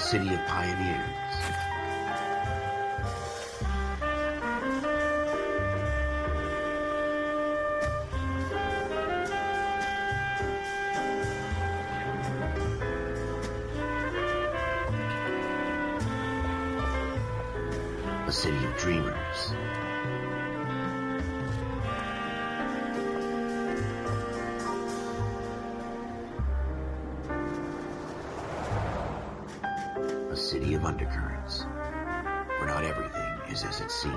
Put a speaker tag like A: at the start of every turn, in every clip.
A: city of pioneers. A city of dreamers. A city of undercurrents, where not everything is as it seems.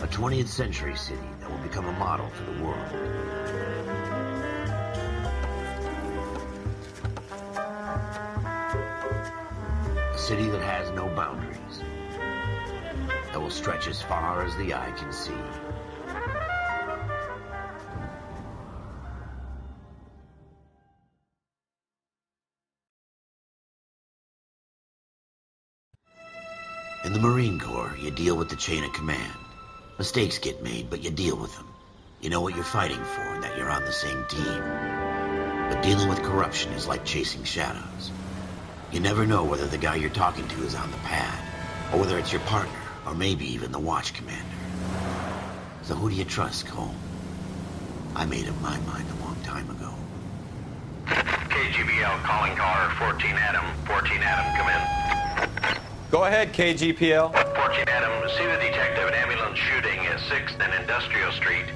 A: A 20th century city that will become a model for the world. A city that has no boundaries, that will stretch as far as the eye can see. In the Marine Corps, you deal with the chain of command. Mistakes get made, but you deal with them. You know what you're fighting for and that you're on the same team. But dealing with corruption is like chasing shadows. You never know whether the guy you're talking to is on the pad, or whether it's your partner, or maybe even the watch commander. So who do you trust, Cole? I made up my mind a long time ago.
B: KGBL calling caller 14 Adam. 14 Adam, come in.
C: Go ahead, KGPL.
B: 14 Adam, see the detective, an ambulance shooting at 6th and Industrial Street.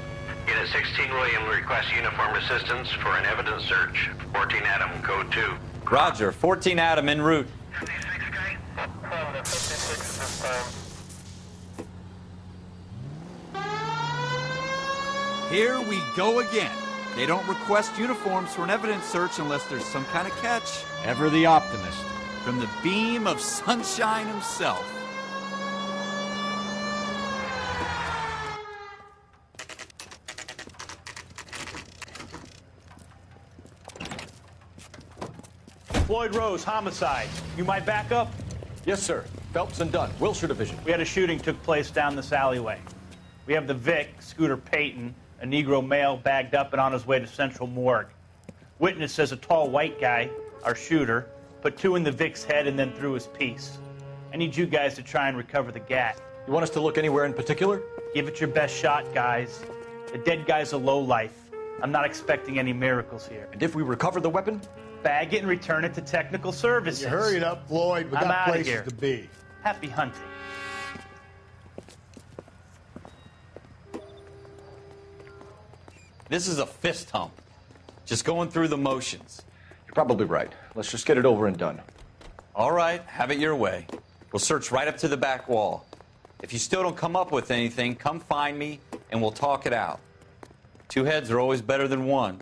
B: Unit 16 William requests uniformed assistance for an evidence search. 14 Adam, code 2.
C: Roger, 14 Adam en route.
B: 56, guy? 56 at this time.
D: Here we go again. They don't request uniforms for an evidence search unless there's some kind of catch.
E: Ever the optimist.
D: From the beam of sunshine himself.
F: Floyd Rose, homicide. You might back up?
E: Yes, sir. Phelps and Dunn, Wilshire Division.
F: We had a shooting took place down this alleyway. We have the Vic, Scooter Payton, a Negro male bagged up and on his way to Central Morgue. Witness says a tall white guy, our shooter, put 2 in the Vic's head and then threw his piece. I need you guys to try and recover the gat.
E: You want us to look anywhere in particular?
F: Give it your best shot, guys. The dead guy's a lowlife. I'm not expecting any miracles here.
E: And if we recover the weapon?
F: Bag it and return it to technical services.
G: You hurry it up, Floyd. We
F: I'm
G: got
F: outta
G: places
F: here.
G: to be.
F: Happy hunting.
C: This is a fist hump. Just going through the motions.
E: You're probably right. Let's just get it over and done.
C: All right, have it your way. We'll search right up to the back wall. If you still don't come up with anything, come find me and we'll talk it out. 2 heads are always better than 1.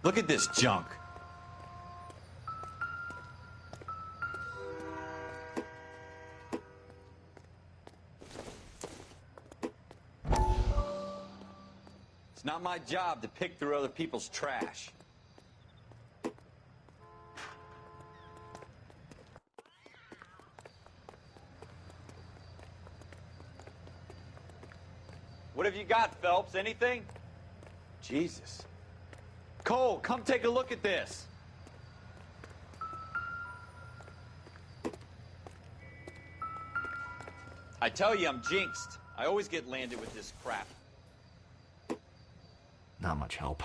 C: Look at this junk. It's not my job to pick through other people's trash. What have you got, Phelps? Anything? Jesus. Cole, come take a look at this. I tell you, I'm jinxed. I always get landed with this crap.
E: Not much help.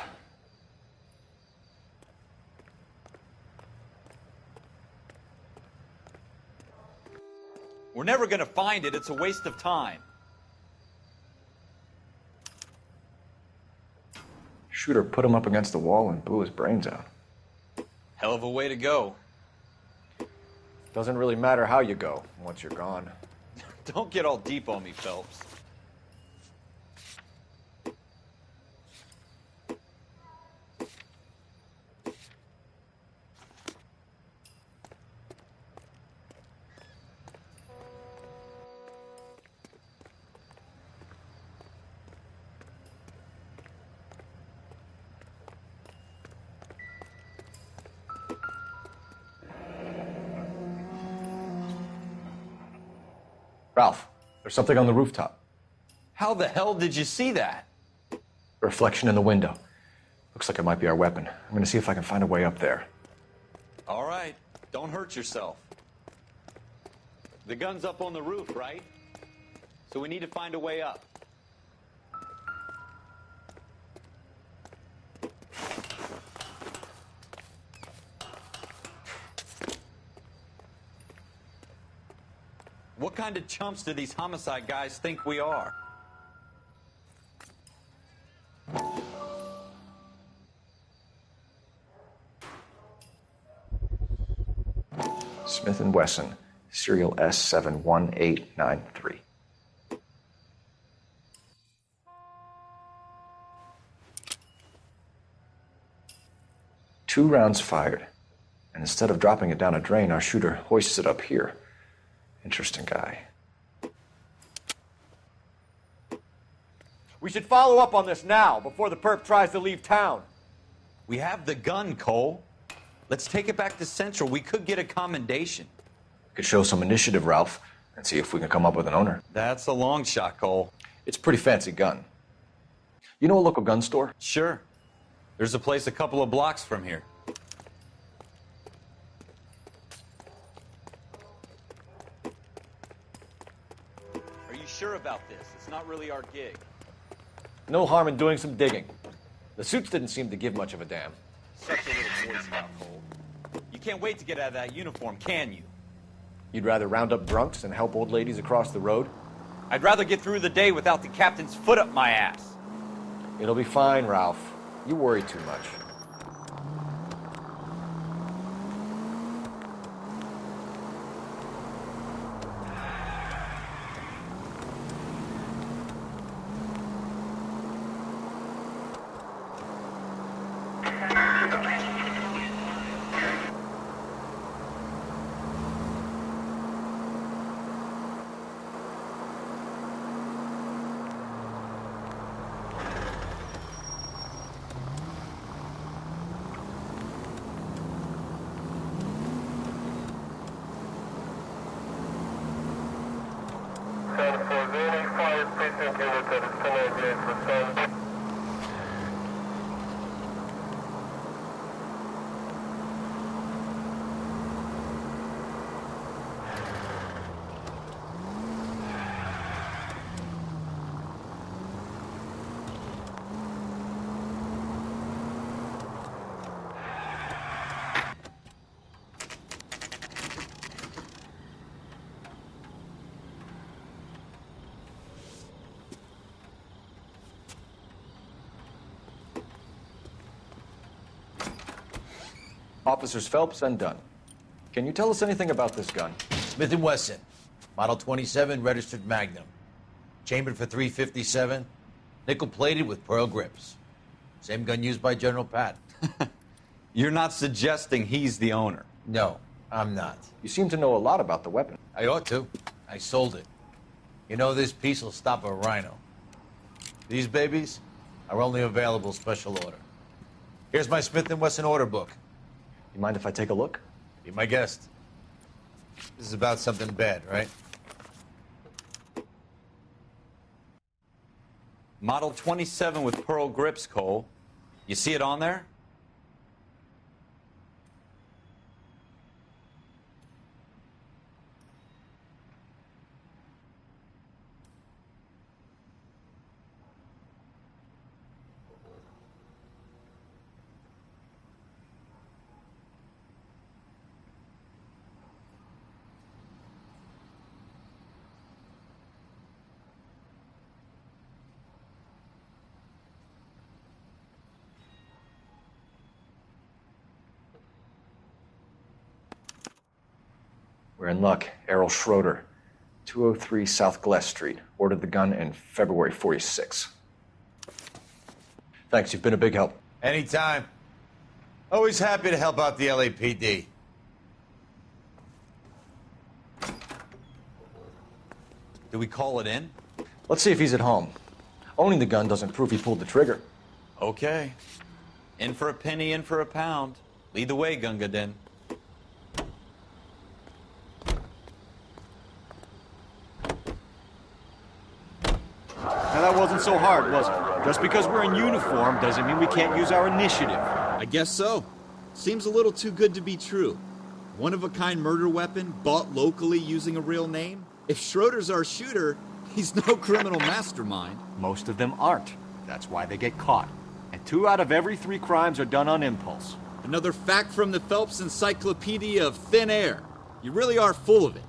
C: We're never gonna find it. It's a waste of time.
E: Shooter put him up against the wall and blew his brains out.
C: Hell of a way to go.
E: Doesn't really matter how you go once you're gone.
C: Don't get all deep on me, Phelps.
E: Ralph, there's something on the rooftop.
C: How the hell did you see that?
E: A reflection in the window. Looks like it might be our weapon. I'm gonna see if I can find a way up there.
C: All right, don't hurt yourself. The gun's up on the roof, right? So we need to find a way up. What kind of chumps do these homicide guys think we are?
E: Smith & Wesson, serial S71893. 2 rounds fired. And instead of dropping it down a drain, our shooter hoists it up here. Interesting guy.
G: We should follow up on this now, before the perp tries to leave town.
C: We have the gun, Cole. Let's take it back to Central. We could get a commendation.
E: Could show some initiative, Ralph, and see if we can come up with an owner.
C: That's a long shot, Cole.
E: It's a pretty fancy gun. You know a local gun store?
C: Sure. There's a place a couple of blocks from here. Are you sure about this? It's not really our gig.
E: No harm in doing some digging. The suits didn't seem to give much of a damn.
C: Such a little Boy Scout, Cole. You can't wait to get out of that uniform, can you?
E: You'd rather round up drunks and help old ladies across the road?
C: I'd rather get through the day without the captain's foot up my ass.
E: It'll be fine, Ralph. You worry too much. Officers Phelps and Dunn. Can you tell us anything about this gun?
A: Smith & Wesson, Model 27, registered Magnum. Chambered for .357, nickel-plated with pearl grips. Same gun used by General Patton.
C: You're not suggesting he's the owner?
A: No, I'm not.
E: You seem to know a lot about the weapon.
A: I ought to. I sold it. You know, this piece will stop a rhino. These babies are only available special order. Here's my Smith & Wesson order book.
E: You mind if I take a look?
A: Be my guest. This is about something bad, right?
C: Model 27 with pearl grips, Cole. You see it on there?
E: We're in luck. Errol Schroeder, 203 South Glass Street. Ordered the gun in February '46. Thanks, you've been a big help.
A: Anytime. Always happy to help out the LAPD.
C: Do we call it in?
E: Let's see if he's at home. Owning the gun doesn't prove he pulled the trigger.
C: Okay. In for a penny, in for a pound. Lead the way, Gunga Din.
G: wasn't so hard, was it? Just because we're in uniform doesn't mean we can't use our initiative.
D: I guess so. Seems a little too good to be true. One-of-a-kind murder weapon bought locally using a real name? If Schroeder's our shooter, he's no criminal mastermind.
G: Most of them aren't. That's why they get caught. And 2 out of every 3 crimes are done on impulse.
D: Another fact from the Phelps Encyclopedia of Thin Air. You really are full of it.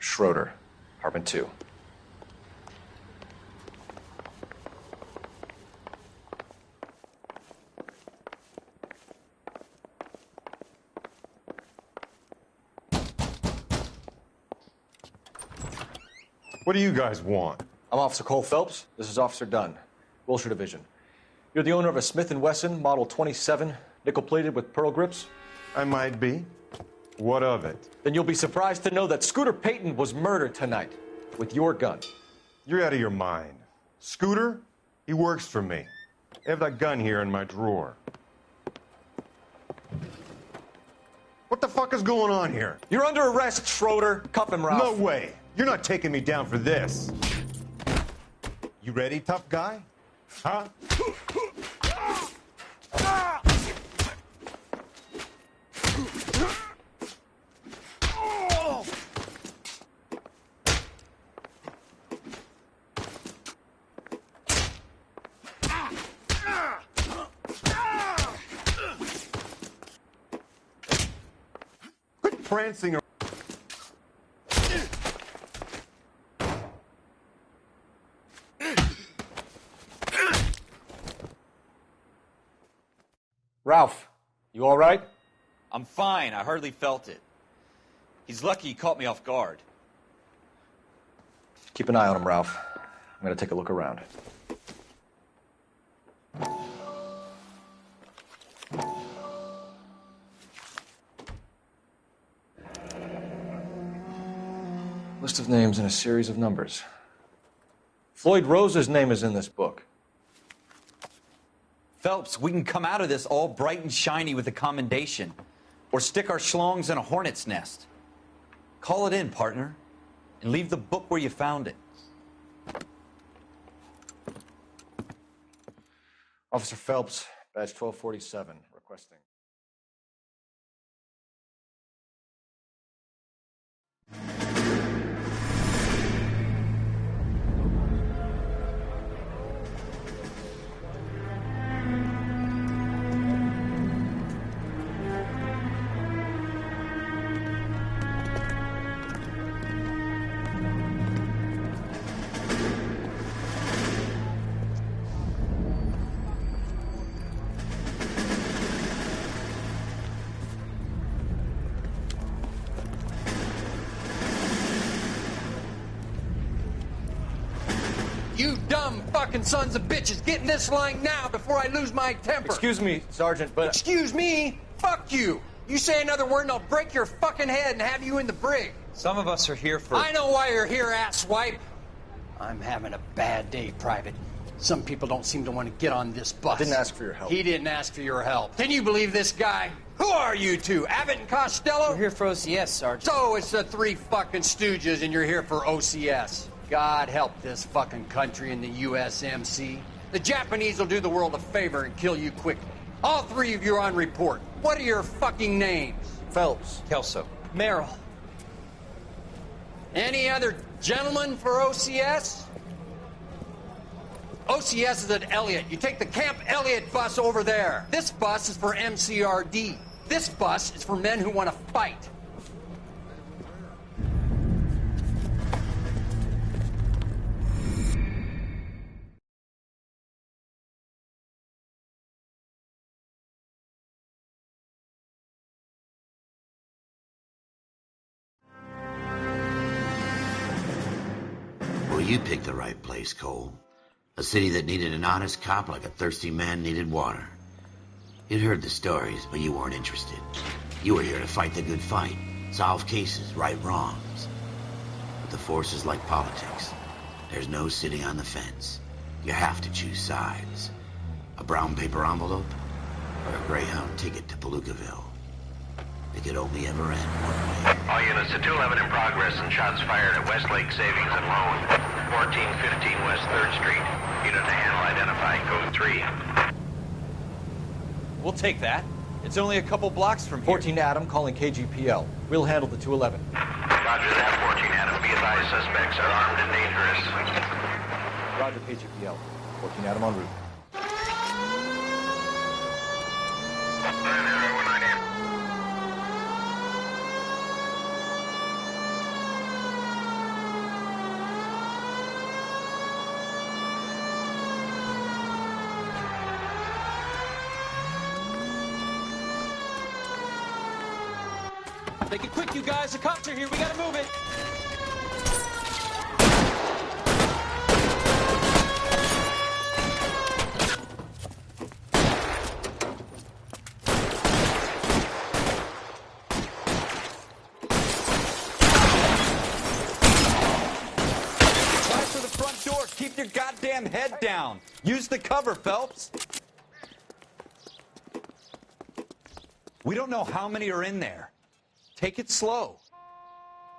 E: Schroeder, apartment 2.
H: What do you guys want?
E: I'm Officer Cole Phelps. This is Officer Dunn, Wilshire Division. You're the owner of a Smith & Wesson Model 27, nickel-plated with pearl grips?
H: I might be. What of it?
E: Then you'll be surprised to know that Scooter Payton was murdered tonight with your gun.
H: You're out of your mind. Scooter? He works for me. I have that gun here in my drawer. What the fuck is going on here?
E: You're under arrest, Schroeder. Cuff him, Ralph.
H: No way. You're not taking me down for this. You ready, tough guy? Huh? Quit prancing around.
G: Ralph, you all right?
C: I'm fine. I hardly felt it. He's lucky he caught me off guard.
E: Keep an eye on him, Ralph. I'm going to take a look around. List of names and a series of numbers. Floyd Rose's name is in this book.
C: Phelps, we can come out of this all bright and shiny with a commendation. Or stick our schlongs in a hornet's nest. Call it in, partner. And leave the book where you found it.
E: Officer Phelps, badge 1247, requesting.
I: You dumb fucking sons of bitches, get in this line now before I lose my temper.
E: Excuse me, Sergeant, but...
I: Excuse me? Fuck you. You say another word and I'll break your fucking head and have you in the brig.
C: Some of us are here for...
I: I know why you're here, asswipe. I'm having a bad day, Private. Some people don't seem to want to get on this bus.
E: I didn't ask for your help.
I: He didn't ask for your help. Can you believe this guy? Who are you two? Abbott and Costello?
J: We're here for OCS, Sergeant.
I: So it's the 3 fucking stooges and you're here for OCS. God help this fucking country and the USMC. The Japanese will do the world a favor and kill you quickly. All 3 of you are on report. What are your fucking names?
E: Phelps.
C: Kelso.
J: Merrill.
I: Any other gentlemen for OCS? OCS is at Elliott. You take the Camp Elliott bus over there. This bus is for MCRD. This bus is for men who want to fight.
A: you picked the right place, Cole. A city that needed an honest cop like a thirsty man needed water. You'd heard the stories, but you weren't interested. You were here to fight the good fight, solve cases, right wrongs. But the force is like politics. There's no sitting on the fence. You have to choose sides. A brown paper envelope or a Greyhound ticket to Palookaville. It could only ever end one way.
B: All units to 211 in progress and shots fired at Westlake Savings and Loan, 1415 West 3rd Street. Unit to handle identified, code 3.
C: We'll take that. It's only a couple blocks from here.
E: 14 Adam calling KGPL. We'll handle the 211.
B: Roger that, 14 Adam. Be advised, suspects are armed and dangerous.
E: Roger, KGPL. 14 Adam en route.
J: Make it quick, you guys. The cops are here. We gotta move it.
C: Try for the front door. Keep your goddamn head down. Use the cover, Phelps. We don't know how many are in there. Take it slow.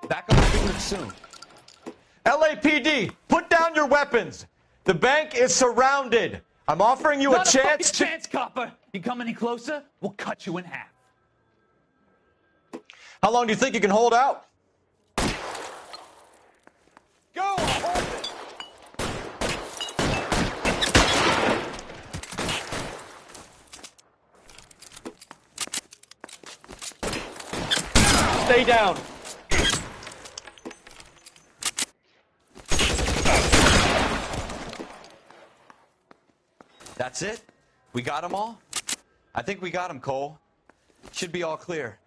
C: Back up the unit soon.
E: LAPD, put down your weapons. The bank is surrounded. I'm offering you
J: Not
E: a chance
J: fucking chance, copper. You come any closer, we'll cut you in half.
E: How long do you think you can hold out?
J: Go, hold it.
E: Stay down.
C: That's it? We got them all? I think we got them, Cole. Should be all clear.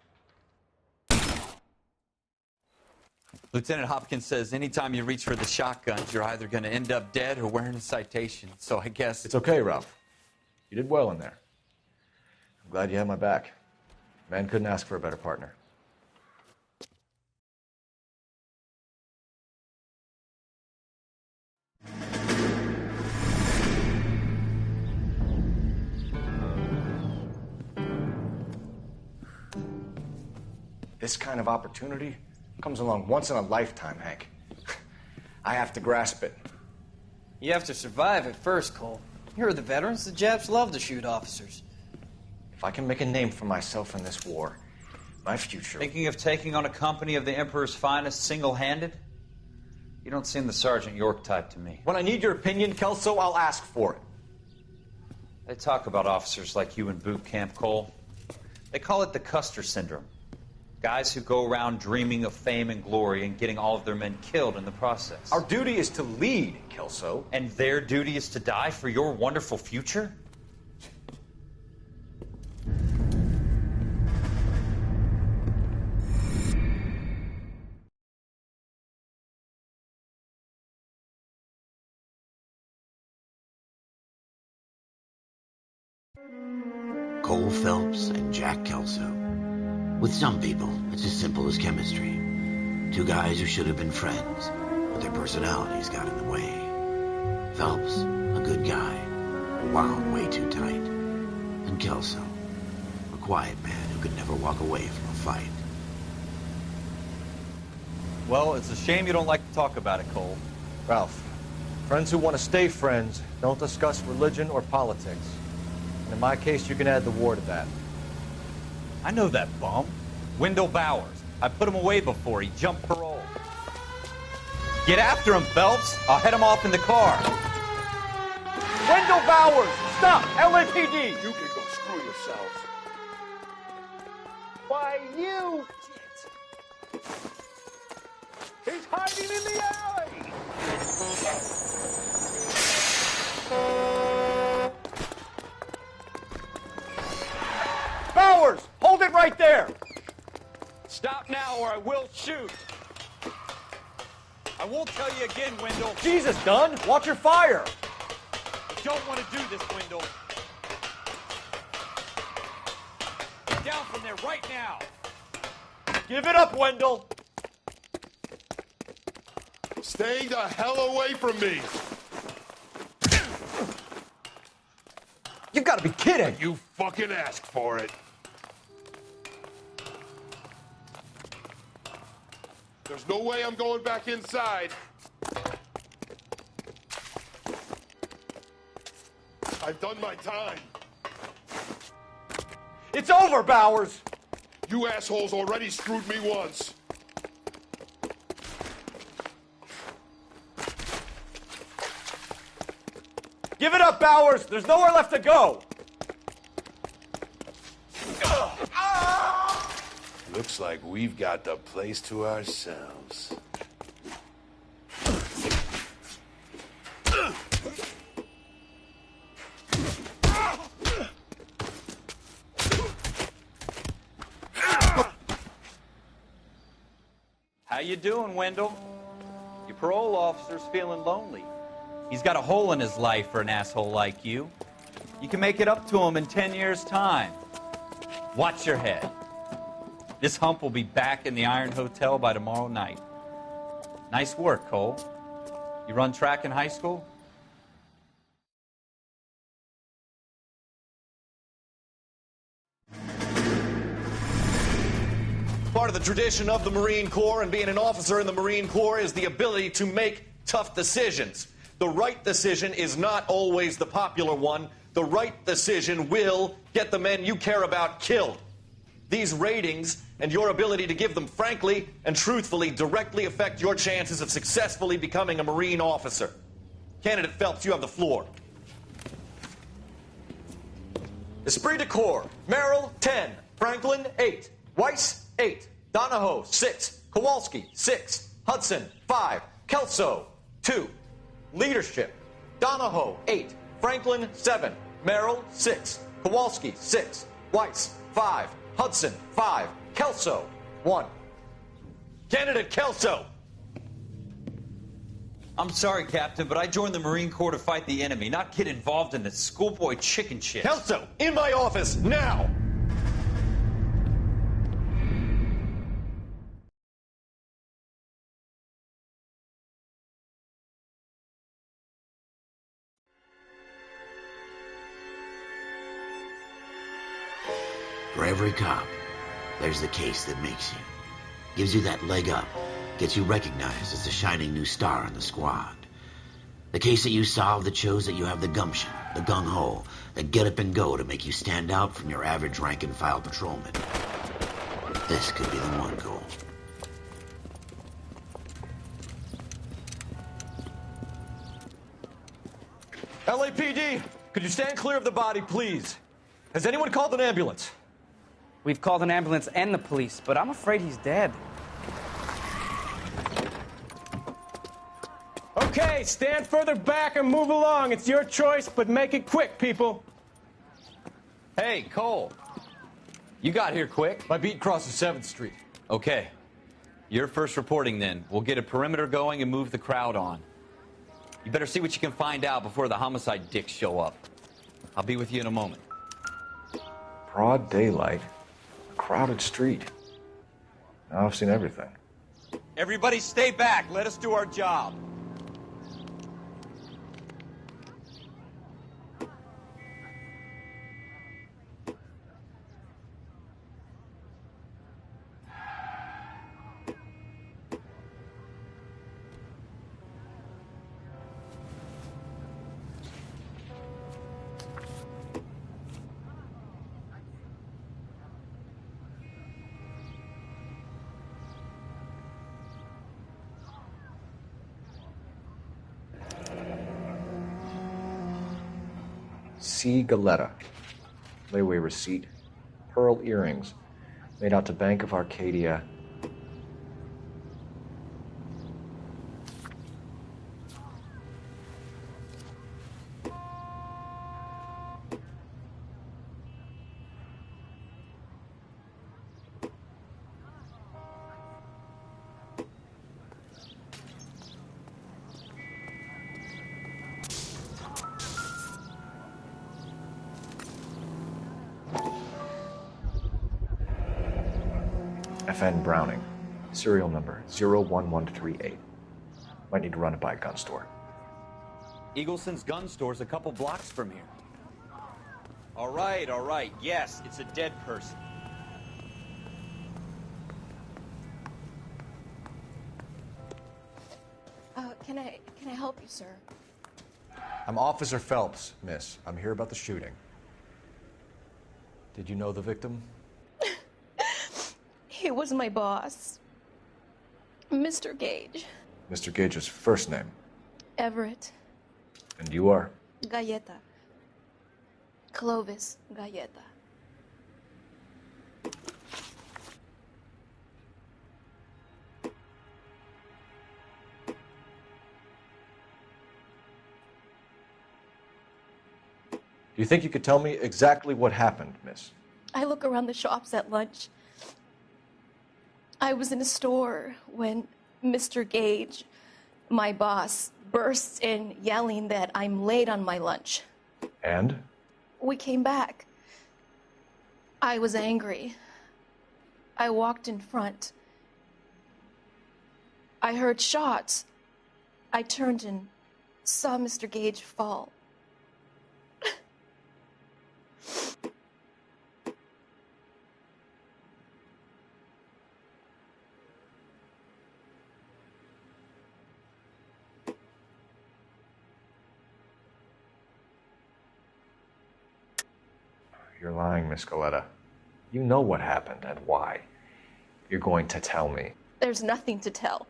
C: Lieutenant Hopkins says anytime you reach for the shotguns, you're either going to end up dead or wearing a citation. So I guess...
E: It's okay, Ralph. You did well in there. I'm glad you had my back. Man couldn't ask for a better partner. This kind of opportunity comes along once in a lifetime, Hank. I have to grasp it.
K: You have to survive it first, Cole. You're the veterans. The Japs love to shoot officers.
E: If I can make a name for myself in this war, my future...
C: Thinking of taking on a company of the Emperor's finest single-handed? You don't seem the Sergeant York type to me.
E: When I need your opinion, Kelso, I'll ask for it.
C: They talk about officers like you in boot camp, Cole. They call it the Custer syndrome. Guys who go around dreaming of fame and glory and getting all of their men killed in the process.
E: Our duty is to lead, Kelso.
C: And their duty is to die for your wonderful future?
A: Cole Phelps and Jack Kelso. With some people, it's as simple as chemistry. Two guys who should have been friends, but their personalities got in the way. Phelps, a good guy, wound way too tight. And Kelso, a quiet man who could never walk away from a fight.
C: Well, it's a shame you don't like to talk about it, Cole.
E: Ralph, friends who want to stay friends don't discuss religion or politics. And in my case, you can add the war to that.
C: I know that bum. Wendell Bowers. I put him away before. He jumped parole. Get after him, Phelps. I'll head him off in the car.
E: Wendell Bowers! Stop! LAPD!
J: You can go screw yourselves.
E: Why, you... He's hiding in the alley! Bowers! Hold it right there!
J: Stop now or I will shoot.
F: I won't tell you again, Wendell.
G: Jesus, Dunn, watch your fire.
F: I don't want to do this, Wendell. Get down from there right now.
G: Give it up, Wendell.
L: Stay the hell away from me.
G: You've got to be kidding.
L: You fucking asked for it. There's no way I'm going back inside. I've done my time.
G: It's over, Bowers.
L: You assholes already screwed me once.
G: Give it up, Bowers. There's nowhere left to go.
L: Looks like we've got the place to ourselves.
C: How you doing, Wendell? Your parole officer's feeling lonely. He's got a hole in his life for an asshole like you. You can make it up to him in 10 years' time. Watch your head. This hump will be back in the Iron Hotel by tomorrow night. Nice work, Cole. You run track in high school?
J: Part of the tradition of the Marine Corps and being an officer in the Marine Corps is the ability to make tough decisions. The right decision is not always the popular one. The right decision will get the men you care about killed. These ratings and your ability to give them frankly and truthfully directly affect your chances of successfully becoming a Marine officer. Candidate Phelps, you have the floor. Esprit de Corps, Merrill, 10. Franklin, 8. Weiss, 8. Donahoe, 6. Kowalski, 6. Hudson, 5. Kelso, 2. Leadership, Donahoe, 8. Franklin, 7. Merrill, 6. Kowalski, 6. Weiss, 5. Hudson, 5. Kelso, 1. Candidate Kelso.
C: I'm sorry, Captain, but I joined the Marine Corps to fight the enemy, not get involved in this schoolboy chicken shit.
J: Kelso, in my office, now!
A: For every cop, there's the case that makes you. Gives you that leg up. Gets you recognized as the shining new star in the squad. The case that you solve that shows that you have the gumption, the gung-ho, the get up and go to make you stand out from your average rank-and-file patrolman. This could be the one, Cole.
G: LAPD, could you stand clear of the body, please? Has anyone called an ambulance?
M: We've called an ambulance and the police, but I'm afraid he's dead.
N: Okay, stand further back and move along. It's your choice, but make it quick, people.
C: Hey, Cole. You got here quick.
G: My beat crosses 7th Street.
C: Okay. You're first reporting then. We'll get a perimeter going and move the crowd on. You better see what you can find out before the homicide dicks show up. I'll be with you in a moment.
E: Broad daylight, a crowded street. Now I've seen everything.
C: Everybody stay back. Let us do our job.
E: C. Galetta. Layaway receipt. Pearl earrings. Made out to Bank of Arcadia. FN Browning. Serial number 01138. Might need to run it by a gun store.
O: Eagleson's gun store's a couple blocks from here. All right. Yes, it's a dead person.
P: Can I help you, sir?
G: I'm Officer Phelps, miss. I'm here about the shooting. Did you know the victim?
P: He was my boss, Mr. Gage.
E: Mr. Gage's first name.
P: Everett.
E: And you are?
P: Galleta. Clovis Galleta.
E: Do you think you could tell me exactly what happened, miss?
P: I look around the shops at lunch. I was in a store when Mr. Gage, my boss, bursts in yelling that I'm late on my lunch.
E: And?
P: We came back. I was angry. I walked in front. I heard shots. I turned and saw Mr. Gage fall.
E: You're lying, Miss Galleta. You know what happened and why. You're going to tell me.
P: There's nothing to tell.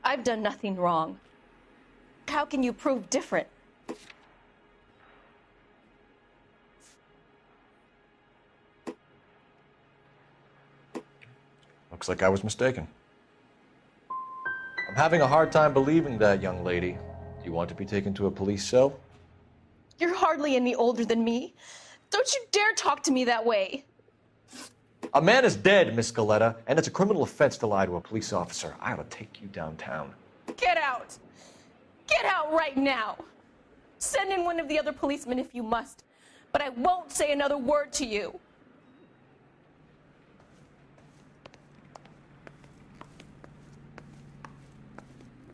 P: I've done nothing wrong. How can you prove different?
E: Looks like I was mistaken. I'm having a hard time believing that, young lady. Do you want to be taken to a police cell?
P: You're hardly any older than me. Don't you dare talk to me that way.
E: A man is dead, Miss Galleta, and it's a criminal offense to lie to a police officer. I ought to take you downtown.
P: Get out. Get out right now. Send in one of the other policemen if you must, but I won't say another word to you.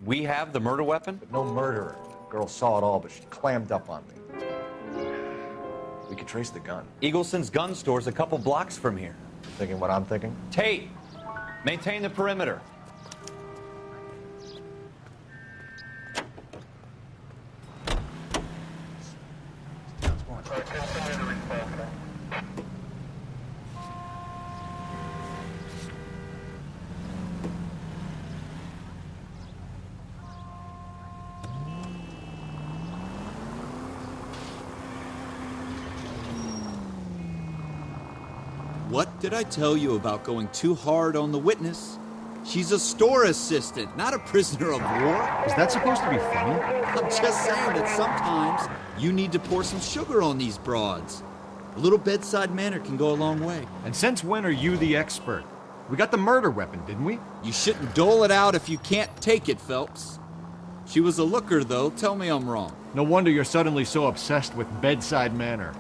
O: We have the murder weapon?
E: But no murderer. The girl saw it all, but she clammed up on me. We could trace the gun.
O: Eagleson's gun store's a couple blocks from here.
E: Thinking what I'm thinking?
O: Tate, maintain the perimeter.
D: What did I tell you about going too hard on the witness? She's a store assistant, not a prisoner of war.
G: Is that supposed to be funny?
D: I'm just saying that sometimes you need to pour some sugar on these broads. A little bedside manner can go a long way.
G: And since when are you the expert? We got the murder weapon, didn't we?
D: You shouldn't dole it out if you can't take it, Phelps. She was a looker, though. Tell me I'm wrong.
G: No wonder you're suddenly so obsessed with bedside manner.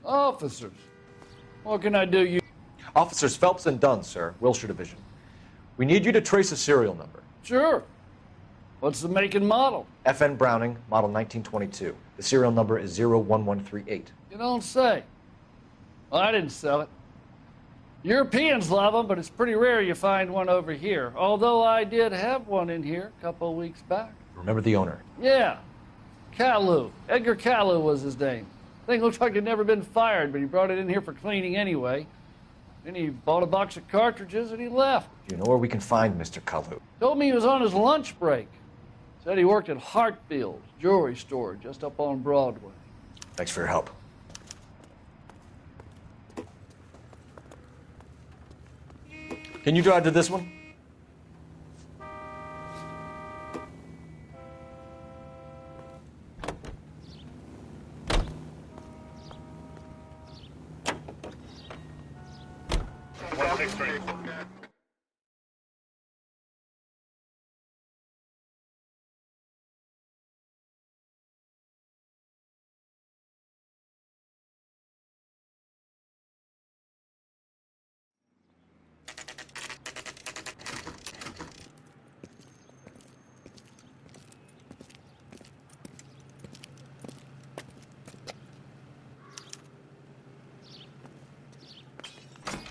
Q: Officers, what can I do?
E: Officers Phelps and Dunn, sir, Wilshire Division. We need you to trace a serial number.
Q: Sure. What's the make and model?
E: FN Browning, model 1922. The serial number is 01138.
Q: You don't say. Well, I didn't sell it. Europeans love them, but it's pretty rare you find one over here. Although I did have one in here a couple of weeks back.
E: Remember the owner?
Q: Yeah. Caillou. Edgar Caillou was his name. Thing looks like he'd never been fired, but he brought it in here for cleaning anyway. Then he bought a box of cartridges and he left.
E: Do you know where we can find Mr. Caillou?
Q: Told me he was on his lunch break. Said he worked at Hartfield's jewelry store just up on Broadway.
E: Thanks for your help.
G: Can you drive to this one?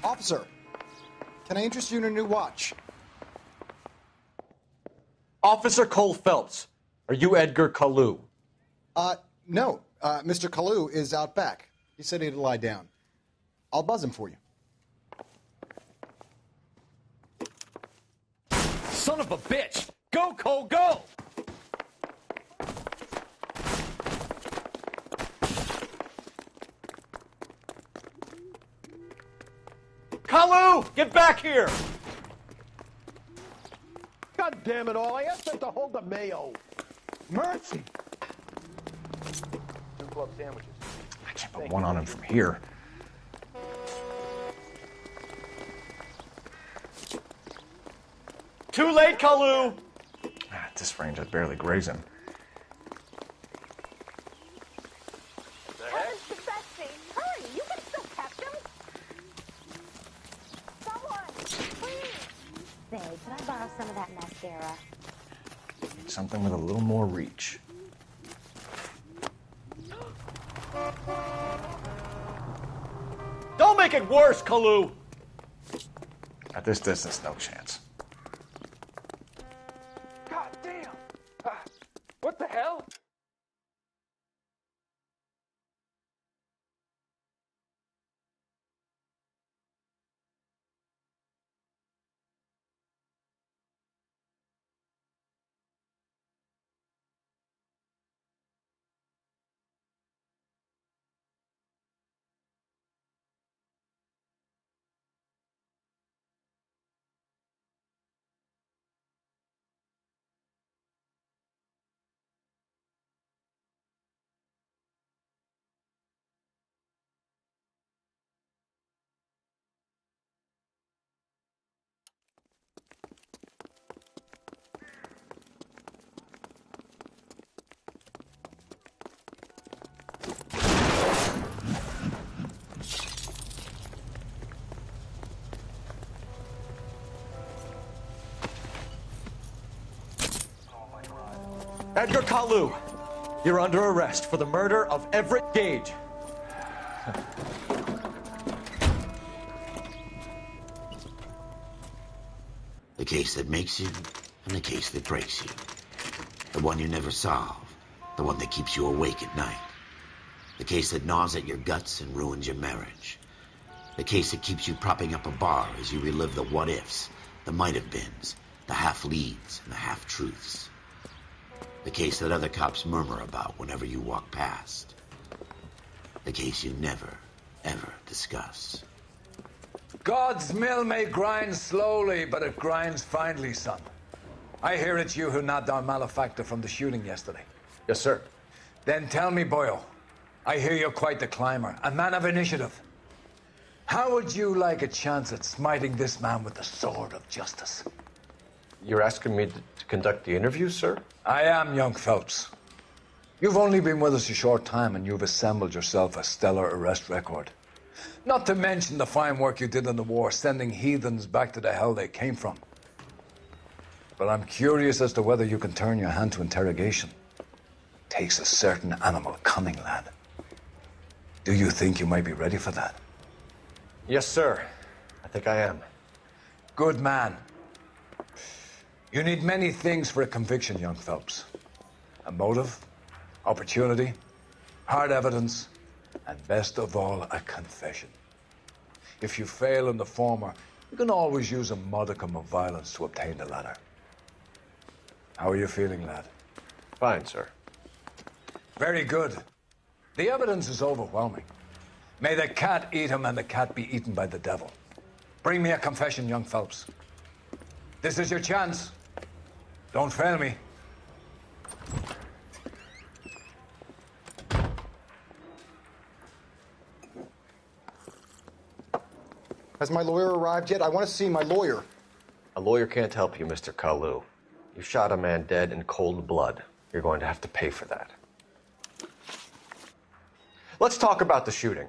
R: Officer, can I interest you in a new watch?
G: Officer Cole Phelps, are you Edgar Kalu?
R: No. Mr. Kalu is out back. He said he'd lie down. I'll buzz him for you.
G: Son of a bitch! Go, Cole, go! Kalu, get back here!
S: God damn it all, I asked them to hold the mayo. Mercy.
E: 2 club sandwiches. I can't put one on him from here.
G: Too late, Kalu!
E: At this range, I'd barely graze him.
T: Heavens to Betsy! Hurry! You can still catch him! Someone! Please!
U: Say, can I borrow some of that mascara?
E: Something with a little more reach.
G: Don't make it worse, Kalu!
E: At this distance, no chance.
S: God damn! What the hell?
G: Edgar Kalu, you're under arrest for the murder of Everett Gage.
A: The case that makes you, and the case that breaks you. The one you never solve. The one that keeps you awake at night. The case that gnaws at your guts and ruins your marriage. The case that keeps you propping up a bar as you relive the what-ifs, the might-have-beens, the half-leads, and the half-truths. The case that other cops murmur about whenever you walk past. The case you never, ever discuss.
V: God's mill may grind slowly, but it grinds finely, son. I hear it's you who nabbed our malefactor from the shooting yesterday.
E: Yes, sir.
V: Then tell me, boyo, I hear you're quite the climber, a man of initiative. How would you like a chance at smiting this man with the sword of justice?
E: You're asking me to conduct the interview, sir?
V: I am, young Phelps. You've only been with us a short time and you've assembled yourself a stellar arrest record. Not to mention the fine work you did in the war, sending heathens back to the hell they came from. But I'm curious as to whether you can turn your hand to interrogation. Takes a certain animal cunning, lad. Do you think you might be ready for that?
E: Yes, sir. I think I am.
V: Good man. You need many things for a conviction, young Phelps. A motive, opportunity, hard evidence, and best of all, a confession. If you fail in the former, you can always use a modicum of violence to obtain the latter. How are you feeling, lad?
E: Fine, sir.
V: Very good. The evidence is overwhelming. May the cat eat him and the cat be eaten by the devil. Bring me a confession, young Phelps. This is your chance. Don't fail me.
R: Has my lawyer arrived yet? I want to see my lawyer.
G: A lawyer can't help you, Mr. Kalu. You shot a man dead in cold blood. You're going to have to pay for that. Let's talk about the shooting.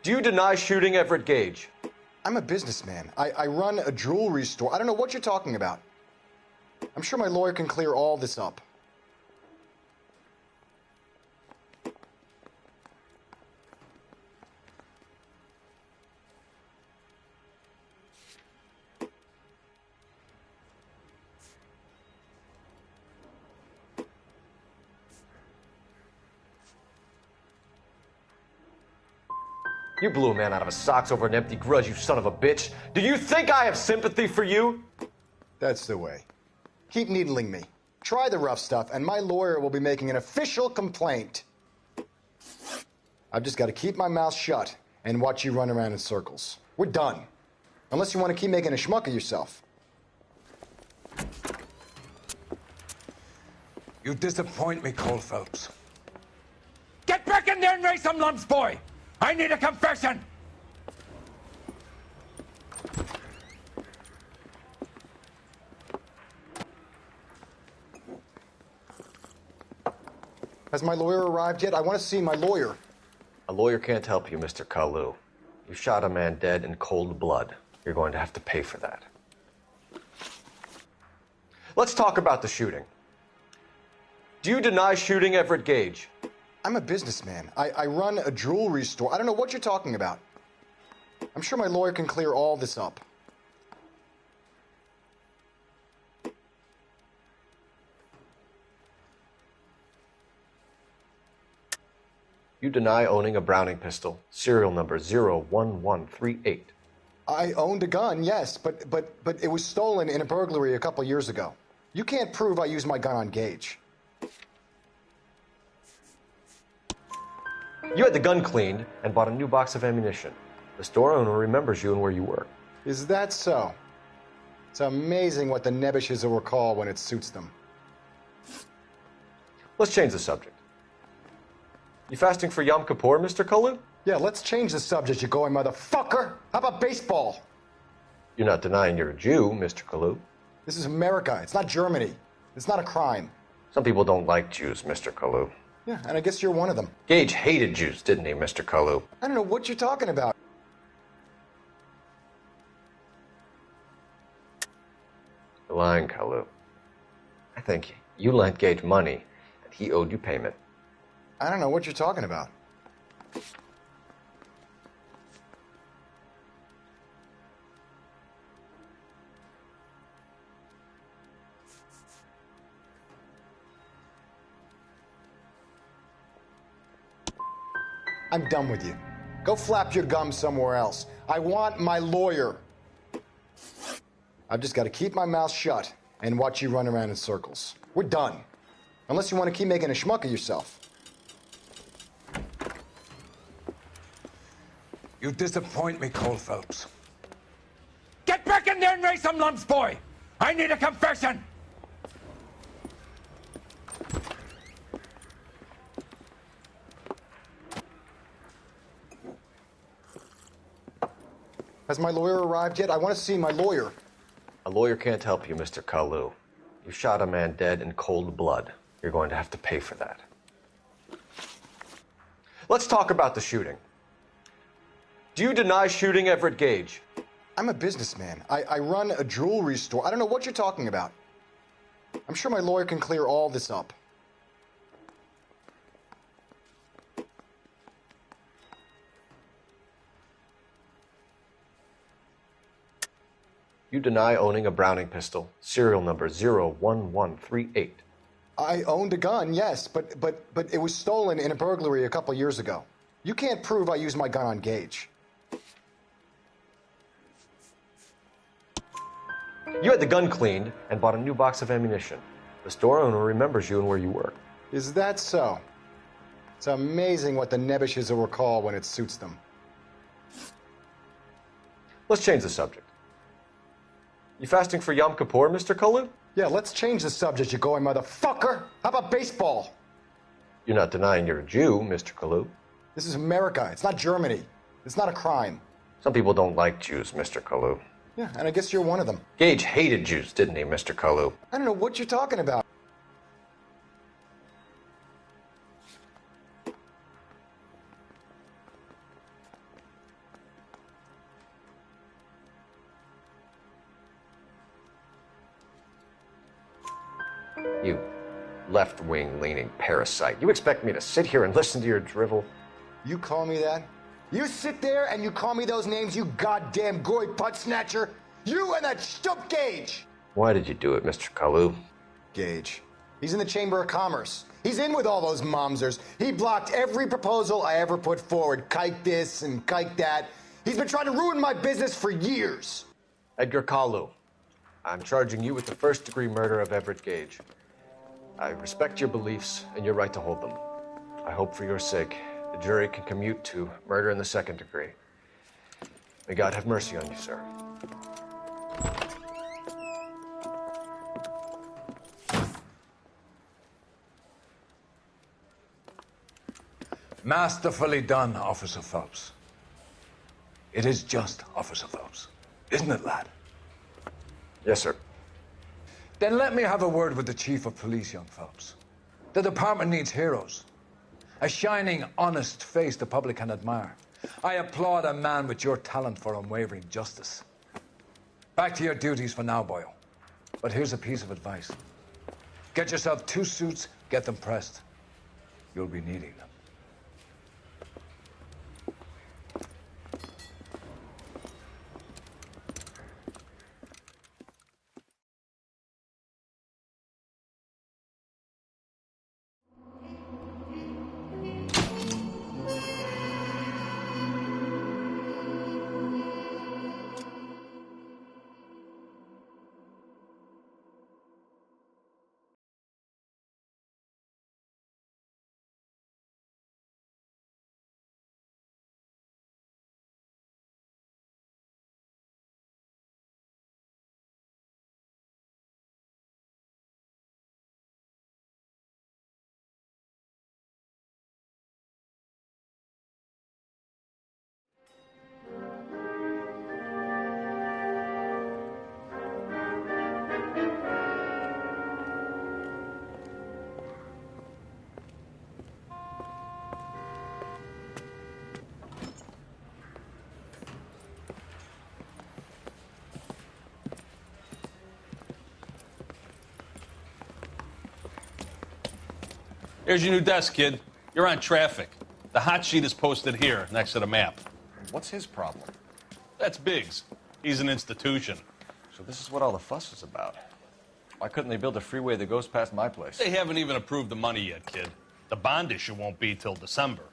G: Do you deny shooting Everett Gage?
R: I'm a businessman. I run a jewelry store. I don't know what you're talking about. I'm sure my lawyer can clear all this up.
G: You blew a man out of his socks over an empty grudge, you son of a bitch. Do you think I have sympathy for you?
R: That's the way. Keep needling me. Try the rough stuff, and my lawyer will be making an official complaint. I've just got to keep my mouth shut and watch you run around in circles. We're done. Unless you want to keep making a schmuck of yourself.
V: You disappoint me, Cole Phelps. Get back in there and raise some lumps, boy! I need a confession!
R: Has my lawyer arrived yet? I want to see my lawyer.
G: A lawyer can't help you, Mr. Kalu. You shot a man dead in cold blood. You're going to have to pay for that. Let's talk about the shooting. Do you deny shooting Everett Gage?
R: I'm a businessman. I run a jewelry store. I don't know what you're talking about. I'm sure my lawyer can clear all this up.
G: You deny owning a Browning pistol, serial number 01138.
R: I owned a gun, yes, but it was stolen in a burglary a couple years ago. You can't prove I used my gun on Gage.
G: You had the gun cleaned and bought a new box of ammunition. The store owner remembers you and where you work.
R: Is that so? It's amazing what the nebbishes will recall when it suits them.
G: Let's change the subject. You fasting for Yom Kippur, Mr. Kalu?
R: Yeah, let's change the subject, you going motherfucker. How about baseball?
G: You're not denying you're a Jew, Mr. Kalu.
R: This is America. It's not Germany. It's not a crime.
G: Some people don't like Jews, Mr. Kalu.
R: Yeah, and I guess you're one of them.
G: Gage hated Jews, didn't he, Mr. Kalu?
R: I don't know what you're talking about.
G: You're lying, Kalu. I think you lent Gage money, and he owed you payment.
R: I don't know what you're talking about. I'm done with you. Go flap your gums somewhere else. I want my lawyer. I've just got to keep my mouth shut and watch you run around in circles. We're done. Unless you want to keep making a schmuck of yourself.
V: You disappoint me, Cole Phelps. Get back in there and raise some lumps, boy! I need a confession!
R: Has my lawyer arrived yet? I want to see my lawyer.
G: A lawyer can't help you, Mr. Kalu. You shot a man dead in cold blood. You're going to have to pay for that. Let's talk about the shooting. Do you deny shooting Everett Gage?
R: I'm a businessman. I run a jewelry store. I don't know what you're talking about. I'm sure my lawyer can clear all this up.
G: You deny owning a Browning pistol, serial number 01138.
R: I owned a gun, yes, but it was stolen in a burglary a couple years ago. You can't prove I used my gun on Gage.
G: You had the gun cleaned and bought a new box of ammunition. The store owner remembers you and where you work.
R: Is that so? It's amazing what the nebbishes will recall when it suits them.
G: Let's change the subject. You fasting for Yom Kippur, Mr. Kalu?
R: Yeah, let's change the subject, you going motherfucker. How about baseball?
G: You're not denying you're a Jew, Mr. Kalu.
R: This is America. It's not Germany. It's not a crime.
G: Some people don't like Jews, Mr. Kalu.
R: Yeah, and I guess you're one of them.
G: Gage hated Jews, didn't he, Mr. Kalu?
R: I don't know what you're talking about.
G: You left-wing leaning parasite. You expect me to sit here and listen to your drivel?
R: You call me that? You sit there and you call me those names, you goddamn goy putt snatcher? You and that stup Gage!
G: Why did you do it, Mr. Kalu?
R: Gage. He's in the Chamber of Commerce. He's in with all those momsers. He blocked every proposal I ever put forward. Kike this and kike that. He's been trying to ruin my business for years.
G: Edgar Kalu, I'm charging you with the first-degree murder of Everett Gage. I respect your beliefs and your right to hold them. I hope for your sake the jury can commute to murder in the second degree. May God have mercy on you, sir.
V: Masterfully done, Officer Phelps. It is just, Officer Phelps. Isn't it, lad?
G: Yes, sir.
V: Then let me have a word with the Chief of Police, young Phelps. The department needs heroes. A shining, honest face the public can admire. I applaud a man with your talent for unwavering justice. Back to your duties for now, boyo. But here's a piece of advice. Get yourself 2 suits, get them pressed. You'll be needing them.
H: Here's your new desk, kid. You're on traffic. The hot sheet is posted here, next to the map.
J: What's his problem?
H: That's Biggs. He's an institution.
J: So this is what all the fuss is about. Why couldn't they build a freeway that goes past my place?
H: They haven't even approved the money yet, kid. The bond issue won't be till December.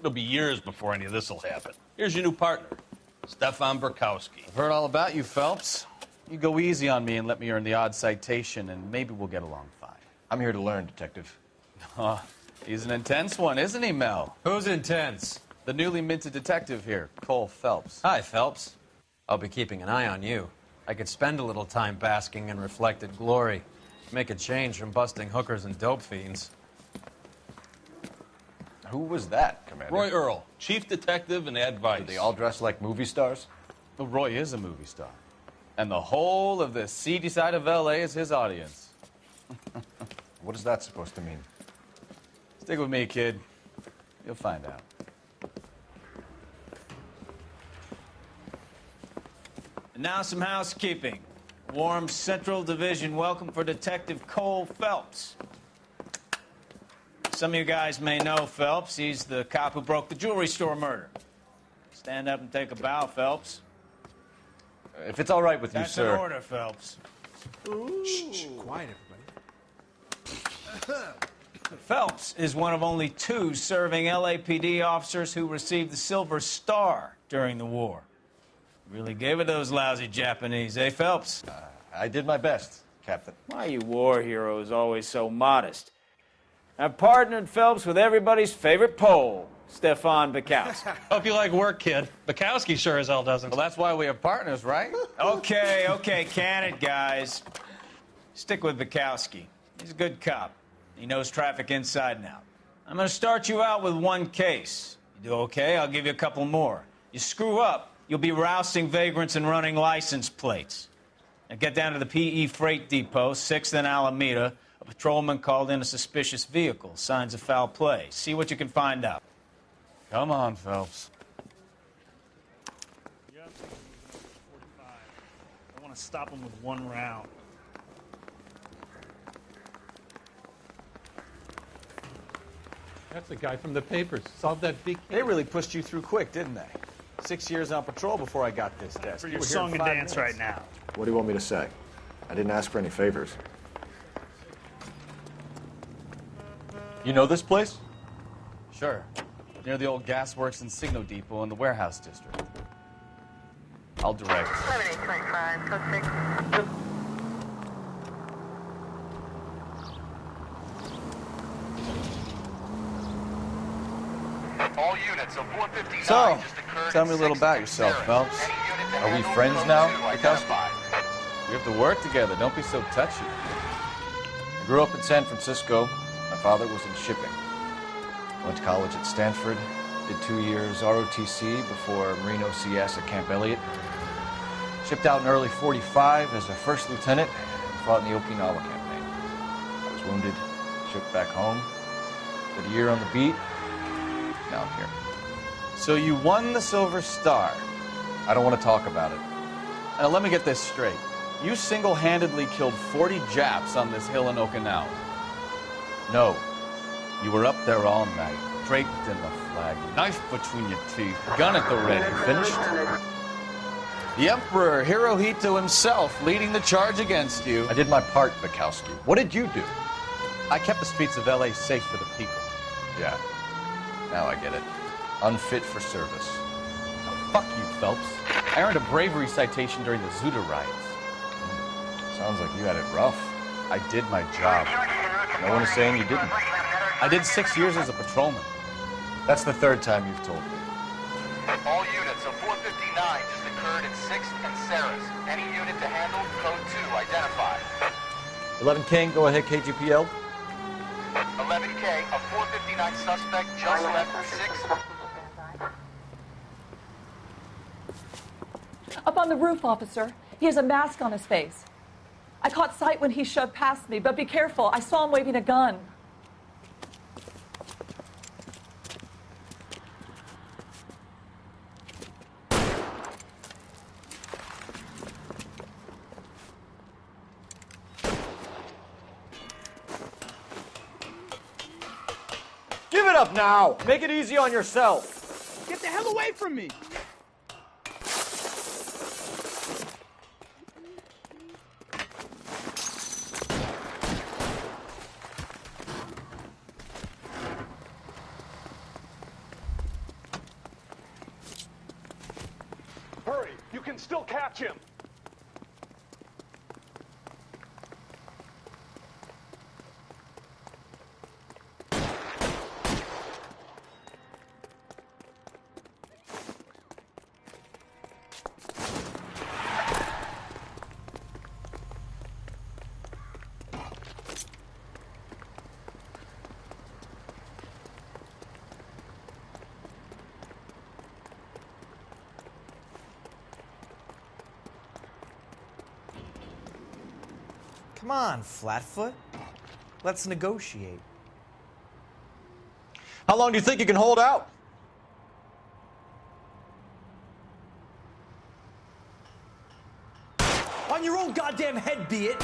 H: It'll be years before any of this will happen. Here's your new partner, Stefan Burkowski.
I: I've heard all about you, Phelps. You go easy on me and let me earn the odd citation, and maybe we'll get along fine.
J: I'm here to learn, Detective.
I: Oh, he's an intense one, isn't he, Mel?
O: Who's intense?
I: The newly minted detective here, Cole Phelps.
O: Hi, Phelps. I'll be keeping an eye on you. I could spend a little time basking in reflected glory. Make a change from busting hookers and dope fiends.
J: Who was that, Commander?
H: Roy Earl, chief detective and advice.
J: Do they all dress like movie stars?
I: Well, Roy is a movie star. And the whole of the seedy side of L.A. is his audience.
J: What is that supposed to mean?
I: Stick with me, kid. You'll find out. And now some housekeeping. Warm Central Division welcome for Detective Cole Phelps. Some of you guys may know Phelps. He's the cop who broke the jewelry store murder. Stand up and take a bow, Phelps.
J: If it's all right with you,
I: That's
J: sir.
I: That's an order, Phelps.
S: Shh, quiet, everybody.
I: Phelps is one of only 2 serving LAPD officers who received the Silver Star during the war. Really gave it those lousy Japanese, eh, Phelps?
J: I did my best, Captain.
I: Why are you war heroes always so modest? I've partnered Phelps with everybody's favorite Pole, Stefan Bukowski.
H: Hope you like work, kid. Bukowski sure as hell doesn't.
O: Well, that's why we have partners, right?
I: Okay, can it, guys. Stick with Bukowski. He's a good cop. He knows traffic inside and out. I'm going to start you out with one case. You do okay, I'll give you a couple more. You screw up, you'll be rousting vagrants and running license plates. Now get down to the PE Freight Depot, 6th and Alameda. A patrolman called in a suspicious vehicle. Signs of foul play. See what you can find out.
O: Come on, Phelps.
F: I want to stop him with one round.
B: That's the guy from the papers. Solved that big case.
K: They really pushed you through quick, didn't they? 6 years on patrol before I got this desk.
F: For
K: You
F: your
K: were here
F: song
K: in
F: and
K: 5
F: dance
K: minutes.
F: right now.
G: What do you want me to say? I didn't ask for any favors.
K: You know this place?
O: Sure. Near the old gas works and Signo Depot in the warehouse district. I'll direct.
T: 7825, code 6.
J: All units of 459
K: So,
J: just occurred
K: tell
J: in
K: me a little
J: 6th
K: about
J: and
K: yourself,
J: Sarah.
K: Phelps.
J: Any unit to
K: Are we
J: handle
K: friends
J: code
K: now,
J: 2
K: Bukowski?
J: identified.
K: We have to work together. Don't be so touchy. I grew up in San Francisco. My father was in shipping. Went to college at Stanford. Did 2 years ROTC before Marine OCS at Camp Elliott. Shipped out in early 45 as a first lieutenant and fought in the Okinawa campaign. I was wounded, shipped back home. Did a year on the beat. Now I'm here.
O: So you won the Silver Star.
K: I don't want to talk about it.
O: Now let me get this straight. You single-handedly killed 40 Japs on this hill in Okinawa.
K: No.
O: You were up there all night, draped in the flag, knife between your teeth, gun at the ready.
K: Finished?
O: The Emperor Hirohito himself leading the charge against you.
K: I did my part, Bukowski. What did you do?
O: I kept the streets of L.A. safe for the people.
K: Yeah. Now I get it. Unfit for service.
O: Fuck you, Phelps. I earned a bravery citation during the Zuda riots.
K: Sounds like you had it rough.
O: I did my job.
K: No one is saying you didn't.
O: I did 6 years as a patrolman.
K: That's the third time you've told me.
J: All units of 459 just occurred in 6th and Sarah's. Any unit to handle code 2 identified.
K: 11 King, go ahead, KGPL.
J: 11K, a 459 suspect just left 6th.
W: Up on the roof, officer. He has a mask on his face. I caught sight when he shoved past me, but be careful. I saw him waving a gun.
K: Give it up now! Make it easy on yourself!
S: Get the hell away from me! Hurry! You can still catch him!
X: Come on, Flatfoot. Let's negotiate.
K: How long do you think you can hold out?
X: On your own goddamn head, be it.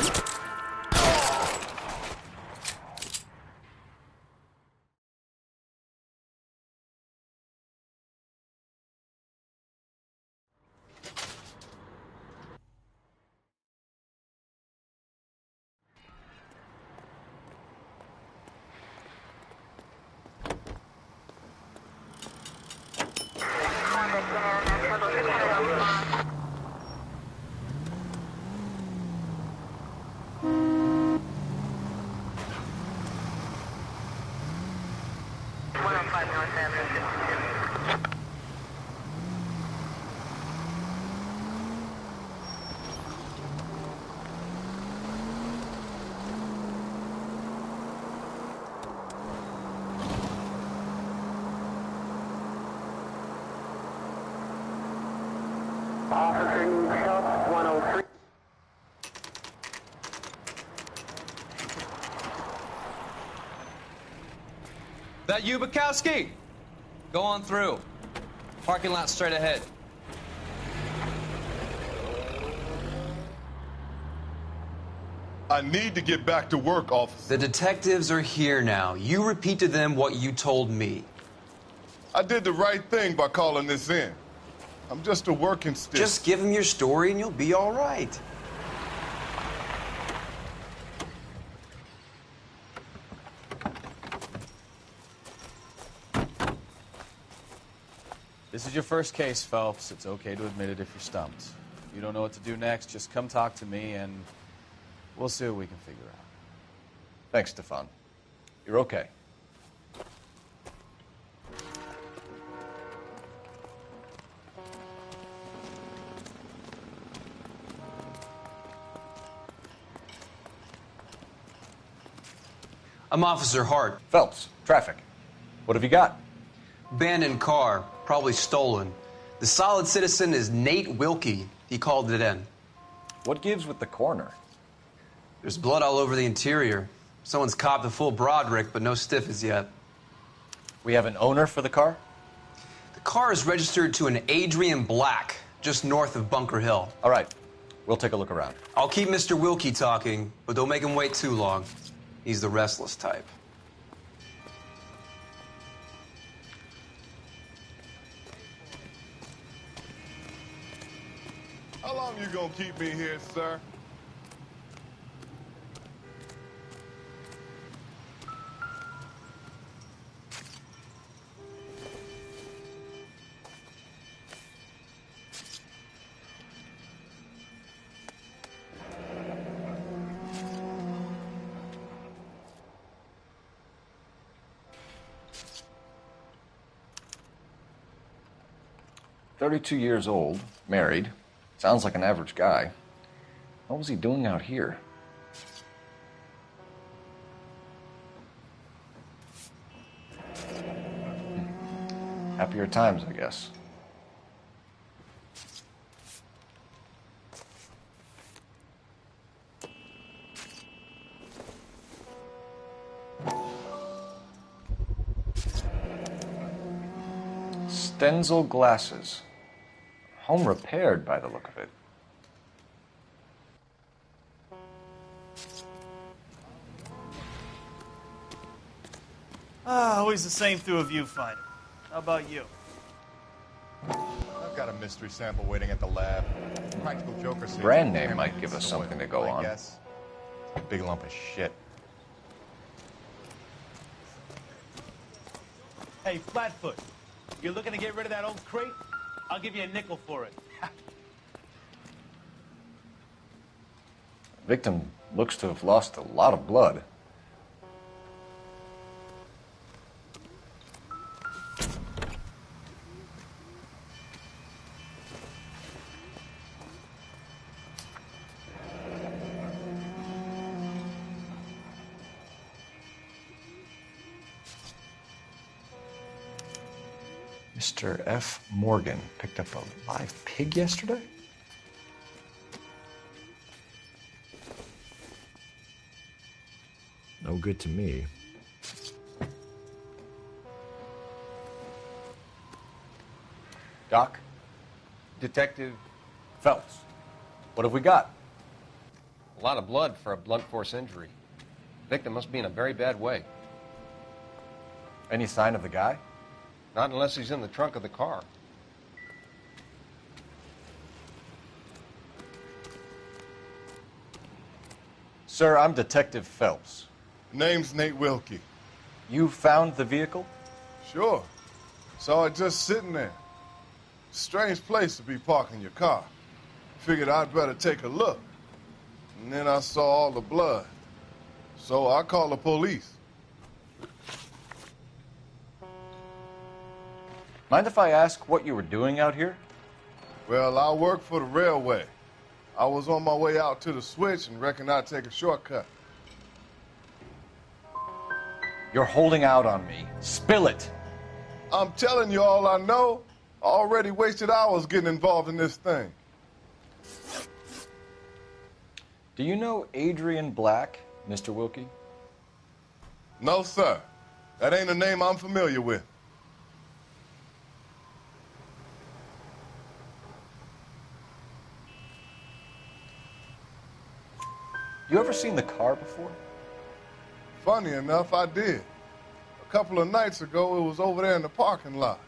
O: That you, Bukowski? Go on through. Parking lot straight ahead.
C: I need to get back to work, officer.
O: The detectives are here now. You repeat to them what you told me.
C: I did the right thing by calling this in. I'm just a working stiff.
O: Just give them your story and you'll be all right.
K: This is your first case, Phelps. It's okay to admit it if you're stumped. If you don't know what to do next, just come talk to me and we'll see what we can figure out.
E: Thanks, Stefan. You're okay.
O: I'm Officer Hart.
E: Phelps, traffic. What have you got?
O: Abandoned car, probably stolen. The solid citizen is Nate Wilkie. He called it in.
E: What gives with the coroner?
O: There's blood all over the interior. Someone's copped a full Broderick, but no stiff as yet.
E: We have an owner for the car?
O: The car is registered to an Adrian Black, just north of Bunker Hill.
E: All right. We'll take a look around.
O: I'll keep Mr. Wilkie talking, but don't make him wait too long. He's the restless type.
C: How long you gonna keep me here, sir?
E: $32 old, married. Sounds like an average guy. What was he doing out here? Happier times, I guess. Stenzel glasses. Home repaired by the look of it.
F: Always the same through a viewfinder. How about you?
C: I've got a mystery sample waiting at the lab. Practical Joker says
E: Brand name might give us
C: soil,
E: something to go
C: I
E: on.
C: guess. A big lump of shit.
F: Hey, Flatfoot, you're looking to get rid of that old crate? I'll give you a nickel for it.
E: Victim looks to have lost a lot of blood. Mr. F. Morgan picked up a live pig yesterday? No good to me. Doc?
G: Detective
E: Phelps. What have we got?
G: A lot of blood for a blunt force injury. Victim must be in a very bad way.
E: Any sign of the guy?
G: Not unless he's in the trunk of the car.
E: Sir, I'm Detective Phelps.
C: Name's Nate Wilkie.
E: You found the vehicle?
C: Sure. Saw it just sitting there. Strange place to be parking your car. Figured I'd better take a look. And then I saw all the blood. So I called the police.
E: Mind if I ask what you were doing out here?
C: Well, I work for the railway. I was on my way out to the switch and reckoned I'd take a shortcut.
E: You're holding out on me. Spill it.
C: I'm telling you all I know. I already wasted hours getting involved in this thing.
E: Do you know Adrian Black, Mr. Wilkie?
C: No, sir. That ain't a name I'm familiar with.
E: You ever seen the car before?
C: Funny enough, I did. A couple of nights ago, it was over there in the parking lot.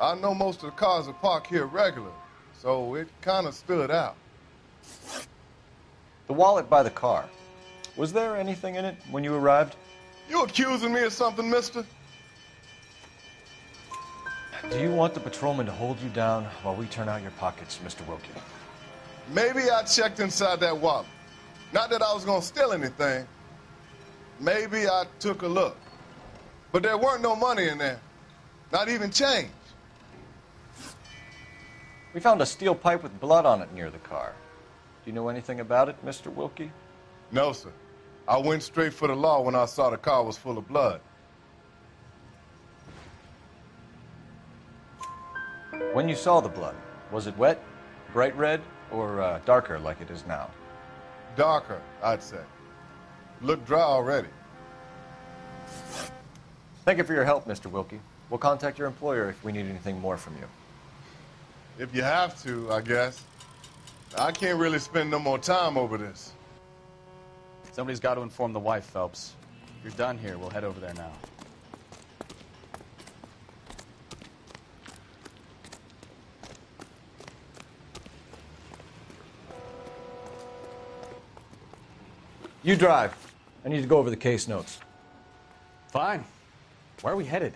C: I know most of the cars are parked here regularly, so it kind of stood out.
E: The wallet by the car. Was there anything in it when you arrived?
C: You accusing me of something, mister?
E: Do you want the patrolman to hold you down while we turn out your pockets, Mr. Wilkie?
C: Maybe I checked inside that wallet. Not that I was going to steal anything. Maybe I took a look. But there weren't no money in there. Not even change.
E: We found a steel pipe with blood on it near the car. Do you know anything about it, Mr. Wilkie?
C: No, sir. I went straight for the law when I saw the car was full of blood.
E: When you saw the blood, was it wet, bright red, or darker like it is now?
C: Darker, I'd say. Looked dry already.
E: Thank you for your help, Mr. Wilkie. We'll contact your employer if we need anything more from you.
C: If you have to, I guess. I can't really spend no more time over this.
O: Somebody's got to inform the wife, Phelps. If you're done here, we'll head over there now.
E: You drive. I need to go over the case notes.
O: Fine. Where are we headed?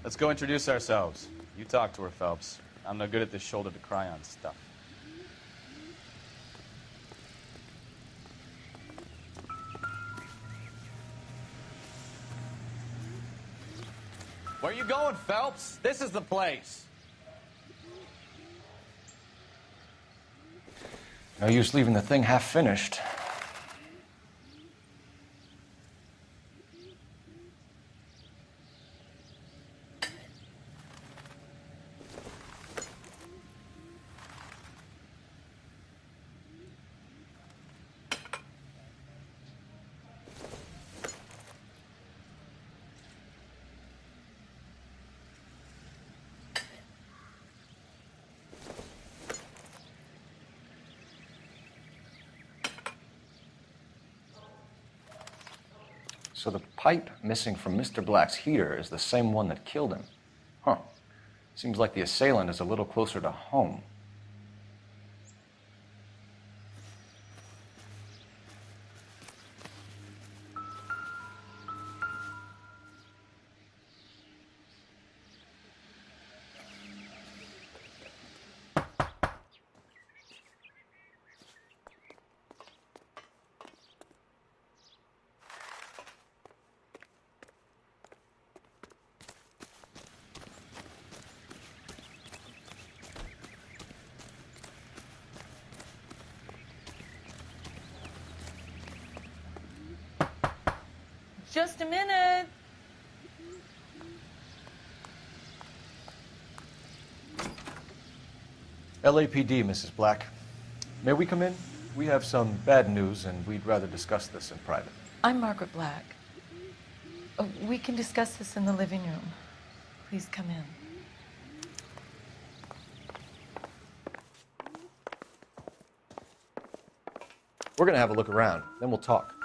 O: Let's go introduce ourselves. You talk to her, Phelps. I'm no good at this shoulder to cry on stuff.
X: Where you going, Phelps? This is the place.
E: No use leaving the thing half finished. So the pipe missing from Mr. Black's heater is the same one that killed him. Huh. Seems like the assailant is a little closer to home.
W: Just a minute.
E: LAPD, Mrs. Black. May we come in? We have some bad news, and we'd rather discuss this in private.
W: I'm Margaret Black. We can discuss this in the living room. Please come in.
E: We're going to have a look around, then we'll talk.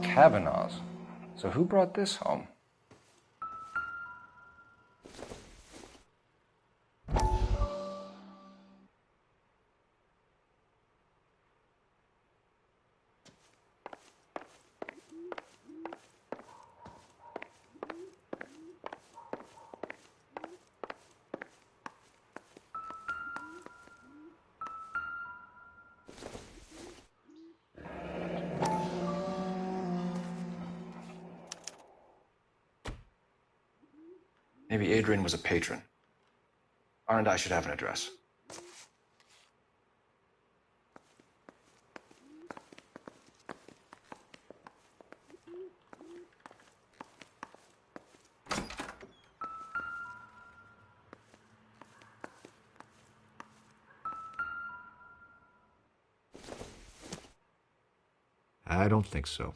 E: Kavanaugh's. So who brought this home?
G: Maybe Adrian was a patron. R and I should have an address. I don't think so.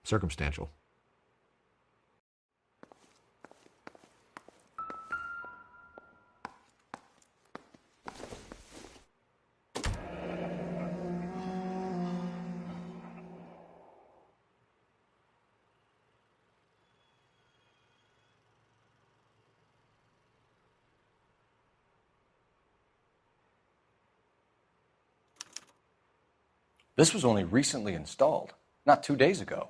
G: Circumstantial.
E: This was only recently installed, not 2 days ago.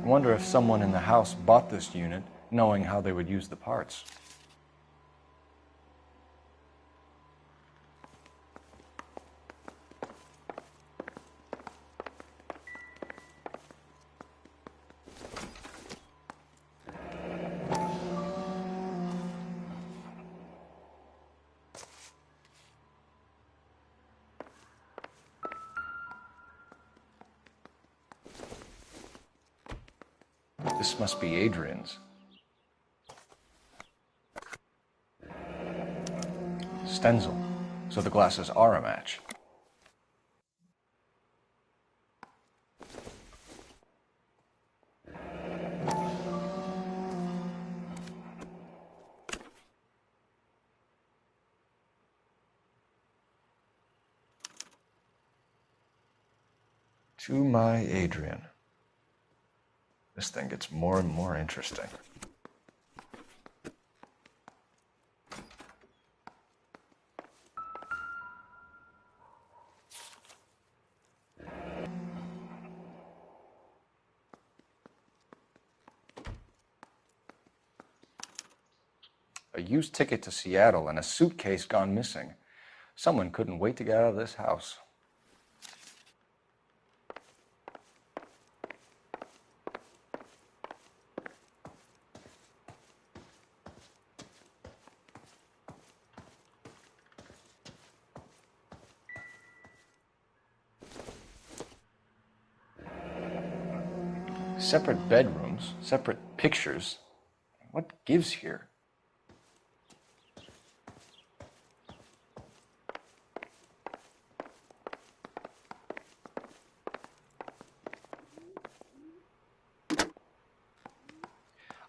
E: I wonder if someone in the house bought this unit knowing how they would use the parts. This must be Adrian's. Stencil, so the glasses are a match. To my Adrian. This thing gets more and more interesting. A used ticket to Seattle and a suitcase gone missing. Someone couldn't wait to get out of this house. Separate bedrooms, separate pictures. What gives here?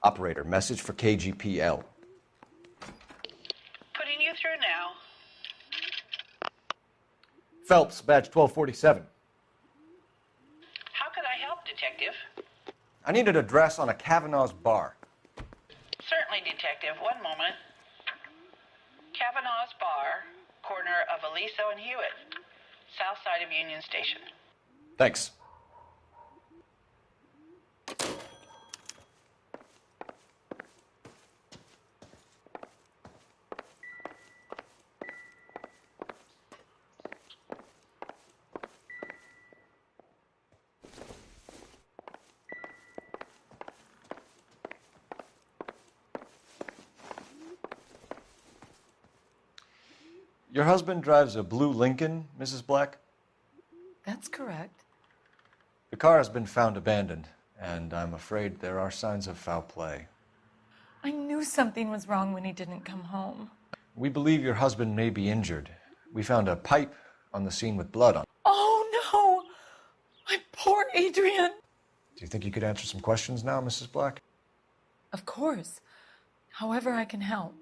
E: Operator, message for KGPL.
L: Putting you through now.
G: Phelps, badge 1247.
L: How could I help, Detective?
E: I need an address on a Kavanaugh's bar.
L: Certainly, Detective. One moment. Kavanaugh's Bar, corner of Aliso and Hewitt, south side of Union Station.
E: Thanks. Your husband drives a blue Lincoln, Mrs. Black?
W: That's correct.
E: The car has been found abandoned, and I'm afraid there are signs of foul play.
W: I knew something was wrong when he didn't come home.
E: We believe your husband may be injured. We found a pipe on the scene with blood on it.
W: Oh, no! My poor Adrian!
E: Do you think you could answer some questions now, Mrs. Black?
W: Of course. However I can help.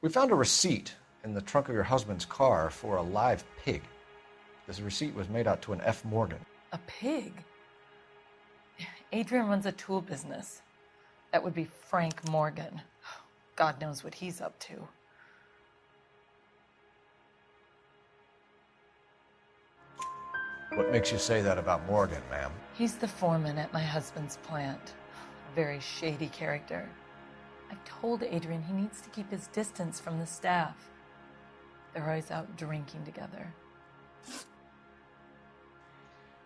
E: We found a receipt in the trunk of your husband's car for a live pig. This receipt was made out to an F. Morgan.
W: A pig? Adrian runs a tool business. That would be Frank Morgan. God knows what he's up to.
G: What makes you say that about Morgan, ma'am?
W: He's the foreman at my husband's plant. A very shady character. I've told Adrian he needs to keep his distance from the staff. They're always out drinking together.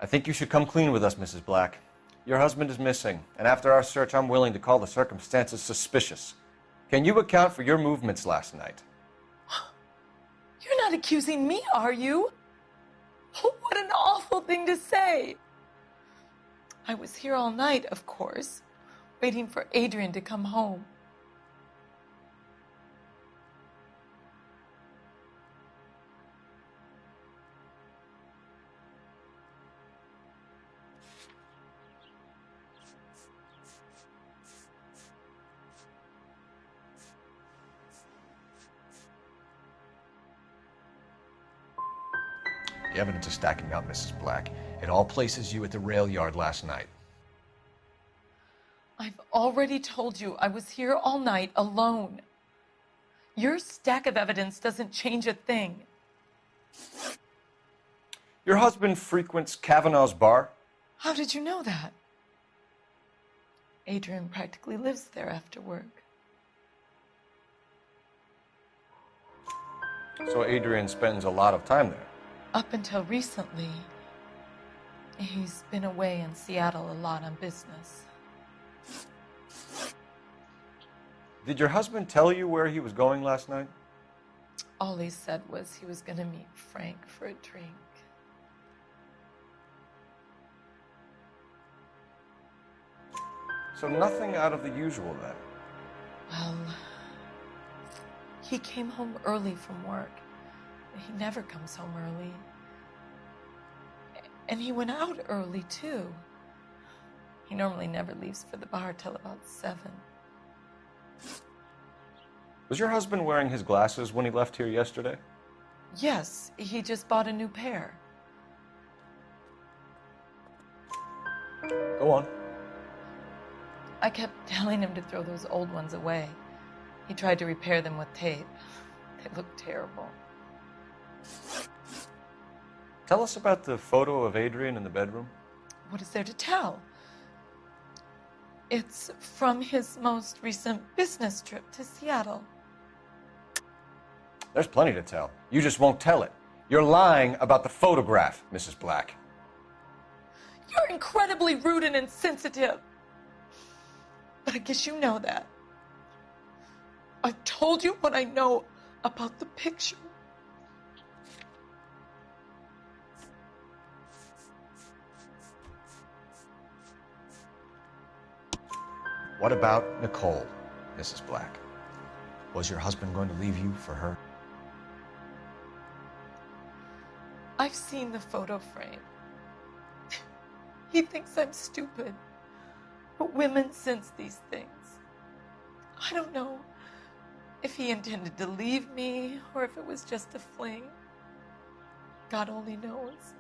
E: I think you should come clean with us, Mrs. Black. Your husband is missing, and after our search, I'm willing to call the circumstances suspicious. Can you account for your movements last night?
W: You're not accusing me, are you? What an awful thing to say. I was here all night, of course, waiting for Adrian to come home.
G: The evidence is stacking up, Mrs. Black. It all places you at the rail yard last night.
W: I've already told you I was here all night alone. Your stack of evidence doesn't change a thing.
E: Your husband frequents Kavanaugh's bar?
W: How did you know that? Adrian practically lives there after work.
E: So Adrian spends a lot of time there?
W: Up until recently, he's been away in Seattle a lot on business.
E: Did your husband tell you where he was going last night?
W: All he said was he was going to meet Frank for a drink.
E: So nothing out of the usual then?
W: Well, he came home early from work. He never comes home early. And he went out early, too. He normally never leaves for the bar till about 7.
E: Was your husband wearing his glasses when he left here yesterday?
W: Yes, he just bought a new pair.
E: Go on.
W: I kept telling him to throw those old ones away. He tried to repair them with tape. They looked terrible.
E: Tell us about the photo of Adrian in the bedroom.
W: What is there to tell? It's from his most recent business trip to Seattle.
E: There's plenty to tell. You just won't tell it. You're lying about the photograph, Mrs. Black.
W: You're incredibly rude and insensitive. But I guess you know that. I've told you what I know about the picture.
G: What about Nicole, Mrs. Black? Was your husband going to leave you for her?
W: I've seen the photo frame. He thinks I'm stupid. But women sense these things. I don't know if he intended to leave me or if it was just a fling. God only knows.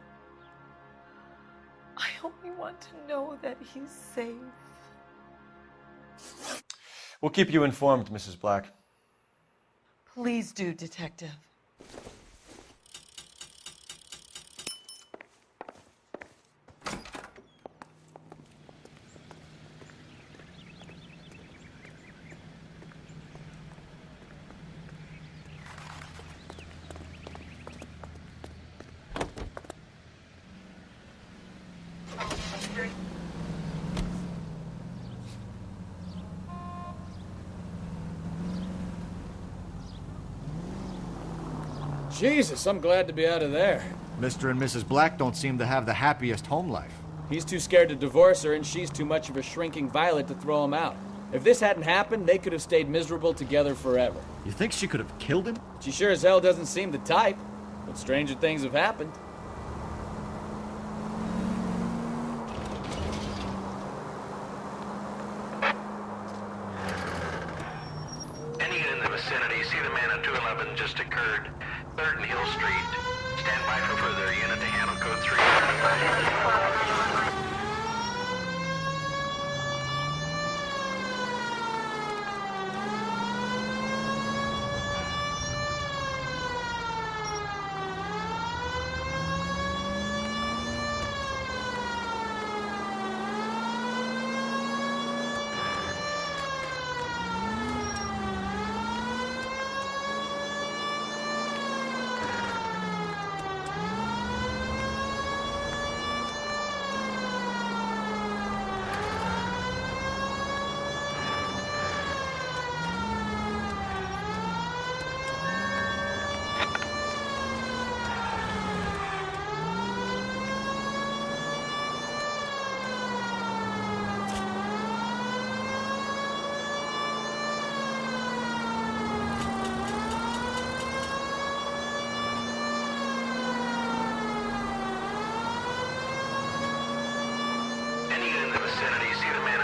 W: I only want to know that he's safe.
E: We'll keep you informed, Mrs. Black.
W: Please do, Detective.
D: Jesus, I'm glad to be out of there.
M: Mr. and Mrs. Black don't seem to have the happiest home life.
D: He's too scared to divorce her, and she's too much of a shrinking violet to throw him out. If this hadn't happened, they could have stayed miserable together forever.
M: You think she could have killed him?
D: She sure as hell doesn't seem the type, but stranger things have happened.
N: Any unit in the vicinity, see the man on 211 just occurred. 3rd and Hill Street. Stand by for further. Unit to handle code 3.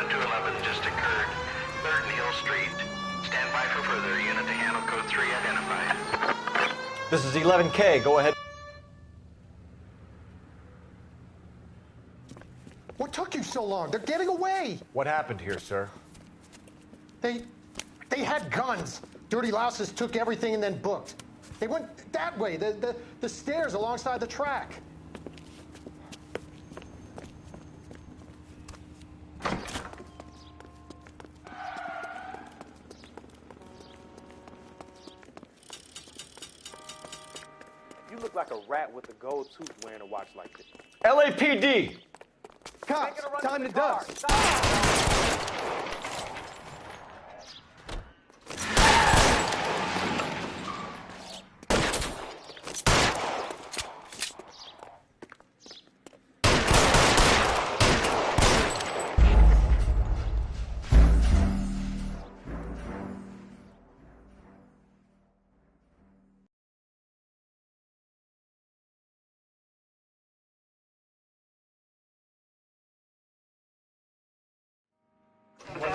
N: at 211 just occurred. 3rd and Hill Street. Stand by for further. Unit to handle code 3 identified.
G: This is 11K. Go ahead.
S: What took you so long? They're getting away.
G: What happened here, sir?
S: They had guns. Dirty louses took everything and then booked. They went that way, the stairs alongside the track.
A: You look like a rat with a gold tooth wearing a watch like this.
G: LAPD!
S: Cops, time to dust.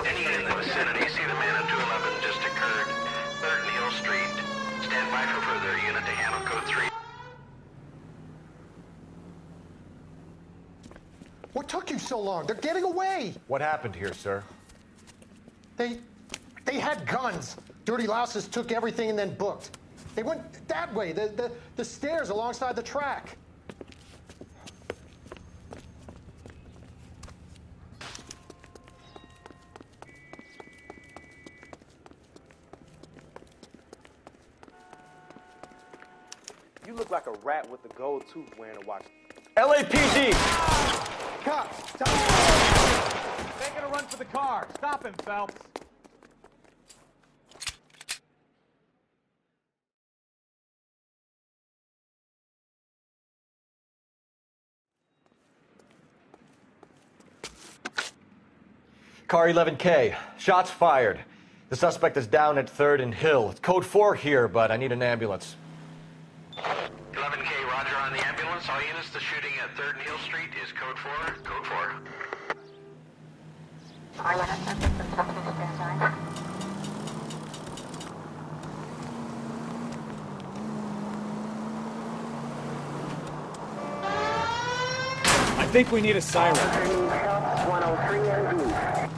N: Any unit in the vicinity, see the man at 211 just occurred. 3rd and Hill Street. Stand by for further. Unit to handle code 3.
S: What took you so long? They're getting away.
G: What happened here, sir?
S: They had guns. Dirty louses took everything and then booked. They went that way, the stairs alongside the track.
A: You look like a rat with a gold tooth wearing a watch.
G: LAPD!
S: Cops,
A: Making a run for the car. Stop him, Phelps.
G: Car 11K. Shots fired. The suspect is down at 3rd and Hill. It's code 4 here, but I need an ambulance.
N: 11K, roger on the ambulance. All units, the shooting at 3rd and Hill Street is code 4. Code 4.
D: I think we need a siren.
T: 103 MD.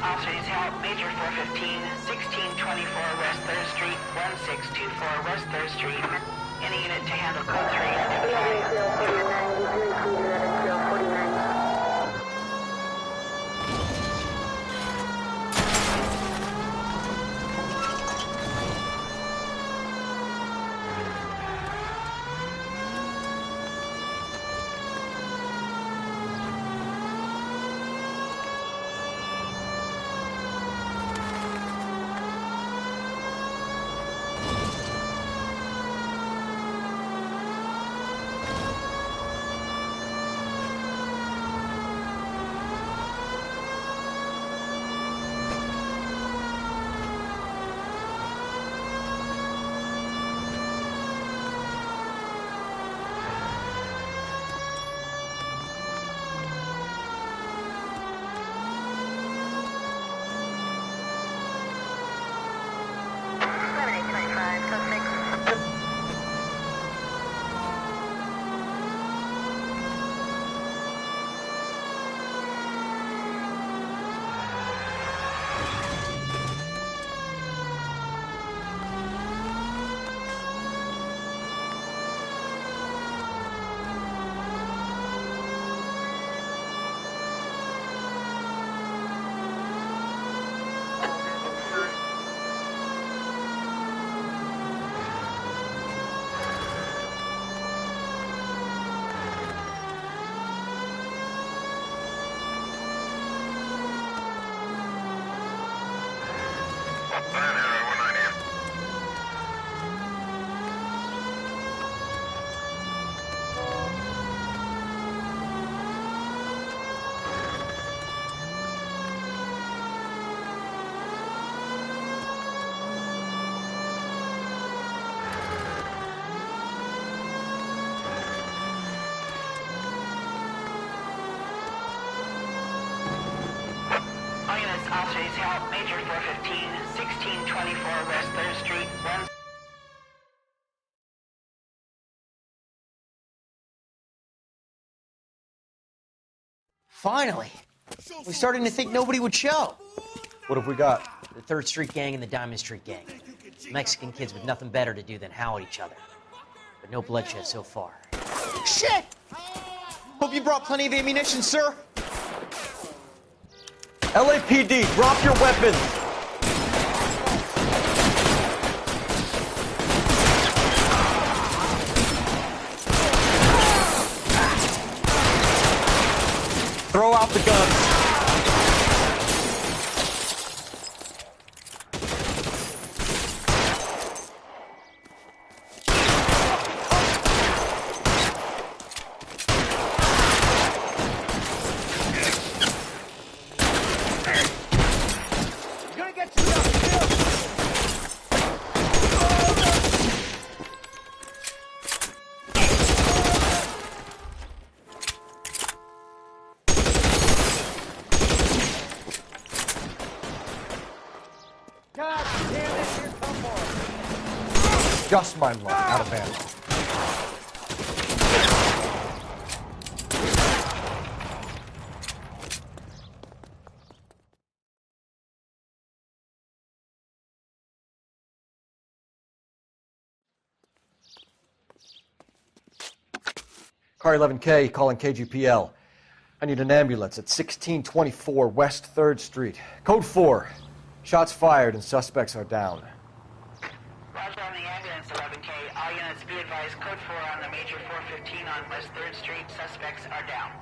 L: Officers help Major 415, 1624 West 3rd Street, 1624 West 3rd Street. Any unit to handle code 3 All units, officers help. Major 415, 1624 West 3rd Street, 1.
P: Finally. We're starting to think nobody would show.
E: What have we got?
P: The 3rd Street Gang and the Diamond Street Gang. Mexican kids with nothing better to do than howl at each other. But no bloodshed so far. Shit! Hope you brought plenty of ammunition, sir.
E: LAPD, drop your weapons! Throw out the guns. Just my luck, out of ammo. Car 11K calling KGPL. I need an ambulance at 1624 West 3rd Street. Code 4. Shots fired and suspects are down.
L: Roger on the ambulance, 11K. All units be advised, code 4 on the Major 415 on West 3rd Street. Suspects are down.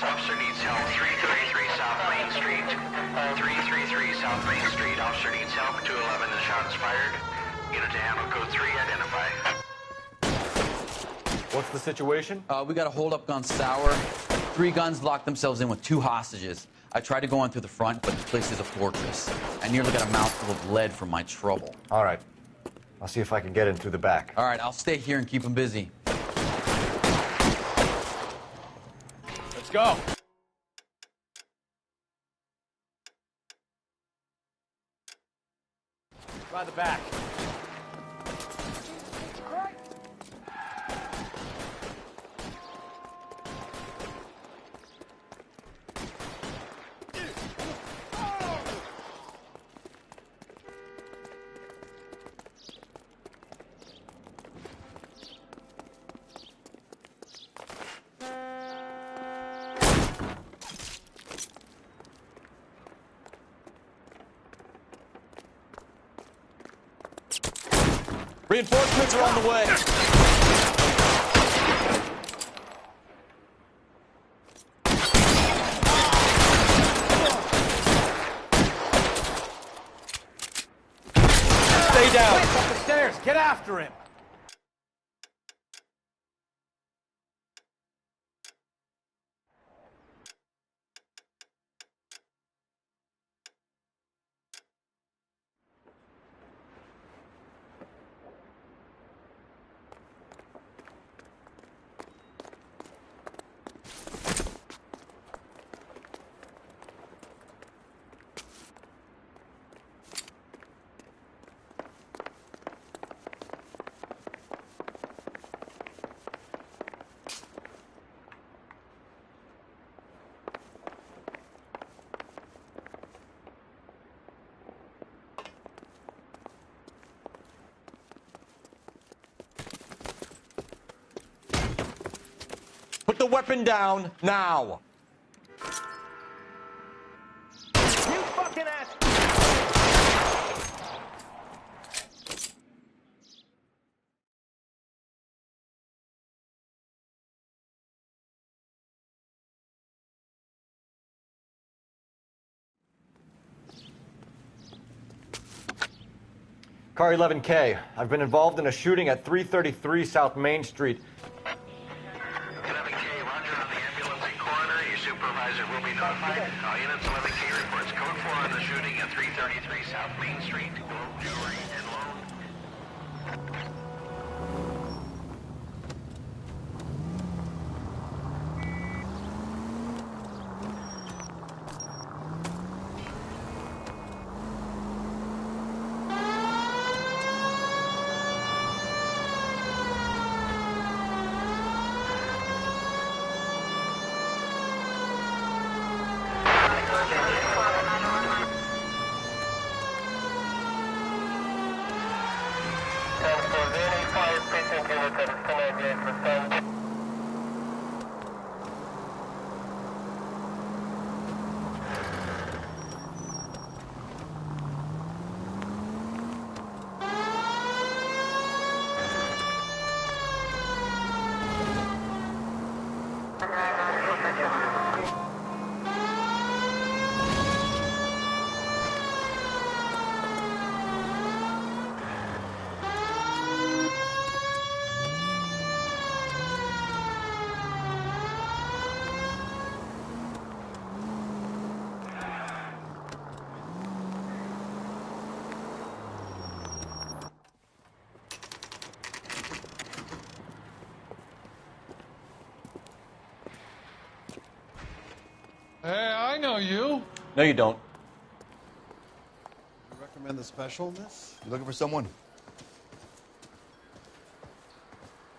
N: Officer needs help. 333 South Main Street. 333 South Main Street. Officer needs help. 211. The shots fired. Unit to handle code 3. Identify.
Q: What's the situation?
R: We got a hold-up gun sour. 3 guns locked themselves in with 2 hostages. I tried to go in through the front, but the place is a fortress. I nearly got a mouthful of lead from my trouble.
E: All right. I'll see if I can get in through the back.
R: All right, I'll stay here and keep them busy.
Q: Let's go.
F: By the back.
J: Reinforcements are on the way.
F: Stay down. Up the stairs. Get after him.
J: Put the weapon down now.
F: You fucking ass.
E: Car 11K, I've been involved in a shooting at 333 South Main Street.
N: 11K, roger on the ambulance and coroner. Your supervisor will be notified. All units, 11K reports code 4 on the shooting at 333 South Main Street. Gold jewelry and loan.
B: Hey, I know you.
E: No, you don't.
H: You recommend the special in this? You looking for someone?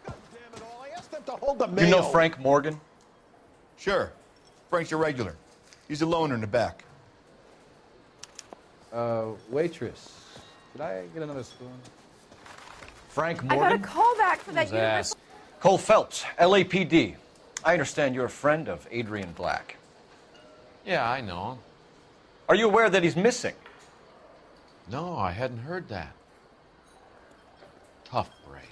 H: God damn it all. I asked them to hold the mail.
E: You know Frank Morgan?
H: Sure. Frank's your regular. He's a loner in the back.
Q: Waitress. Could I get another spoon?
E: Frank
U: I
E: Morgan?
U: got a call back for that universal.
E: Cole Phelps, LAPD. I understand you're a friend of Adrian Black.
O: Yeah, I know.
E: Are you aware that he's missing?
O: No, I hadn't heard that. Tough break.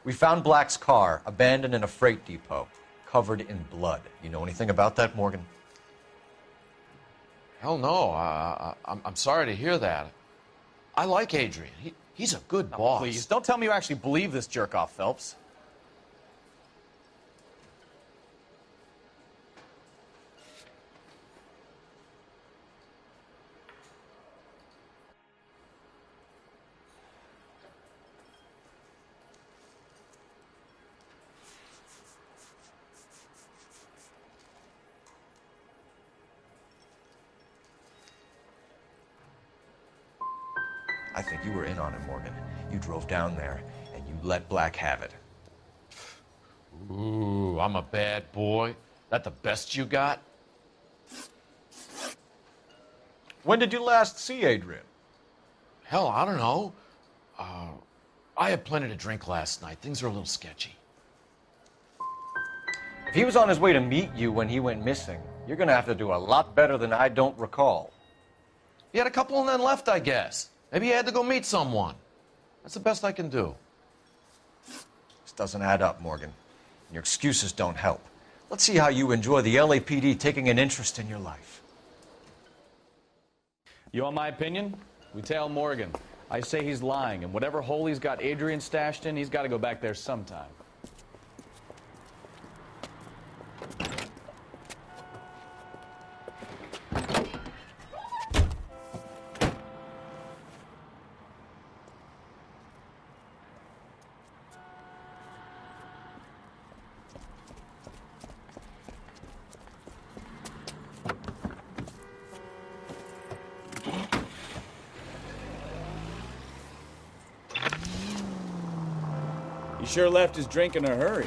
E: We found Black's car abandoned in a freight depot, covered in blood. You know anything about that, Morgan?
O: Hell no. I'm sorry to hear that. I like Adrian. He's a good boss.
F: Please, don't tell me you actually believe this jerk-off, Phelps.
G: I think you were in on it, Morgan. You drove down there, and you let Black have it.
I: Ooh, I'm a bad boy. That the best you got?
E: When did you last see Adrian?
I: Hell, I don't know. I had plenty to drink last night. Things are a little sketchy.
E: If he was on his way to meet you when he went missing, you're going to have to do a lot better than I don't recall.
I: He had a couple and then left, I guess. Maybe he had to go meet someone. That's the best I can do.
G: This doesn't add up, Morgan. Your excuses don't help. Let's see how you enjoy the LAPD taking an interest in your life.
D: You want my opinion? We tail Morgan. I say he's lying, and whatever hole he's got Adrian stashed in, he's got to go back there sometime. He sure left his drink in a hurry.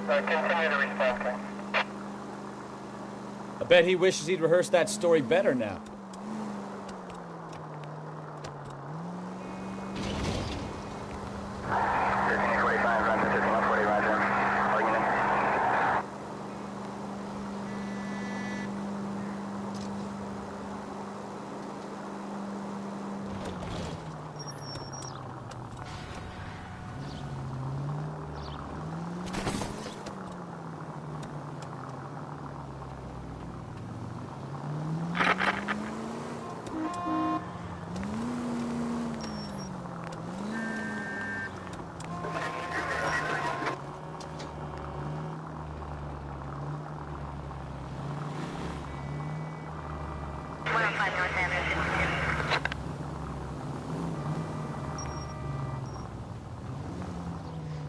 N: Continue to respond.
D: I bet he wishes he'd rehearsed that story better now.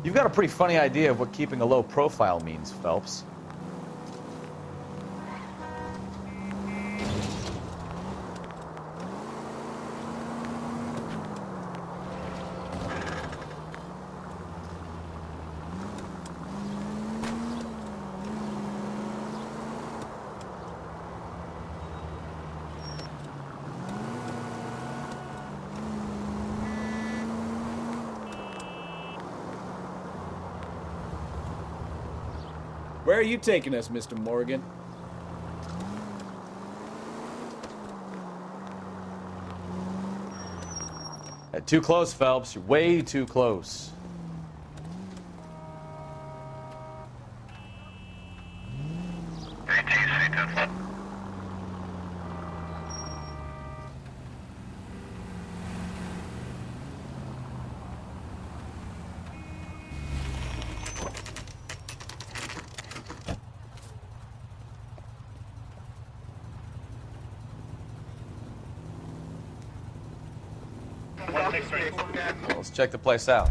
D: You've got a pretty funny idea of what keeping a low profile means, Phelps. Where are you taking us, Mr. Morgan? Too close, Phelps. You're way too close. Well, let's check the place out.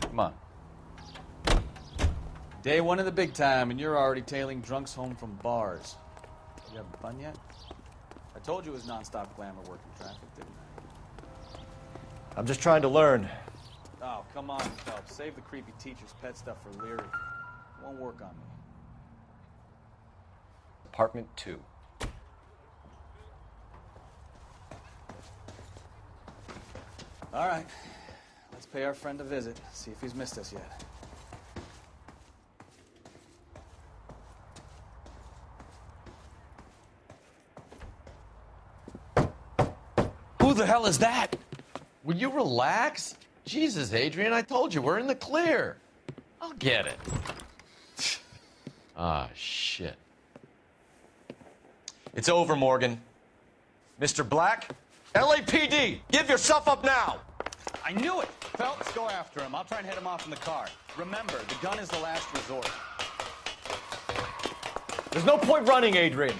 D: Come on. Day one of the big time, and you're already tailing drunks home from bars. You having fun yet? I told you it was nonstop glamour working traffic, didn't I?
E: I'm just trying to learn.
D: Oh, come on, Phelps. Save the creepy teacher's pet stuff for Leary. It won't work on me.
G: Apartment 2.
D: All right. Let's pay our friend a visit, see if he's missed us yet.
I: Who the hell is that? Will you relax? Jesus, Adrian, I told you, we're in the clear. I'll get it. Ah, shit.
G: It's over, Morgan. Mr. Black, LAPD, give yourself up now!
D: I knew it! Phelps, go after him. I'll try and head him off in the car. Remember, the gun is the last resort.
E: There's no point running, Adrian.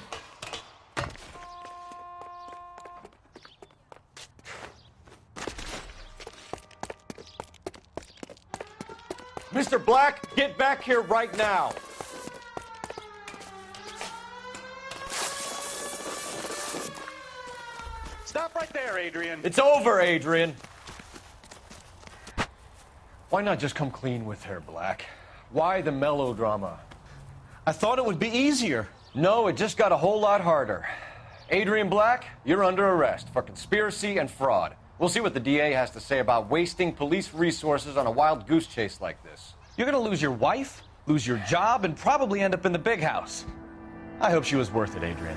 E: Mr. Black, get back here right now.
A: there, Adrian.
E: It's over, Adrian. Why not just come clean with her, Black? Why the melodrama?
D: I thought it would be easier.
E: No, it just got a whole lot harder. Adrian Black, you're under arrest for conspiracy and fraud. We'll see what the DA has to say about wasting police resources on a wild goose chase like this.
D: You're gonna lose your wife, lose your job, and probably end up in the big house. I hope she was worth it, Adrian.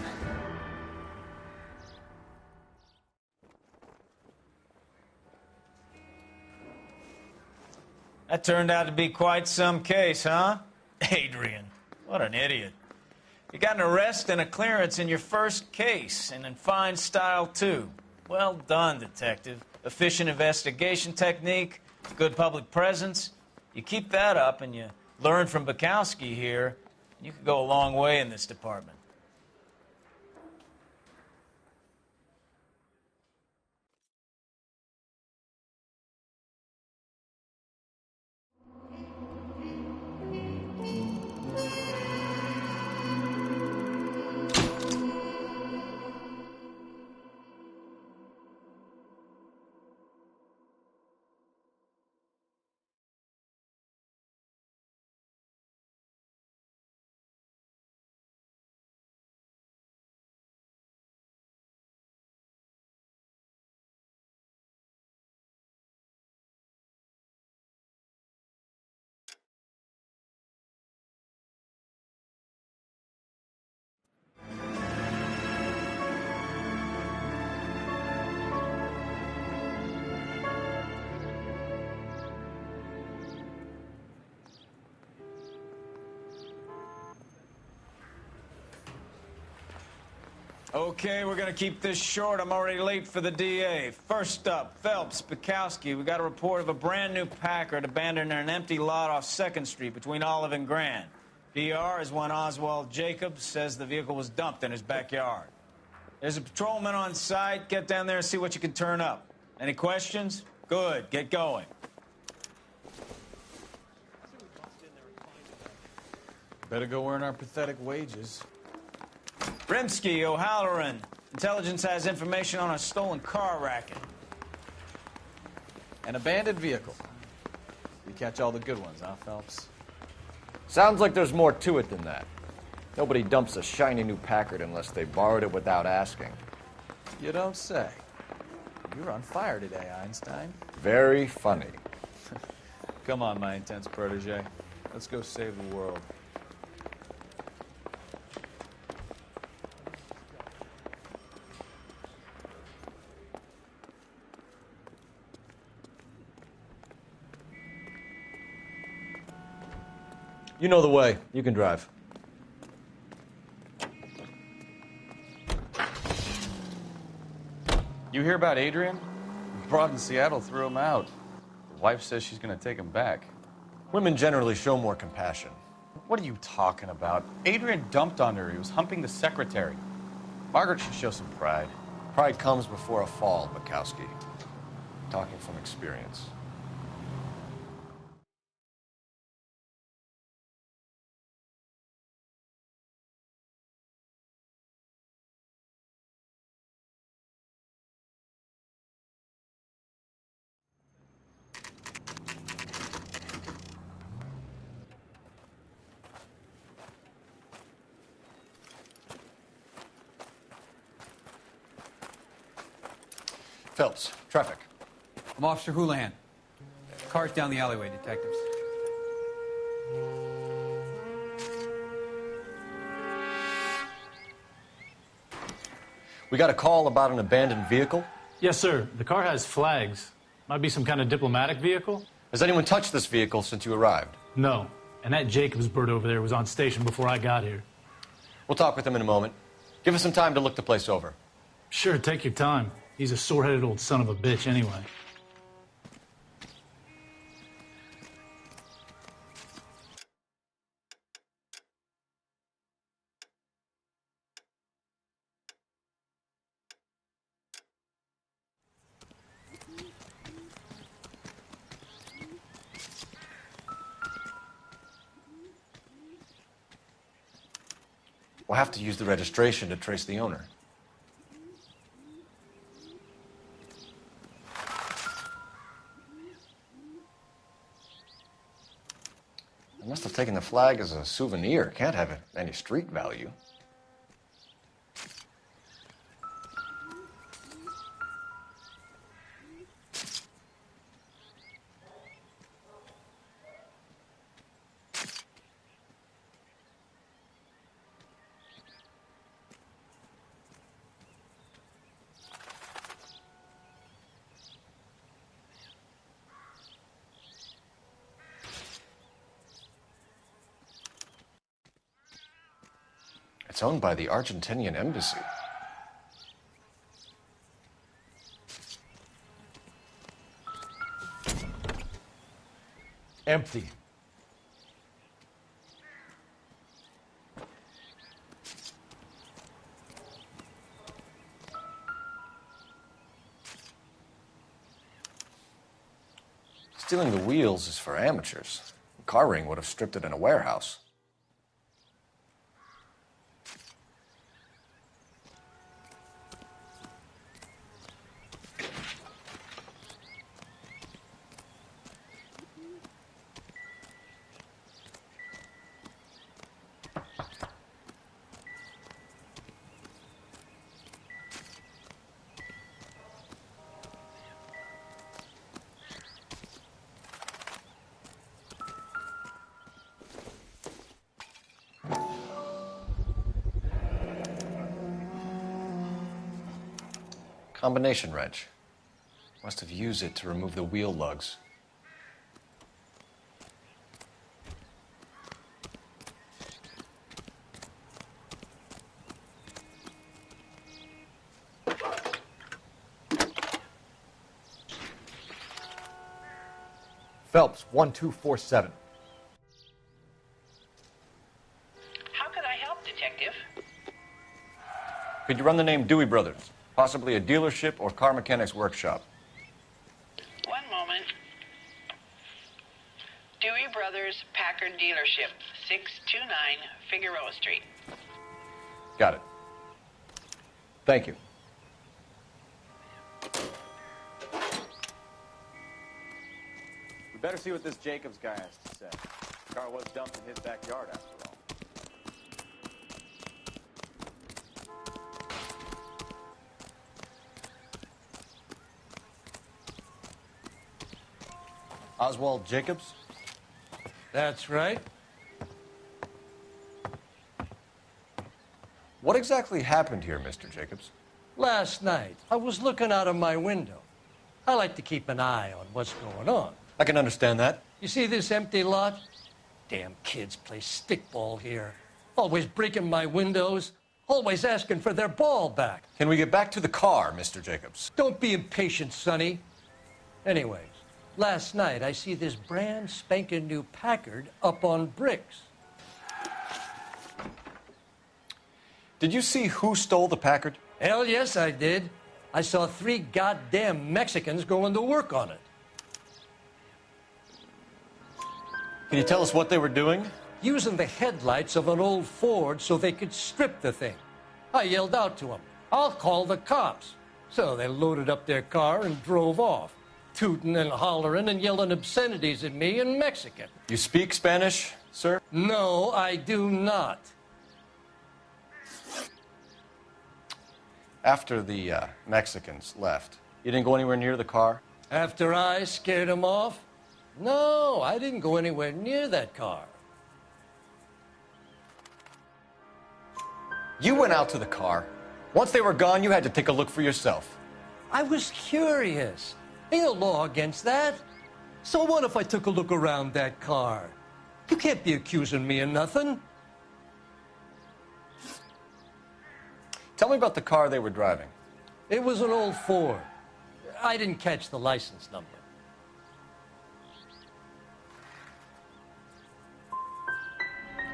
C: That turned out to be quite some case, huh? Adrian, what an idiot. You got an arrest and a clearance in your first case, and in fine style, too. Well done, detective. Efficient investigation technique, good public presence. You keep that up and you learn from Bukowski here, you could go a long way in this department. Okay, we're gonna keep this short. I'm already late for the DA. First up, Phelps, Bukowski. We got a report of a brand new Packard abandoned in an empty lot off 2nd Street between Olive and Grand. PR is one Oswald Jacobs says the vehicle was dumped in his backyard. There's a patrolman on site. Get down there and see what you can turn up. Any questions? Good, get going.
D: Better go earn our pathetic wages.
C: Rimsky, O'Halloran. Intelligence has information on a stolen car racket.
D: An abandoned vehicle. You catch all the good ones, huh, Phelps?
E: Sounds like there's more to it than that. Nobody dumps a shiny new Packard unless they borrowed it without asking.
D: You don't say. You're on fire today, Einstein.
E: Very funny.
D: Come on, my intense protege. Let's go save the world.
E: You know the way. You can drive.
D: You hear about Adrian? The broad in Seattle threw him out. The wife says she's going to take him back.
E: Women generally show more compassion.
D: What are you talking about? Adrian dumped on her. He was humping the secretary. Margaret should show some pride.
E: Pride comes before a fall, Bukowski. Talking from experience. Phelps, traffic.
O: I'm Officer Houlihan. Cars down the alleyway, detectives.
E: We got a call about an abandoned vehicle?
K: Yes, sir. The car has flags. Might be some kind of diplomatic vehicle.
E: Has anyone touched this vehicle since you arrived?
K: No. And that Jacobs bird over there was on station before I got here.
E: We'll talk with him in a moment. Give us some time to look the place over.
K: Sure, take your time. He's a sore-headed old son of a bitch anyway.
E: We'll have to use the registration to trace the owner.
G: They must have taken the flag as a souvenir. Can't have any street value. It's owned by the Argentinian embassy.
E: Empty.
G: Stealing the wheels is for amateurs. Car ring would have stripped it in a warehouse. Combination wrench. Must have used it to remove the wheel lugs.
E: Phelps, 1247.
L: How could I help, Detective?
G: Could you run the name Dewey Brothers? Possibly a dealership or car mechanics workshop.
L: One moment. Dewey Brothers Packard Dealership, 629 Figueroa Street.
G: Got it. Thank you.
A: We better see what this Jacobs guy has to say. The car was dumped in his backyard, after all.
G: Oswald Jacobs?
U: That's right.
G: What exactly happened here, Mr. Jacobs?
U: Last night, I was looking out of my window. I like to keep an eye on what's going on.
G: I can understand that.
U: You see this empty lot? Damn kids play stickball here. Always breaking my windows. Always asking for their ball back.
G: Can we get back to the car, Mr. Jacobs?
U: Don't be impatient, Sonny. Anyways, last night I see this brand spanking new Packard up on bricks.
G: Did you see who stole the Packard?
U: Hell yes, I did. I saw 3 goddamn Mexicans going to work on it.
G: Can you tell us what they were doing?
U: Using the headlights of an old Ford so they could strip the thing. I yelled out to them, "I'll call the cops." So they loaded up their car and drove off, tooting and hollering and yelling obscenities at me in Mexican.
G: You speak Spanish, sir?
U: No, I do not.
G: After the Mexicans left, you didn't go anywhere near the car?
U: After I scared them off? No, I didn't go anywhere near that car.
G: You went out to the car. Once they were gone, you had to take a look for yourself.
U: I was curious. Ain't no law against that. So what if I took a look around that car? You can't be accusing me of nothing.
G: Tell me about the car they were driving.
U: It was an old Ford. I didn't catch the license number.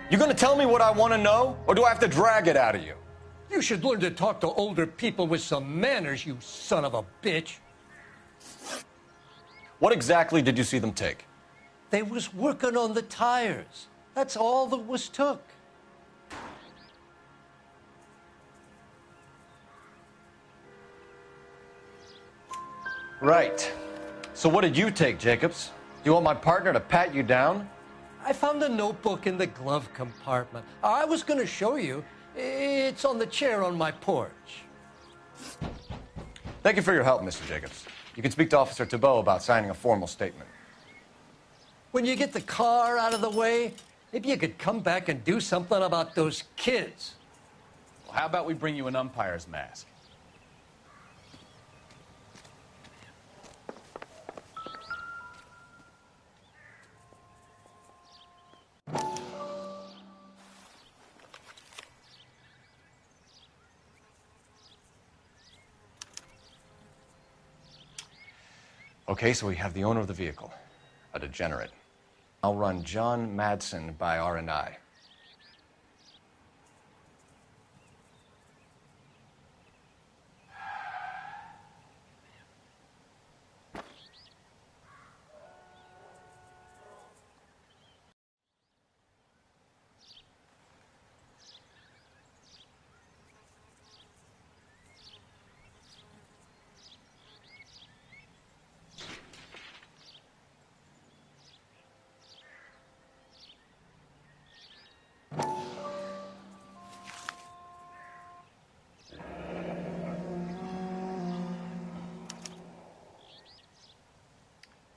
G: You gonna tell me what I want to know, or do I have to drag it out of you?
U: You should learn to talk to older people with some manners, you son of a bitch.
G: What exactly did you see them take?
U: They was working on the tires. That's all that was took.
G: Right. So what did you take, Jacobs? Do you want my partner to pat you down?
U: I found a notebook in the glove compartment. I was going to show you. It's on the chair on my porch.
E: Thank you for your help, Mr. Jacobs. You can speak to Officer Thibault about signing a formal statement.
U: When you get the car out of the way, maybe you could come back and do something about those kids.
D: Well, how about we bring you an umpire's mask?
E: Okay, so we have the owner of the vehicle, a degenerate. I'll run John Madsen by R&I.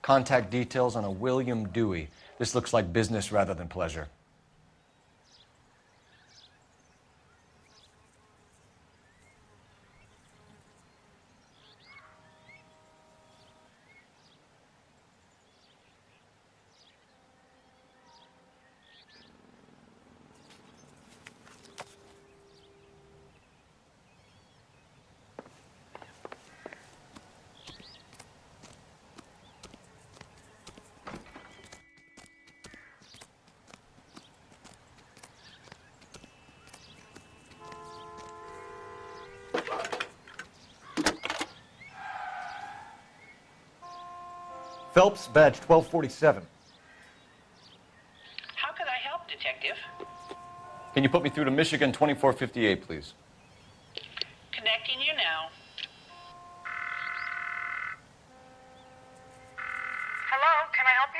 E: Contact details on a William Dewey. This looks like business rather than pleasure. Phelps, badge 1247.
L: How could I help, Detective?
E: Can you put me through to Michigan 2458, please?
L: Connecting you now. Hello, can I help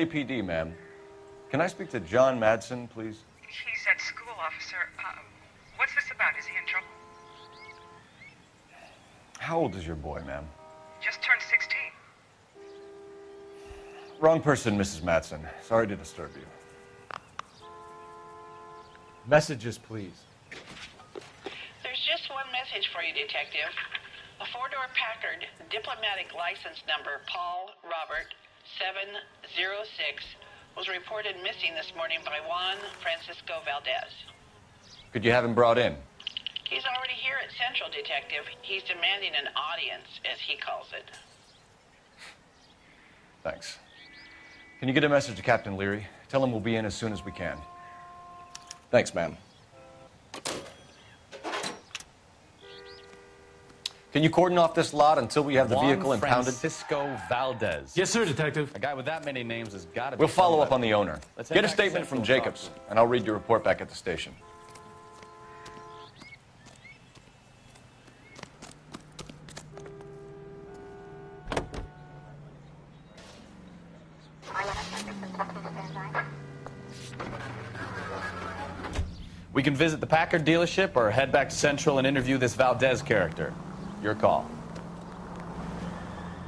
L: you?
E: LAPD, ma'am. Can I speak to John Madsen, please?
M: He's at school, officer. What's this about? Is he in trouble?
E: How old is your boy, ma'am?
M: Just turned 16.
E: Wrong person, Mrs. Madsen. Sorry to disturb you. Messages, please.
L: There's just one message for you, Detective. A four-door Packard, diplomatic license number Paul Robert 706, was reported missing this morning by Juan Francisco Valdez.
E: Could you have him brought in?
L: He's already here at Central, Detective. He's demanding an audience, as he calls it.
E: Thanks. Can you get a message to Captain Leary? Tell him we'll be in as soon as we can. Thanks, ma'am. Can you cordon off this lot until we have the vehicle impounded?
D: Francisco Valdez.
K: Yes, sir, Detective.
D: A guy with that many names has got to be.
E: We'll follow up
D: somebody.
E: on the owner.
D: Let's head
E: Get a
D: back to
E: statement from
D: Central
E: Jacobs,
D: Talk.
E: and I'll read your report back at the station.
D: We can visit the Packard dealership or head back to Central and interview this Valdez character. Your call.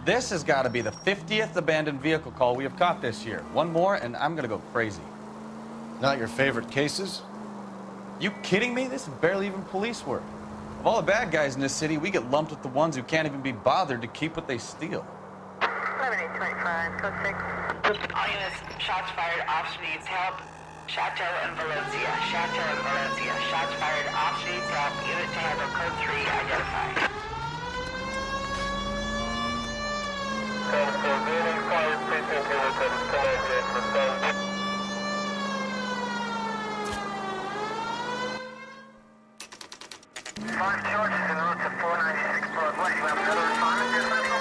D: This has got to be the 50th abandoned vehicle call we have caught this year. One more, and I'm going to go crazy.
E: Not your favorite cases?
D: You kidding me? This is barely even police work. Of all the bad guys in this city, we get lumped with the ones who can't even be bothered to keep what they steal.
L: 11825, code 6. All units, shots fired, officer needs help. Chateau and Valencia, Chateau and Valencia. Shots fired, officer needs help. Unit to handle code 3, identified.
M: Five charges en route to 496 Broadway. You have another assignment here, Central?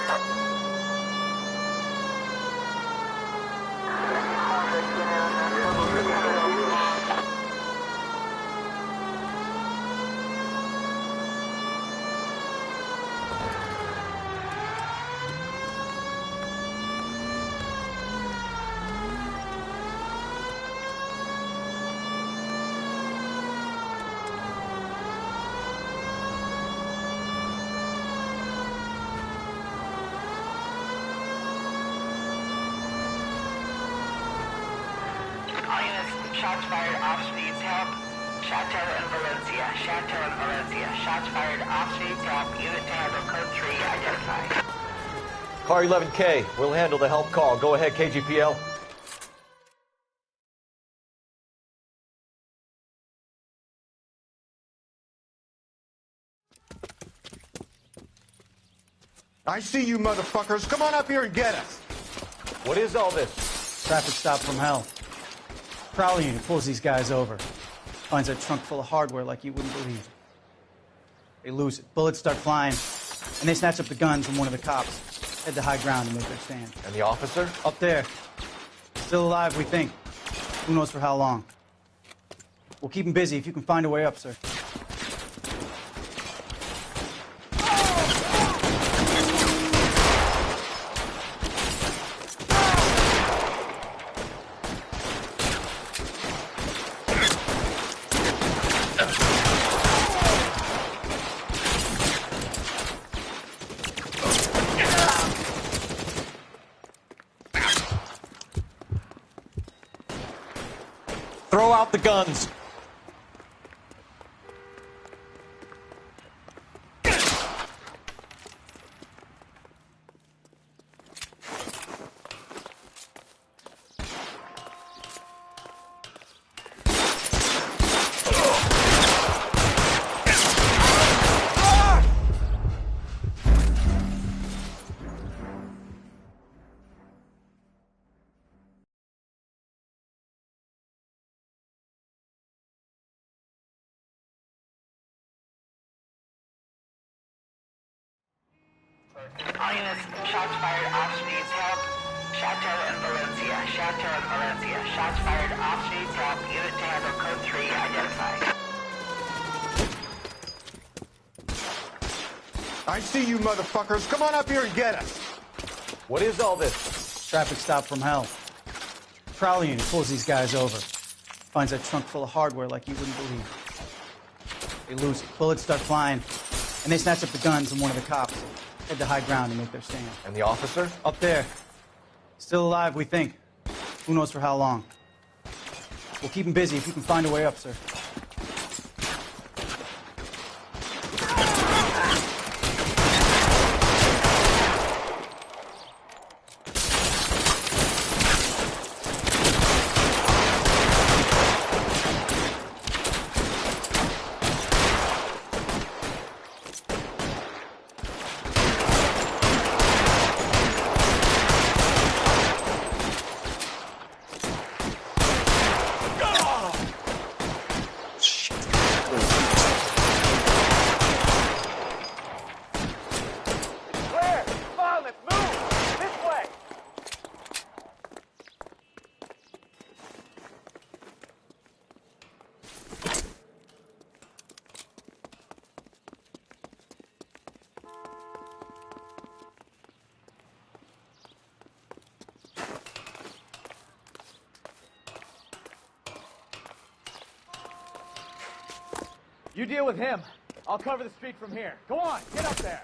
L: shots fired. Officer needs help. Chateau and Valencia. Chateau and Valencia. Shots fired. Officer needs help. Unit to handle code 3 identified.
E: Car 11K, we'll handle the help call. Go ahead, KGPL.
H: I see you motherfuckers. Come on up here and get us.
E: What is all this?
S: Traffic stop from hell. Prowler unit pulls these guys over. Finds a trunk full of hardware like you wouldn't believe. They lose it. Bullets start flying, and they snatch up the guns from one of the cops. Head to high ground and make their stand.
E: And the officer?
S: Up there. Still alive, we think. Who knows for how long. We'll keep him busy if you can find a way up, sir.
E: Throw out the guns.
L: All units, shots fired. Officer needs help. Chateau and Valencia. Chateau and Valencia. Shots fired. Officer needs help. Unit to handle code 3 identified.
H: I see you motherfuckers. Come on up here and get us.
E: What is all this?
S: Traffic stop from hell. Prowler unit pulls these guys over. Finds a trunk full of hardware like you wouldn't believe. They lose it. Bullets start flying, and they snatch up the guns from one of the cops. Head to high ground and make their stand.
E: And the officer?
S: Up there. Still alive, we think. Who knows for how long. We'll keep him busy if you can find a way up, sir.
A: You deal with him. I'll cover the street from here. Go on, get up there.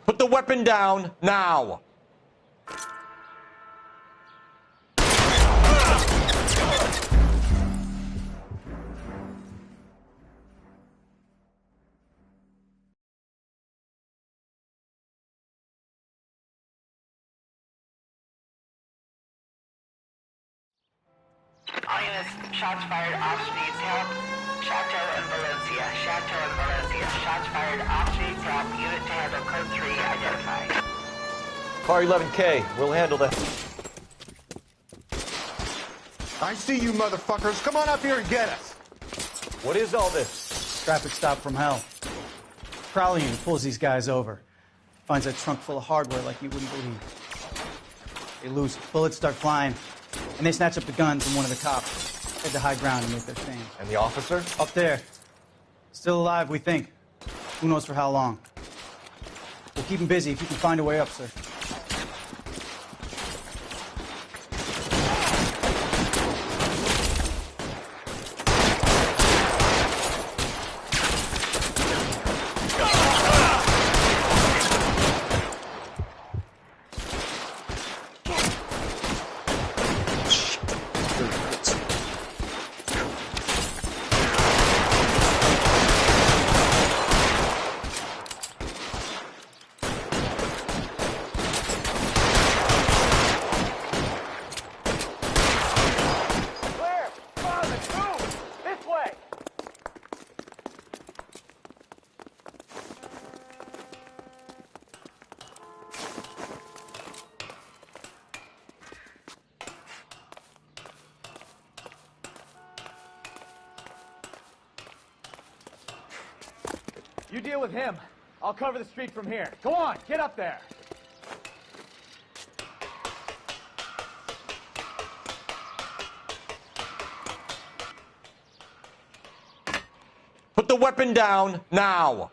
E: Put the weapon down, now!
L: All units, shots fired. Officer needs help. Chateau and Valencia. Chateau and Valencia. Shots fired. Officer needs help. Unit to handle code 3 identified.
E: Car 11K, we'll handle that.
H: I see you motherfuckers. Come on up here and get us.
E: What is all this?
S: Traffic stop from hell. Prowler unit pulls these guys over. Finds a trunk full of hardware like you wouldn't believe. They lose it. Bullets start flying, and they snatch up the guns from one of the cops. Head to high ground and make their stand.
E: And the officer?
S: Up there. Still alive, we think. Who knows for how long. We'll keep him busy if you can find a way up, sir.
A: You deal with him. I'll cover the street from here. Go on, get up there.
E: Put the weapon down, now!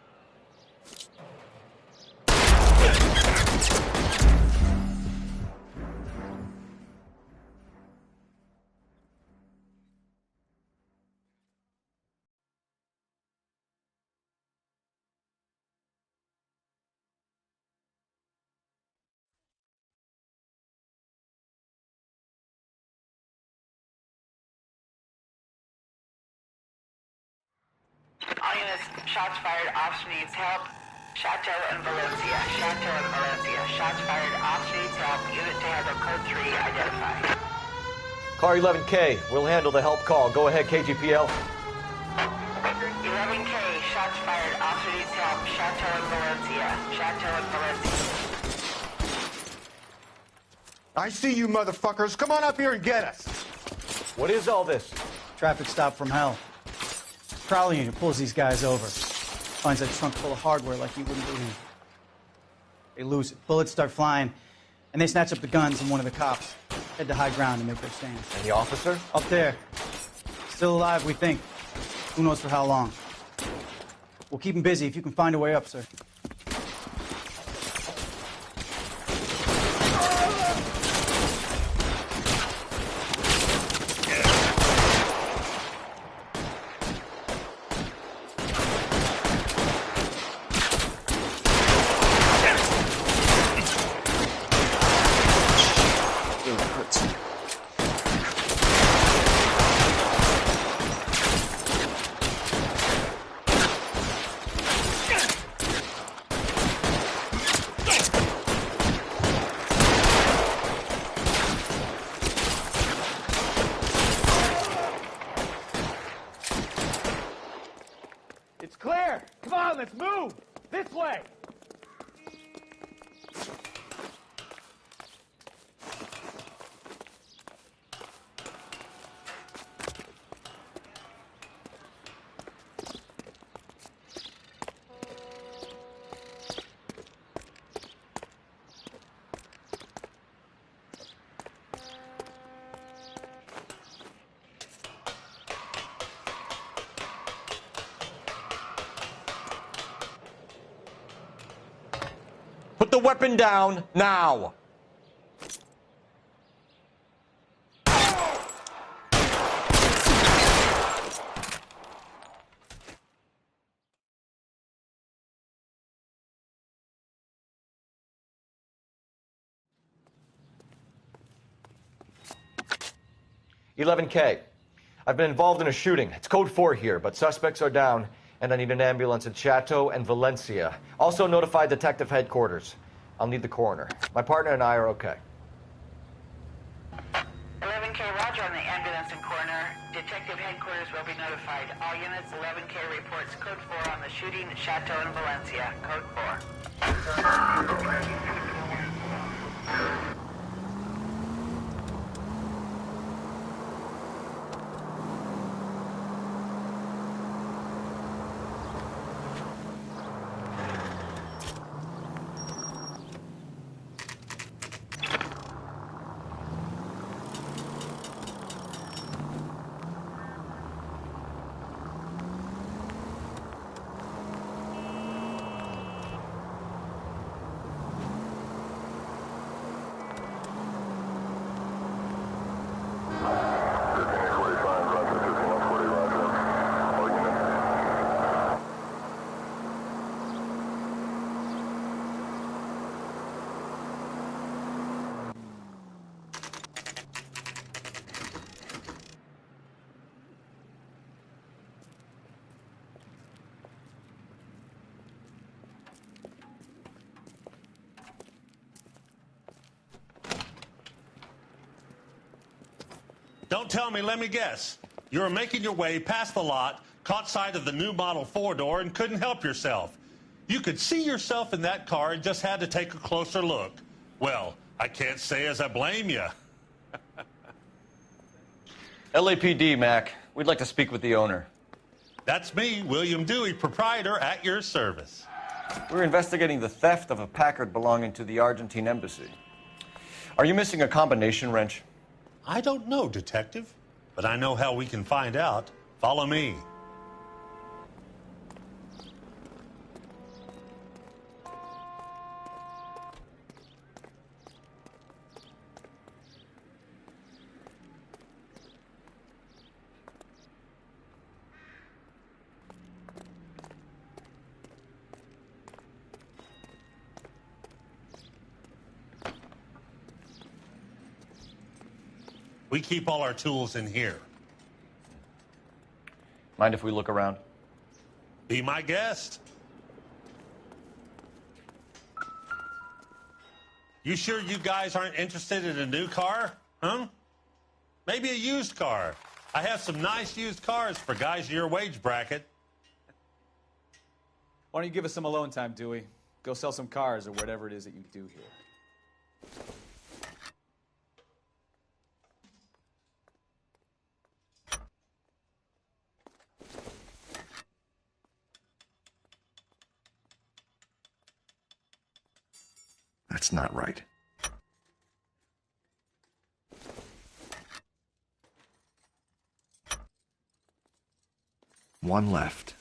L: All units, shots fired, officer needs help. Chateau and Valencia. Chateau and Valencia. Shots fired, officer needs help. Unit to handle code 3 identified.
E: Car 11K, we'll handle the help call. Go ahead, KGPL.
L: 11K, shots fired, officer needs help. Chateau and Valencia. Chateau and Valencia.
T: I see you motherfuckers. Come on up here and get us.
E: What is all this?
S: Traffic stop from hell. Prowler unit pulls these guys over. Finds that trunk full of hardware like you wouldn't believe. They lose it. Bullets start flying, and they snatch up the guns from one of the cops. Head to high ground to make their stand.
E: And the officer?
S: Up there. Still alive, we think. Who knows for how long. We'll keep him busy if you can find a way up, sir.
A: It's clear. Come on, let's move. This way.
E: Put the weapon down, now! 11K. I've been involved in a shooting. It's code 4 here, but suspects are down, and I need an ambulance in Chateau and Valencia. Also notify detective headquarters. I'll need the coroner. My partner and I are okay.
L: 11K, roger on the ambulance and coroner. Detective headquarters will be notified. All units, 11K reports code 4 on the shooting at Chateau and Valencia. Code 4.
V: Don't tell me, let me guess. You were making your way past the lot, caught sight of the new model 4-door, and couldn't help yourself. You could see yourself in that car and just had to take a closer look. Well, I can't say as I blame you.
E: LAPD, Mac. We'd like to speak with the owner.
V: That's me, William Dewey, proprietor, at your service.
E: We're investigating the theft of a Packard belonging to the Argentine embassy. Are you missing a combination wrench?
V: I don't know, Detective, but I know how we can find out. Follow me. We keep all our tools in here.
E: Mind if we look around?
V: Be my guest. You sure you guys aren't interested in a new car? Huh? Maybe a used car. I have some nice used cars for guys in your wage bracket.
D: Why don't you give us some alone time, Dewey? Go sell some cars or whatever it is that you do here.
E: That's not right. One left.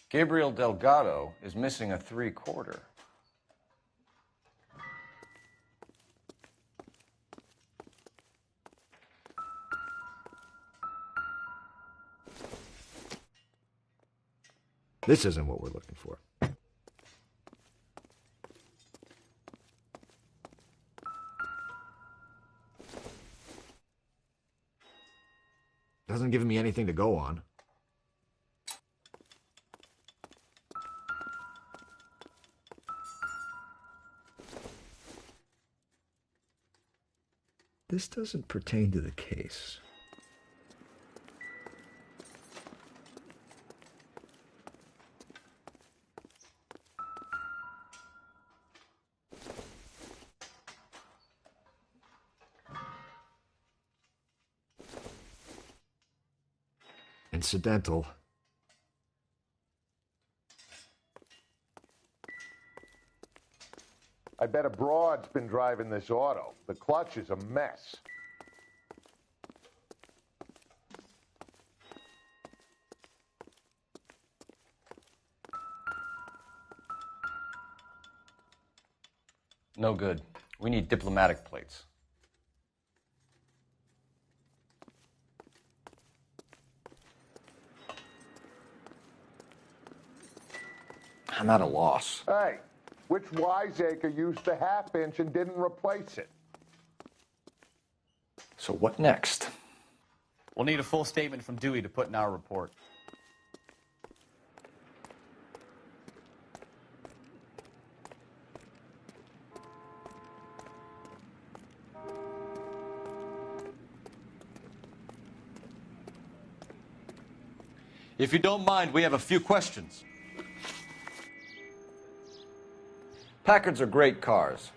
E: Gabriel Delgado is missing a 3/4.
G: This isn't what we're looking for. Doesn't give me anything to go on. This doesn't pertain to the case. Incidental.
P: I bet a broad's been driving this auto. The clutch is a mess.
E: No good. We need diplomatic plates. I'm at a loss.
P: Hey, which wiseacre used the half-inch and didn't replace it?
E: So what next?
D: We'll need a full statement from Dewey to put in our report.
E: If you don't mind, we have a few questions. Packards are great cars,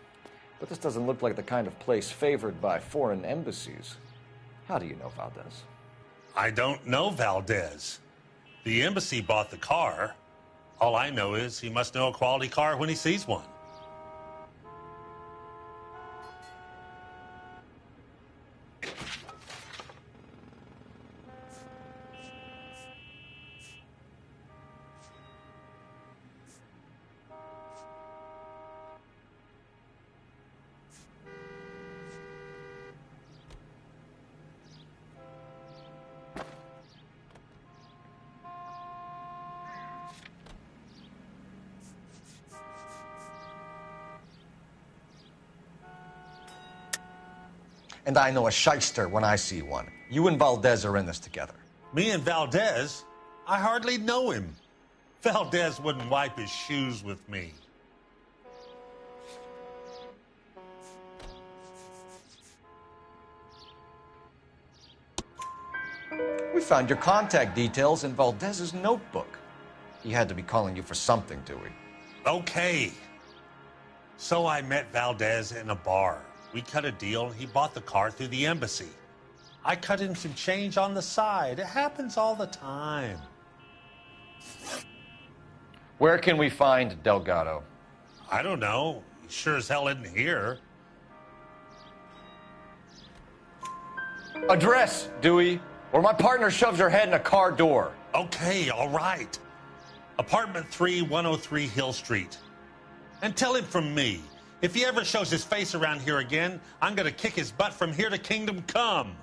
E: but this doesn't look like the kind of place favored by foreign embassies. How do you know Valdez?
V: I don't know Valdez. The embassy bought the car. All I know is he must know a quality car when he sees one.
E: And I know a shyster when I see one. You and Valdez are in this together.
V: Me and Valdez? I hardly know him. Valdez wouldn't wipe his shoes with me.
E: We found your contact details in Valdez's notebook. He had to be calling you for something, Dewey.
V: Okay. So I met Valdez in a bar. We cut a deal and he bought the car through the embassy. I cut him some change on the side. It happens all the time.
E: Where can we find Delgado?
V: I don't know. He sure as hell isn't here.
E: Address, Dewey, or my partner shoves her head in a car door.
V: Okay, all right. Apartment 3, 103 Hill Street. And tell him from me, if he ever shows his face around here again, I'm going to kick his butt from here to Kingdom Come.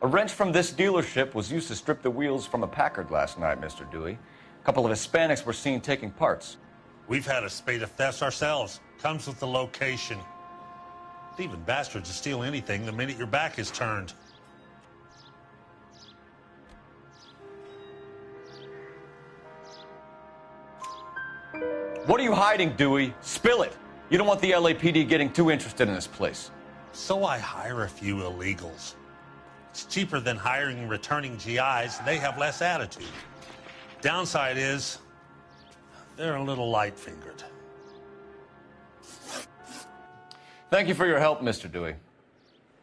E: A wrench from this dealership was used to strip the wheels from a Packard last night, Mr. Dewey. A couple of Hispanics were seen taking parts.
V: We've had a spate of thefts ourselves. Comes with the location. Thieving bastards to steal anything the minute your back is turned.
E: What are you hiding, Dewey? Spill it. You don't want the LAPD getting too interested in this place.
V: So I hire a few illegals. It's cheaper than hiring returning GIs. They have less attitude. Downside is, they're a little light-fingered.
E: Thank you for your help, Mr. Dewey.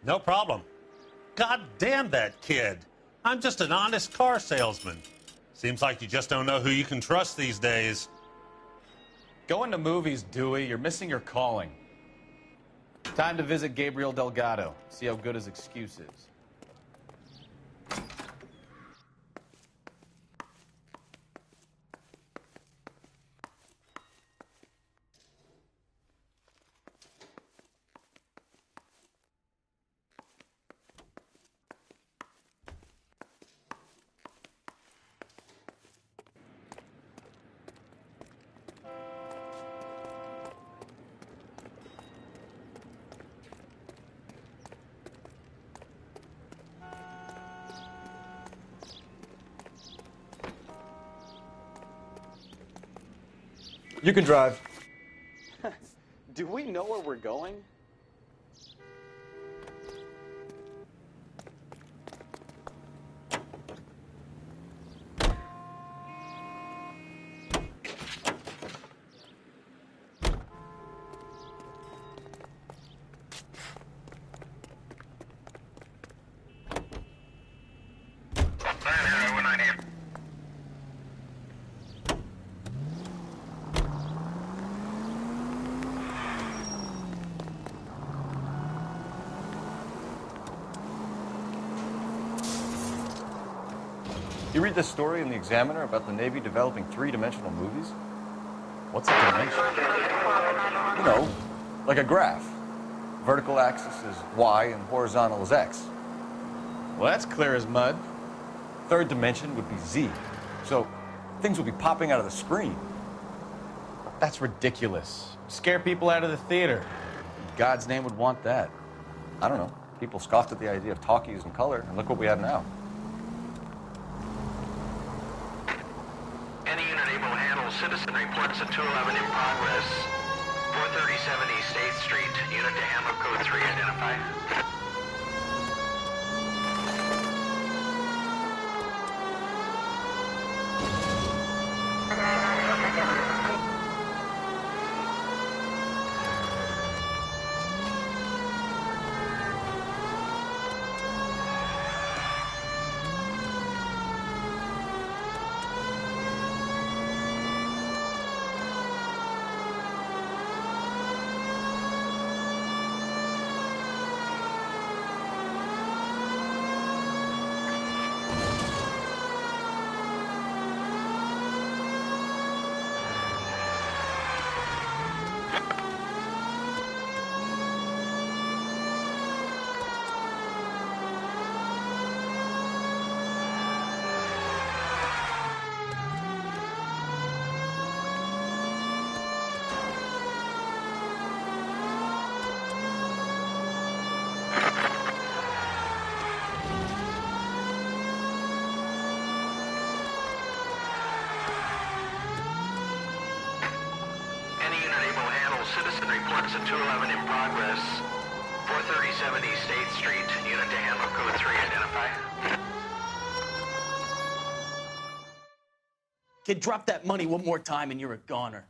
V: No problem. God damn that kid. I'm just an honest car salesman. Seems like you just don't know who you can trust these days.
D: Going to movies, Dewey. You're missing your calling. Time to visit Gabriel Delgado. See how good his excuse is.
E: You can drive.
D: Do we know where we're going?
E: You read this story in the Examiner about the Navy developing three-dimensional movies? What's a dimension? You know, like a graph. Vertical axis is Y and horizontal is X.
D: Well, that's clear as mud.
E: Third dimension would be Z. So things would be popping out of the screen.
D: That's ridiculous. Scare people out of the theater. In God's name would want that.
E: I don't know. People scoffed at the idea of talkies in color, and look what we have now.
N: Any unit able to handle citizen reports at 211 in progress. 437 East 8th Street. Unit to handle code 3 identified. Citizen reports at 211 in progress. 437 East 8th Street. Unit to handle code 3 identify.
J: Kid, drop that money one more time and you're a goner.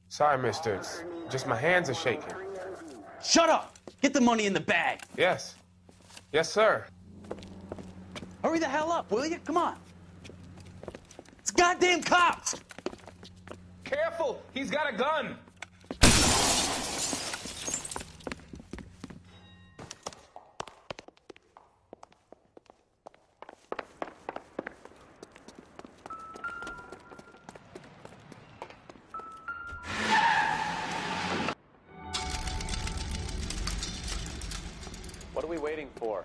R: Sorry, mister. It's just my hands are shaking.
D: Shut up! Get the money in the bag.
J: Yes. Yes, sir.
D: Hurry the hell up, will you? Come on. It's goddamn cops!
J: Careful! He's got a gun!
A: What are we waiting for?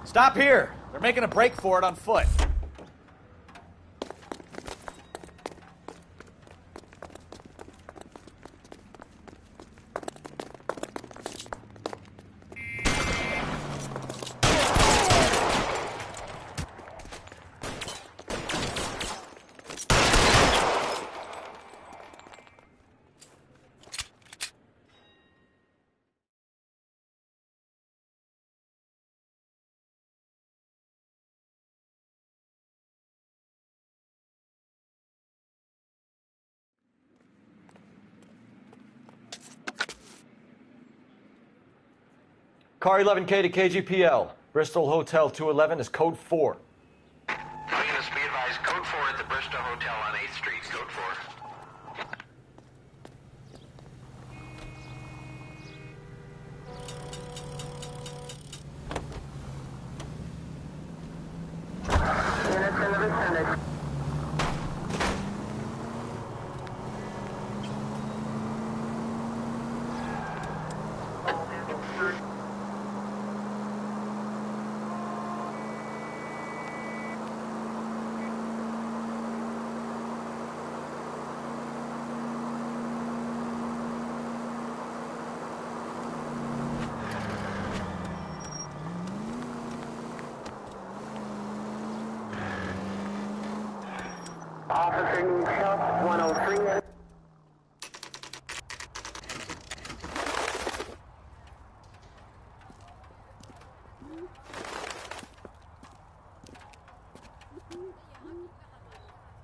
A: Stop here! They're making a break for it on foot.
E: Car 11K to KGPL. Bristol Hotel 211 is code 4.
N: Units, be advised, code 4 at the Bristol Hotel on 8th Street, code 4.
M: Units in the vicinity. Officer needs help, 103.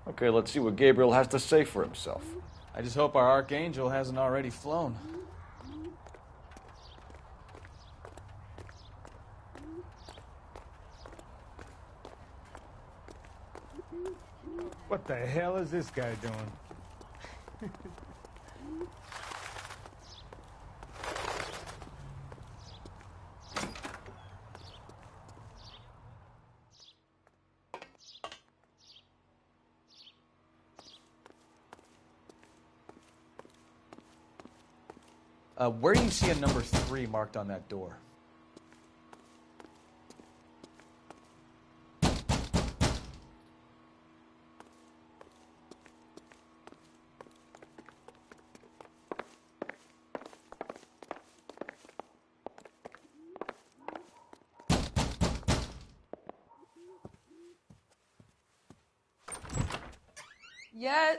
E: Okay, let's see what Gabriel has to say for himself.
D: I just hope our Archangel hasn't already flown.
R: What the hell is this guy doing?
D: Where do you see a number 3 marked on that door?
W: Yeah,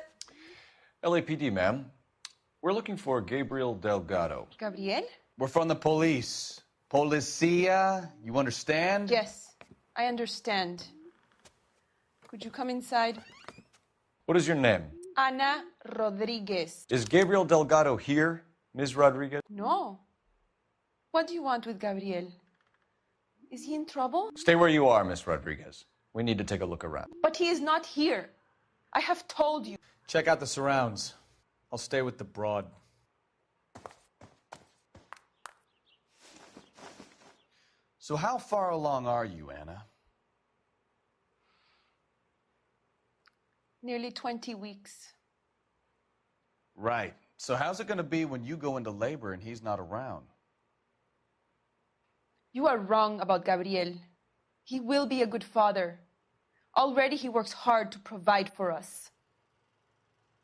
E: LAPD, ma'am. We're looking for Gabriel Delgado.
W: Gabriel?
D: We're from the police. Policia, you understand?
W: Yes, I understand. Could you come inside?
E: What is your name?
W: Ana Rodriguez.
E: Is Gabriel Delgado here, Ms. Rodriguez?
W: No. What do you want with Gabriel? Is he in trouble?
E: Stay where you are, Ms. Rodriguez. We need to take a look around.
W: But he is not here. I have told you.
D: Check out the surrounds. I'll stay with the broad. So how far along are you, Anna?
W: Nearly 20 weeks.
D: Right. So how's it going to be when you go into labor and he's not around?
W: You are wrong about Gabriel. He will be a good father. Already he works hard to provide for us.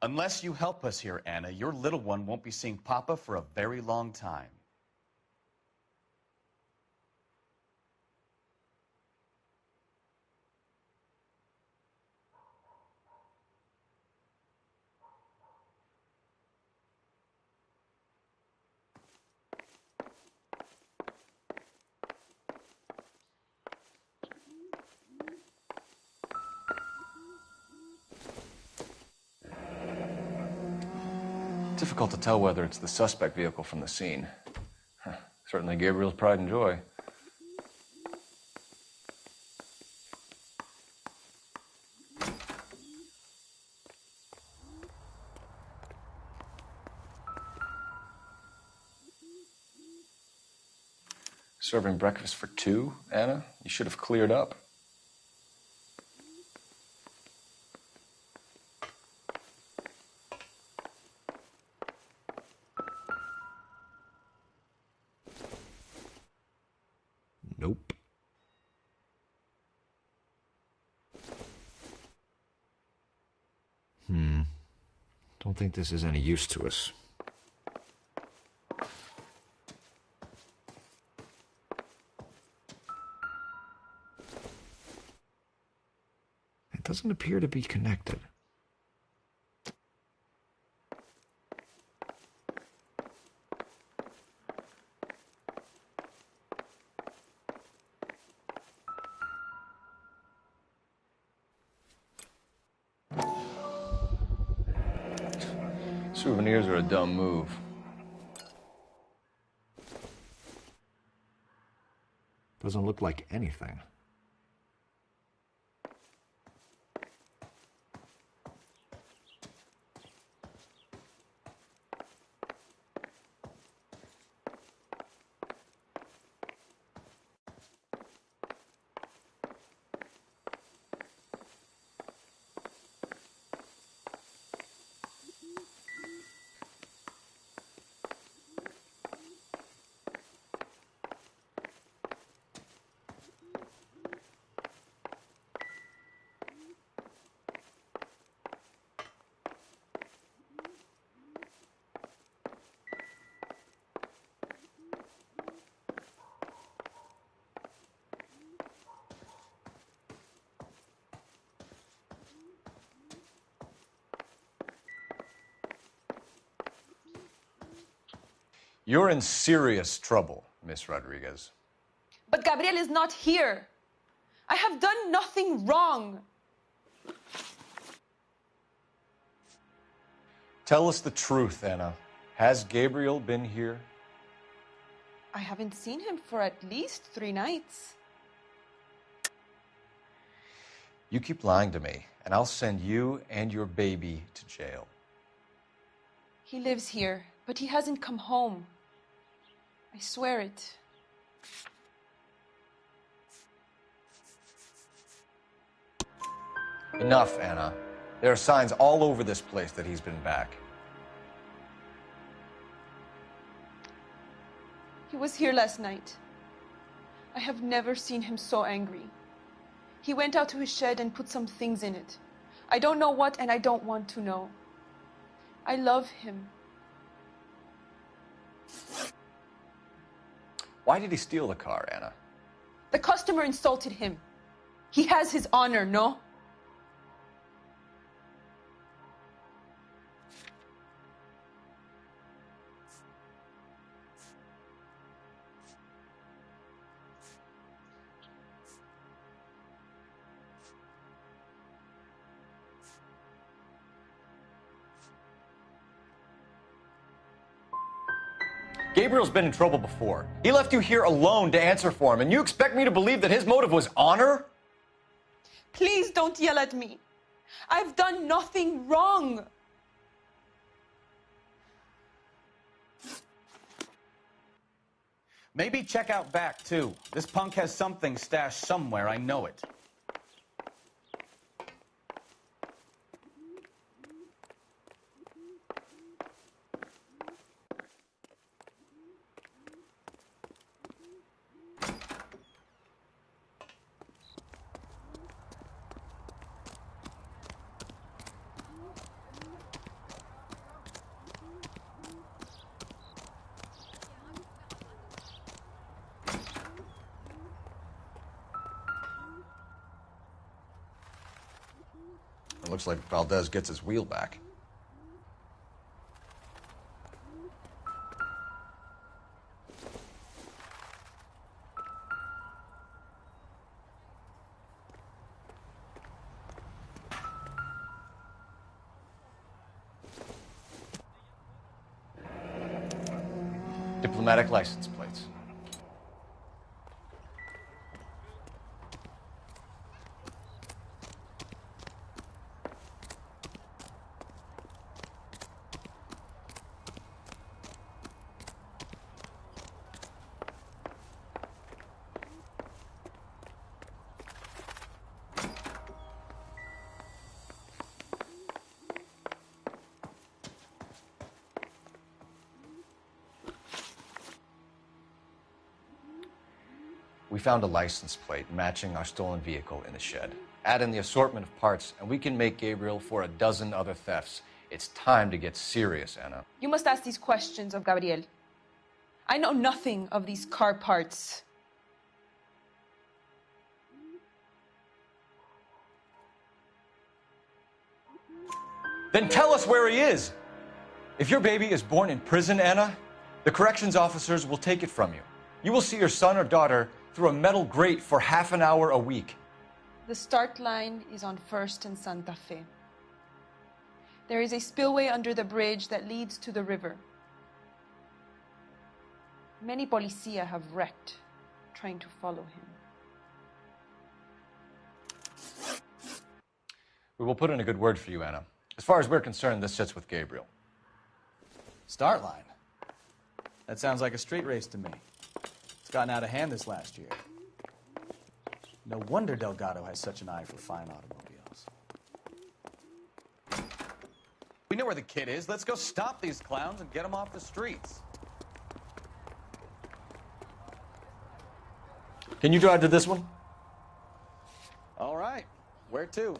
D: Unless you help us here, Anna, your little one won't be seeing Papa for a very long time.
E: Difficult to tell whether it's the suspect vehicle from the scene. Certainly Gabriel's pride and joy. Serving breakfast for two, Anna? You should have cleared up. Nope. Don't think this is any use to us. It doesn't appear to be connected. Souvenirs are a dumb move. Doesn't look like anything. You're in serious trouble, Miss Rodriguez.
W: But Gabriel is not here. I have done nothing wrong.
E: Tell us the truth, Anna. Has Gabriel been here?
W: I haven't seen him for at least 3 nights.
E: You keep lying to me, and I'll send you and your baby to jail.
W: He lives here, but he hasn't come home. I swear it.
E: Enough, Anna. There are signs all over this place that he's been back.
W: He was here last night. I have never seen him so angry. He went out to his shed and put some things in it. I don't know what, and I don't want to know. I love him.
E: Why did he steal the car, Anna?
W: The customer insulted him. He has his honor, no?
E: Gabriel's been in trouble before. He left you here alone to answer for him, and you expect me to believe that his motive was honor?
W: Please don't yell at me. I've done nothing wrong.
D: Maybe check out back, too. This punk has something stashed somewhere, I know it.
G: It looks like Valdez gets his wheel back. Diplomatic license plates. We found a license plate matching our stolen vehicle in the shed. Add in the assortment of parts, and we can make Gabriel for a dozen other thefts. It's time to get serious, Anna.
W: You must ask these questions of Gabriel. I know nothing of these car parts.
E: Then tell us where he is. If your baby is born in prison, Anna, the corrections officers will take it from you. You will see your son or daughter through a metal grate for half an hour a week.
W: The start line is on 1st and Santa Fe. There is a spillway under the bridge that leads to the river. Many policia have wrecked trying to follow him.
E: We will put in a good word for you, Anna. As far as we're concerned, this sits with Gabriel.
D: Start line? That sounds like a street race to me. It's gotten out of hand this last year. No wonder Delgado has such an eye for fine automobiles. We know where the kid is. Let's go stop these clowns and get them off the streets.
E: Can you drive to this one?
D: All right. Where to?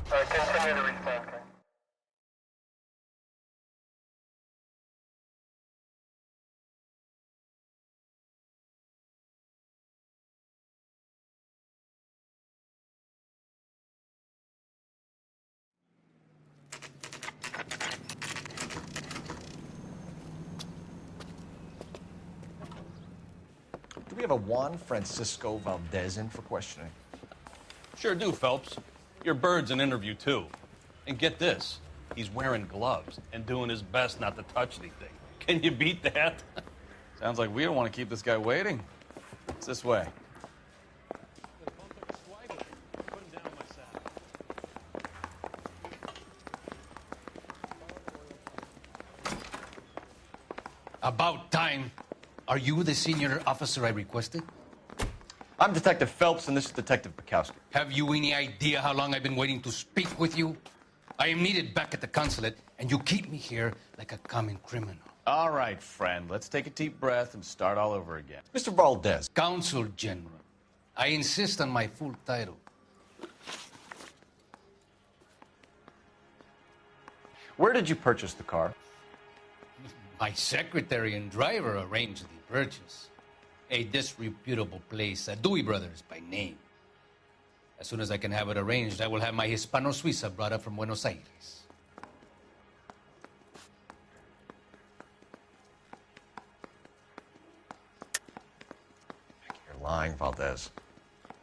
M: Continue to respond, okay?
E: Do we have a Juan Francisco Valdez in for questioning?
B: Sure do, Phelps. Your bird's an interview, too. And get this, he's wearing gloves and doing his best not to touch anything. Can you beat that?
D: Sounds like we don't want to keep this guy waiting. It's this way.
F: About time. Are you the senior officer I requested?
E: I'm Detective Phelps, and this is Detective Bukowski.
F: Have you any idea how long I've been waiting to speak with you? I am needed back at the consulate, and you keep me here like a common criminal.
D: All right, friend. Let's take a deep breath and start all over again.
E: Mr. Valdez.
F: Consul General. I insist on my full title.
E: Where did you purchase the car?
F: My secretary and driver arranged the purchase. A disreputable place, Dewey Brothers by name. As soon as I can have it arranged, I will have my Hispano Suiza brought up from Buenos Aires.
E: You're lying, Valdez.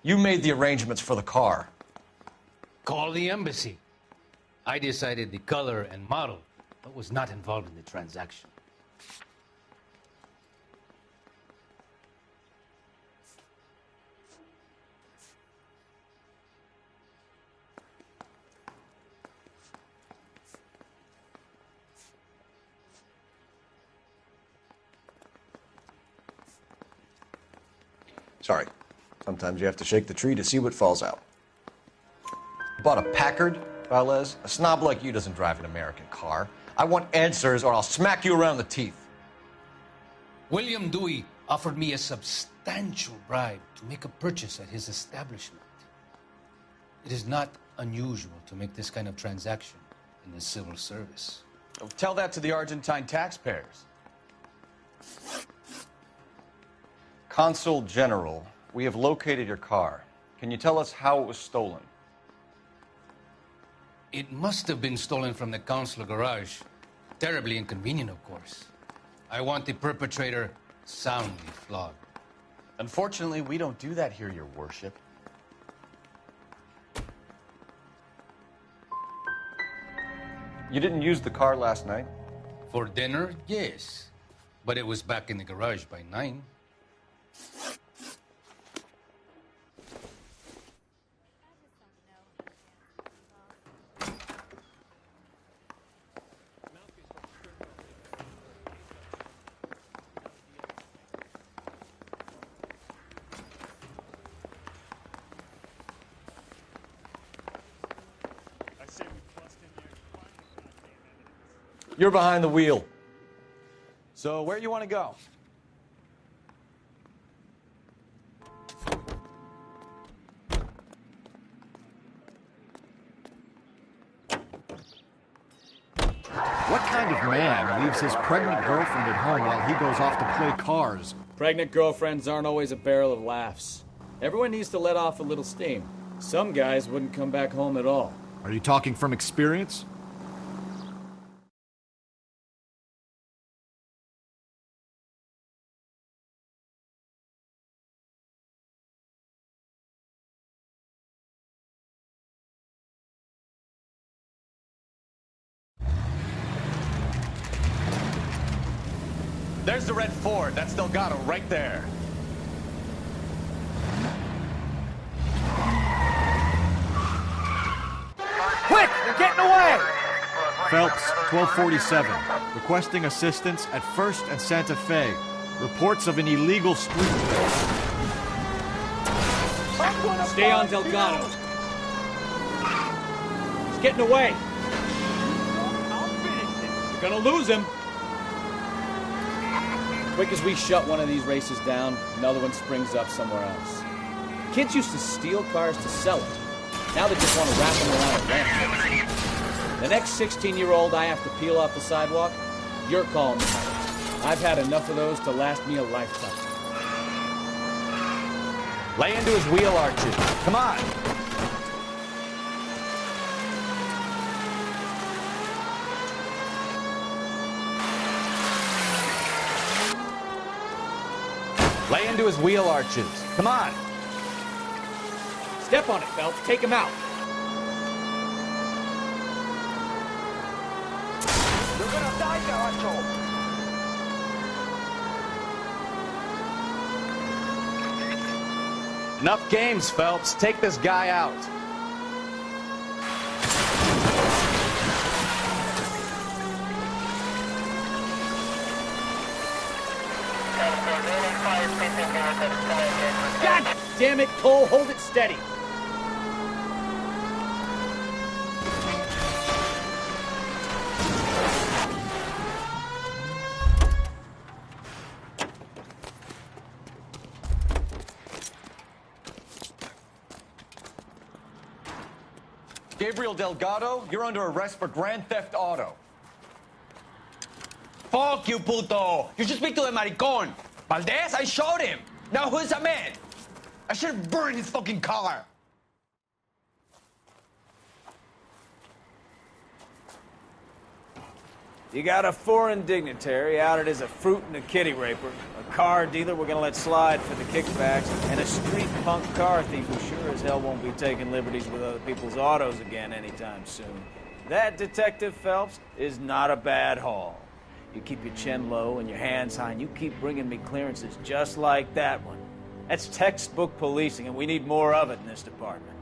E: You made the arrangements for the car.
F: Call the embassy. I decided the color and model, but was not involved in the transaction.
G: Sorry. Sometimes you have to shake the tree to see what falls out.
E: Bought a Packard, Valdez? A snob like you doesn't drive an American car. I want answers or I'll smack you around the teeth.
F: William Dewey offered me a substantial bribe to make a purchase at his establishment. It is not unusual to make this kind of transaction in the civil service.
D: Tell that to the Argentine taxpayers.
E: Consul General, we have located your car. Can you tell us how it was stolen?
F: It must have been stolen from the consular garage. Terribly inconvenient, of course. I want the perpetrator soundly flogged.
D: Unfortunately, we don't do that here, Your Worship.
E: You didn't use the car last night?
F: For dinner, yes. But it was back in the garage by 9.
E: You're behind the wheel.
D: So, where you want to go?
C: What kind of man leaves his pregnant girlfriend at home while he goes off to play cars?
D: Pregnant girlfriends aren't always a barrel of laughs. Everyone needs to let off a little steam. Some guys wouldn't come back home at all.
C: Are you talking from experience?
A: There's the red Ford. That's Delgado right there.
M: Quick! They're getting away!
C: Phelps, 1247. Requesting assistance at 1st and Santa Fe. Reports of an illegal street race.
S: Stay on Delgado. He's getting away. We're gonna lose him.
D: Quick as we shut one of these races down, another one springs up somewhere else. Kids used to steal cars to sell it. Now they just want to wrap them around a ramp. The next 16-year-old I have to peel off the sidewalk, you're calling me. I've had enough of those to last me a lifetime.
E: Lay into his wheel arches. Come on. Lay into his wheel arches. Come on.
S: Step on it, Phelps. Take him out.
M: You're gonna die, Garacho!
E: Enough games, Phelps. Take this guy out.
S: God damn it, Cole. Hold it steady.
E: Gabriel Delgado, you're under arrest for Grand Theft Auto.
I: Fuck you, puto! You should speak to the maricon. Valdez, I showed him. Now who's a man? I should have burned his fucking car.
Q: You got a foreign dignitary outed as a fruit and a kitty raper, a car dealer we're gonna let slide for the kickbacks, and a street punk car thief who sure as hell won't be taking liberties with other people's autos again anytime soon. That, Detective Phelps, is not a bad haul. You keep your chin low and your hands high, and you keep bringing me clearances just like that one. That's textbook policing, and we need more of it in this department.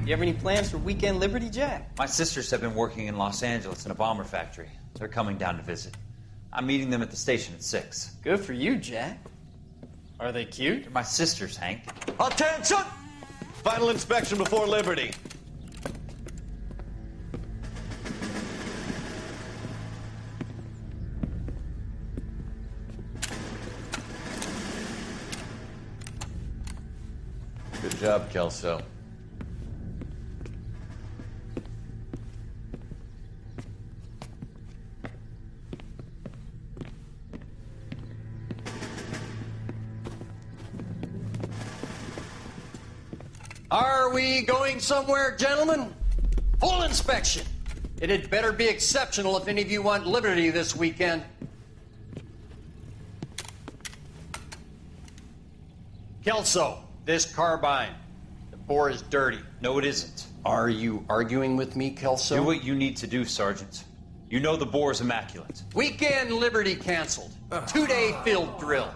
K: You have any plans for Weekend Liberty, Jack?
O: My sisters have been working in Los Angeles in a bomber factory. They're coming down to visit. I'm meeting them at the station at 6.
K: Good for you, Jack. Are they cute?
O: They're my sisters, Hank.
B: Attention! Final inspection before Liberty.
E: Good job, Kelso.
K: Are we going somewhere, gentlemen? Full inspection. It had better be exceptional if any of you want liberty this weekend. Kelso, this carbine. The bore is dirty.
O: No, it isn't.
K: Are you arguing with me, Kelso?
O: Do what you need to do, Sergeant. You know the bore is immaculate.
K: Weekend liberty canceled. 2-day field drill.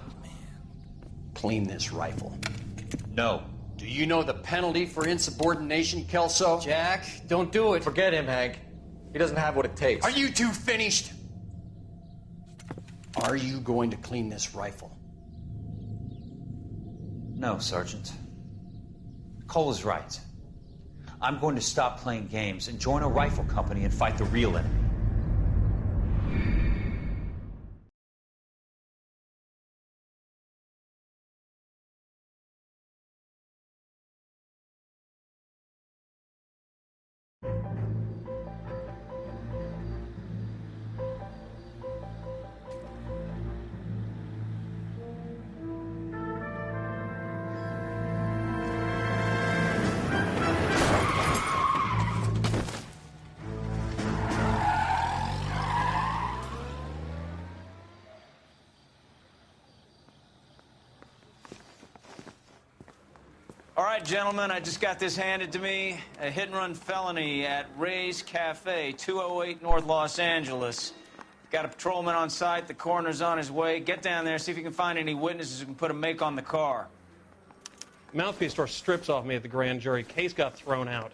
K: Clean this rifle.
O: No.
K: Do you know the penalty for insubordination, Kelso? Jack, don't do it.
E: Forget him, Hank. He doesn't have what it takes.
K: Are you two finished? Are you going to clean this rifle?
O: No, Sergeant. Cole is right. I'm going to stop playing games and join a rifle company and fight the real enemy.
Q: All right, gentlemen, I just got this handed to me. A hit-and-run felony at Ray's Cafe, 208 North Los Angeles. Got a patrolman on site. The coroner's on his way. Get down there, see if you can find any witnesses who can put a make on the car.
U: Mouthpiece tore strips off me at the grand jury. Case got thrown out.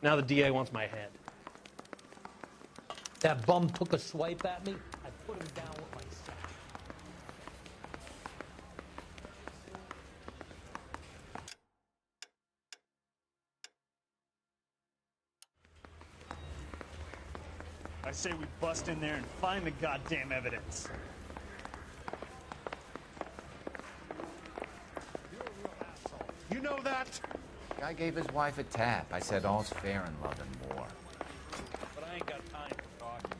U: Now the DA wants my head.
X: That bum took a swipe at me. I put him down with my sack.
Y: I say we bust in there and find the goddamn evidence.
H: You know that?
Z: Guy gave his wife a tap. I said all's fair in love and war.
U: But I ain't got time for talking.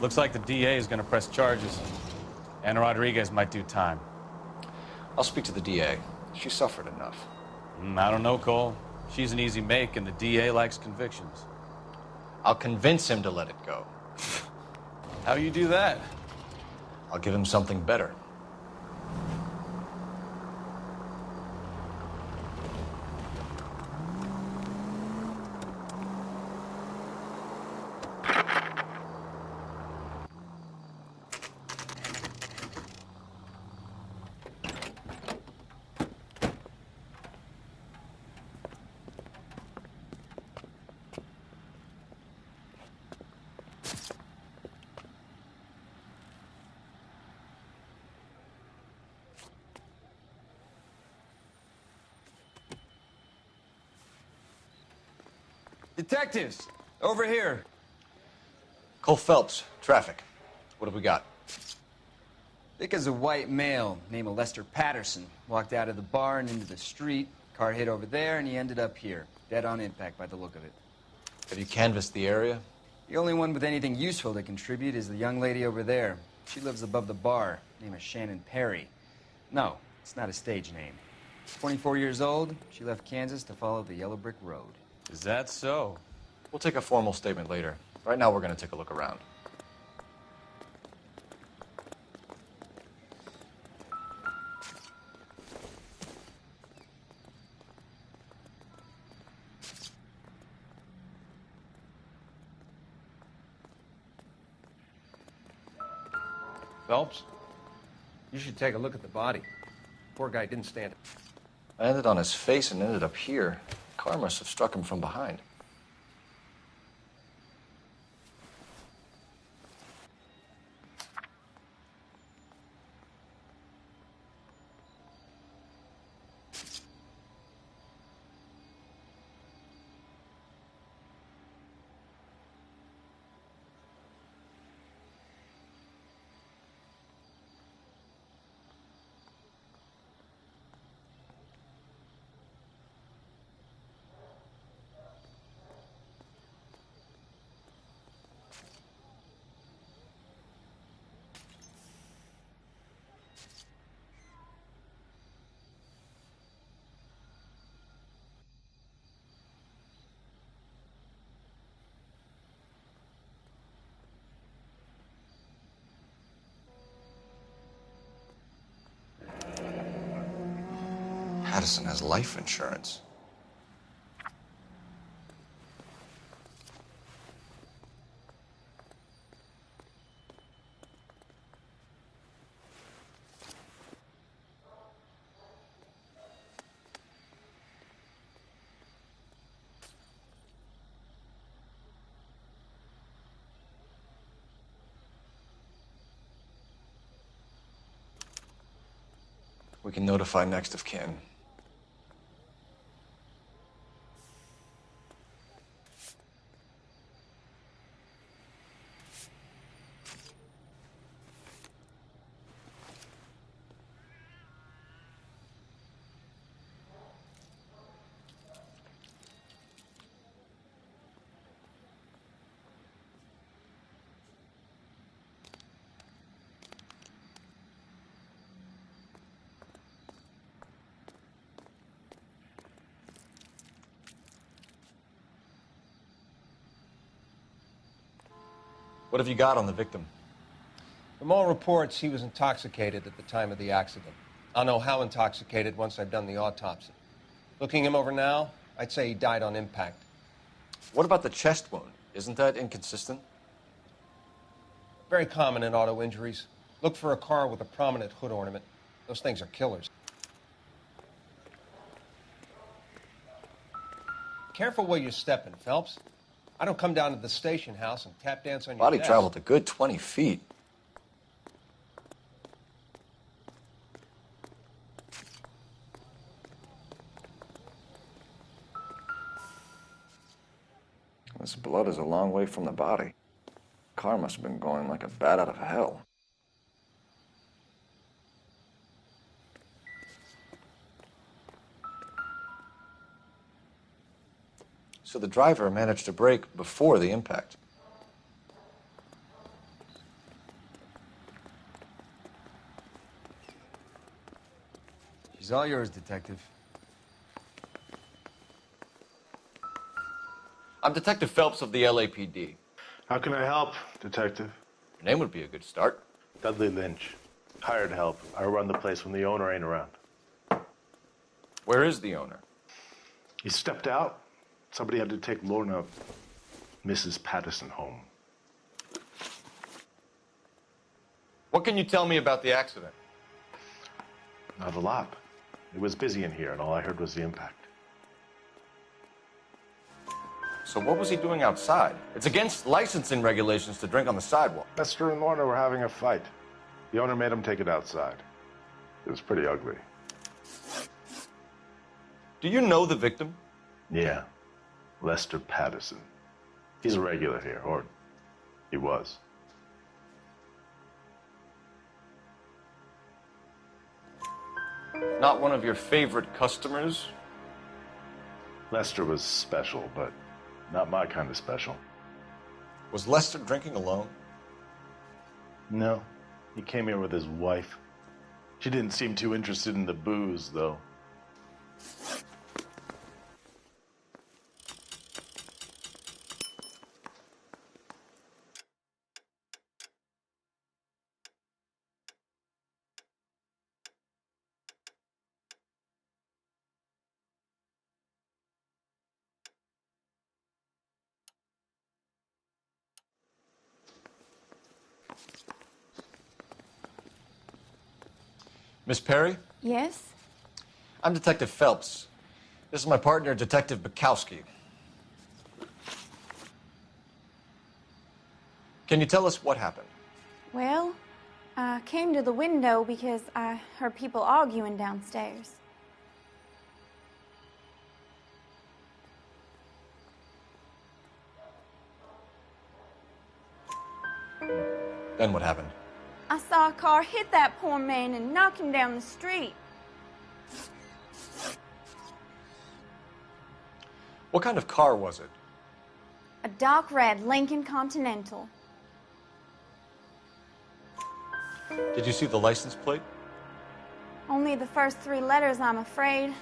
D: Looks like the DA is going to press charges. Anna Rodriguez might do time.
G: I'll speak to the DA. She suffered enough.
D: I don't know, Cole. She's an easy make, and the DA likes convictions.
G: I'll convince him to let it go.
D: How you do that?
G: I'll give him something better.
I: Detectives, over here.
G: Cole Phelps, traffic. What have we got?
I: Thick as a white male named Lester Patterson walked out of the bar and into the street. Car hit over there, and he ended up here. Dead on impact by the look of it.
G: Have you canvassed the area?
I: The only one with anything useful to contribute is the young lady over there. She lives above the bar. Name is Shannon Perry. No, it's not a stage name. 24 years old, she left Kansas to follow the yellow brick road.
D: Is that so?
G: We'll take a formal statement later. Right now, we're going to take a look around. Phelps?
J: You should take a look at the body. Poor guy didn't stand it.
G: I landed on his face and ended up here. The car must have struck him from behind. Patterson has life insurance. We can notify next of kin. What have you got on the victim?
J: From all reports, he was intoxicated at the time of the accident. I'll know how intoxicated once I've done the autopsy. Looking him over now, I'd say he died on impact.
G: What about the chest wound? Isn't that inconsistent?
J: Very common in auto injuries. Look for a car with a prominent hood ornament. Those things are killers. Careful where you're stepping, Phelps. I don't come down to the station house and tap dance on your
G: Body
J: desk.
G: traveled a good 20 feet. This blood is a long way from the body. Car must have been going like a bat out of hell. So the driver managed to brake before the impact.
I: She's all yours, Detective.
G: I'm Detective Phelps of the LAPD.
L: How can I help, Detective?
G: Your name would be a good start.
L: Dudley Lynch. Hired help. I run the place when the owner ain't around.
G: Where is the owner?
L: He stepped out. Somebody had to take Lorna, Mrs. Patterson, home.
G: What can you tell me about the accident?
L: Not a lot. It was busy in here, and all I heard was the impact.
G: So what was he doing outside? It's against licensing regulations to drink on the sidewalk.
L: Lester and Lorna were having a fight. The owner made him take it outside. It was pretty ugly.
G: Do you know the victim?
L: Yeah. Lester Patterson. He's a regular here, or he was.
G: Not one of your favorite customers?
L: Lester was special, but not my kind of special.
G: Was Lester drinking alone?
L: No. He came here with his wife. She didn't seem too interested in the booze, though.
E: Miss Perry?
N: Yes?
E: I'm Detective Phelps. This is my partner, Detective Bukowski. Can you tell us what happened?
N: Well, I came to the window because I heard people arguing downstairs.
E: Then what happened?
N: I saw a car hit that poor man and knock him down the street.
E: What kind of car was it?
N: A dark red Lincoln Continental.
E: Did you see the license plate?
N: Only the first 3 letters, I'm afraid.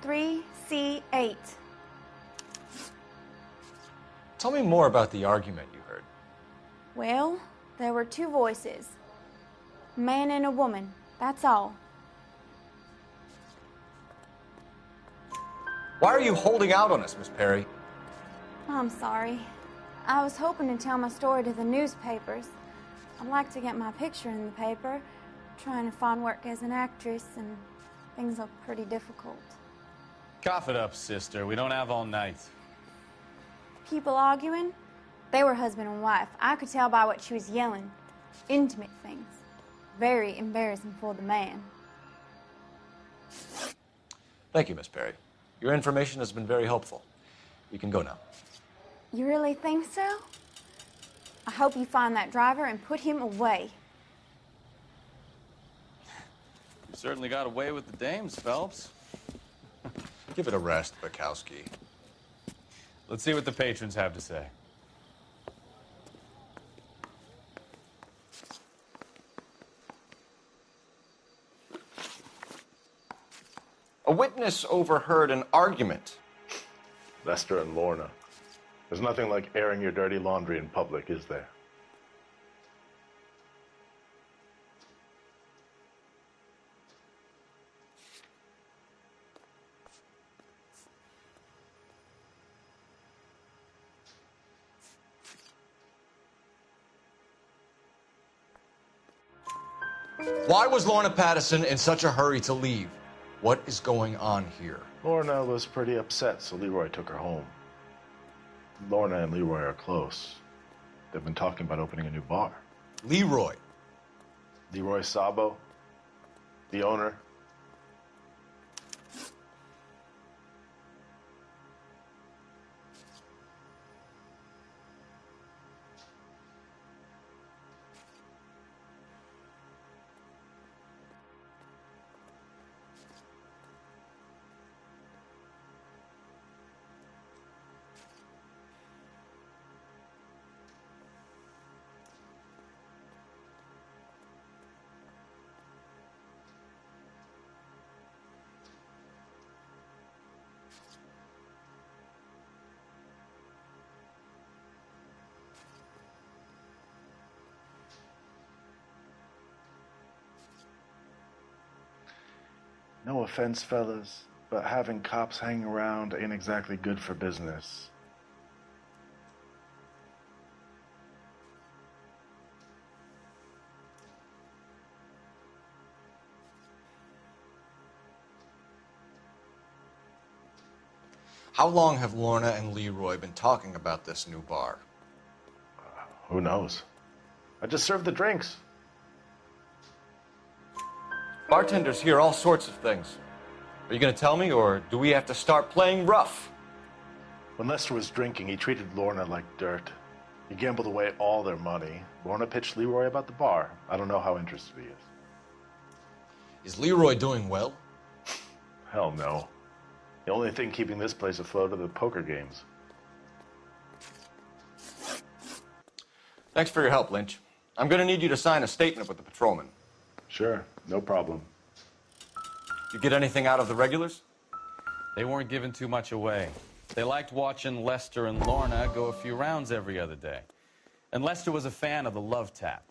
N: 3C8.
E: Tell me more about the argument you heard.
N: Well, there were 2 voices. A man and a woman, that's all.
E: Why are you holding out on us, Miss Perry?
N: I'm sorry. I was hoping to tell my story to the newspapers. I'd like to get my picture in the paper. Trying to find work as an actress, and things look pretty difficult.
P: Cough it up, sister. We don't have all night.
N: People arguing? They were husband and wife. I could tell by what she was yelling. Intimate things. Very embarrassing for the man.
E: Thank you, Miss Perry. Your information has been very helpful. You can go now.
N: You really think so? I hope you find that driver and put him away.
P: You certainly got away with the dames, Phelps.
E: Give it a rest, Bukowski.
P: Let's see what the patrons have to say.
E: A witness overheard an argument.
L: Lester and Lorna. There's nothing like airing your dirty laundry in public, is there?
E: Why was Lorna Patterson in such a hurry to leave? What is going on here?
L: Lorna was pretty upset, so Leroy took her home. Lorna and Leroy are close. They've been talking about opening a new bar.
E: Leroy?
L: Leroy Sabo, the owner. No offense, fellas, but having cops hanging around ain't exactly good for business.
E: How long have Lorna and Leroy been talking about this new bar?
L: Who knows? I just served the drinks.
E: Bartenders hear all sorts of things. Are you going to tell me, or do we have to start playing rough?
L: When Lester was drinking, he treated Lorna like dirt. He gambled away all their money. Lorna pitched Leroy about the bar. I don't know how interested he is.
E: Is Leroy doing well?
L: Hell no. The only thing keeping this place afloat are the poker games.
E: Thanks for your help, Lynch. I'm going to need you to sign a statement with the patrolman.
L: Sure, no problem.
E: You get anything out of the regulars?
P: They weren't giving too much away. They liked watching Lester and Lorna go a few rounds every other day. And Lester was a fan of the love tap.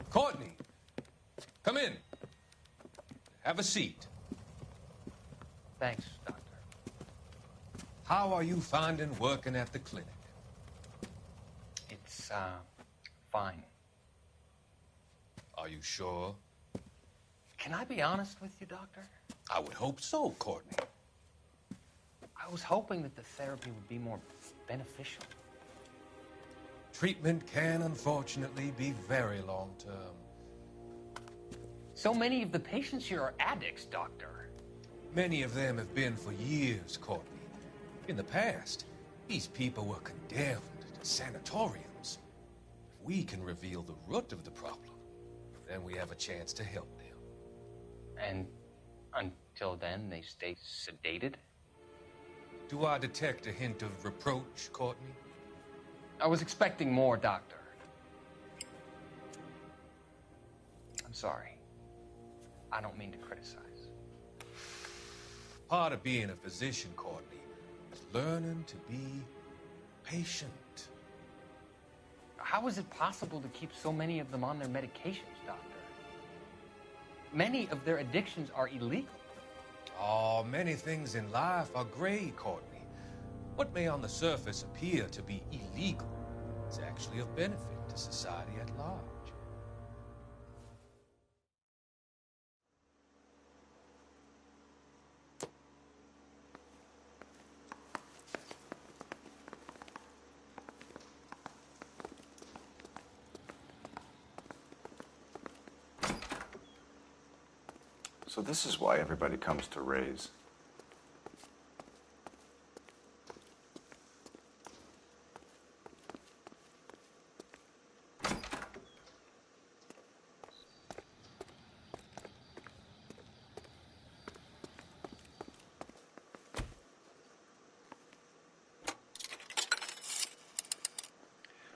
F: Courtney, come in. Have a seat.
Z: Thanks, Doctor.
F: How are you finding working at the clinic?
Z: It's
A: fine.
F: Are you sure?
A: Can I be honest with you, Doctor?
F: I would hope so, Courtney.
A: I was hoping that the therapy would be more beneficial.
F: Treatment can, unfortunately, be very long-term.
A: So many of the patients here are addicts, Doctor.
F: Many of them have been for years, Courtney. In the past, these people were condemned to sanatoriums. If we can reveal the root of the problem, then we have a chance to help them.
A: And until then, they stay sedated?
F: Do I detect a hint of reproach, Courtney?
A: I was expecting more, Doctor. I'm sorry. I don't mean to criticize.
F: Part of being a physician, Courtney, is learning to be patient.
A: How is it possible to keep so many of them on their medications, Doctor? Many of their addictions are illegal.
F: Oh, many things in life are gray, Courtney. What may on the surface appear to be illegal is actually of benefit to society at large.
C: So this is why everybody comes to Ray's.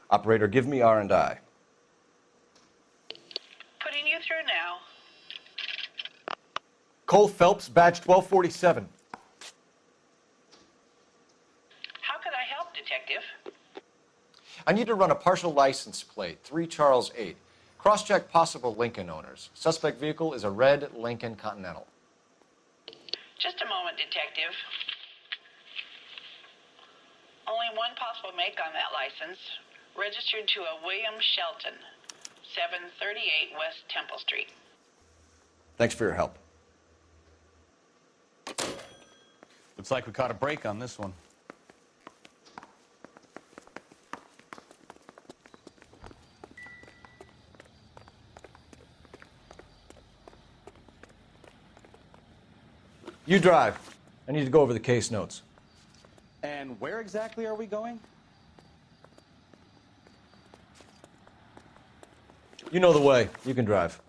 G: Operator, give me R&I.
R: Putting you through now.
E: Cole Phelps, badge 1247.
R: How could I help, Detective?
E: I need to run a partial license plate, 3 Charles 8. Cross-check possible Lincoln owners. Suspect vehicle is a red Lincoln Continental.
R: Just a moment, Detective. Only one possible make on that license. Registered to a William Shelton, 738 West Temple Street.
E: Thanks for your help.
P: Looks like we caught a break on this one.
E: You drive. I need to go over the case notes.
P: And where exactly are we going?
E: You know the way. You can drive.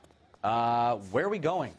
P: Where are we going?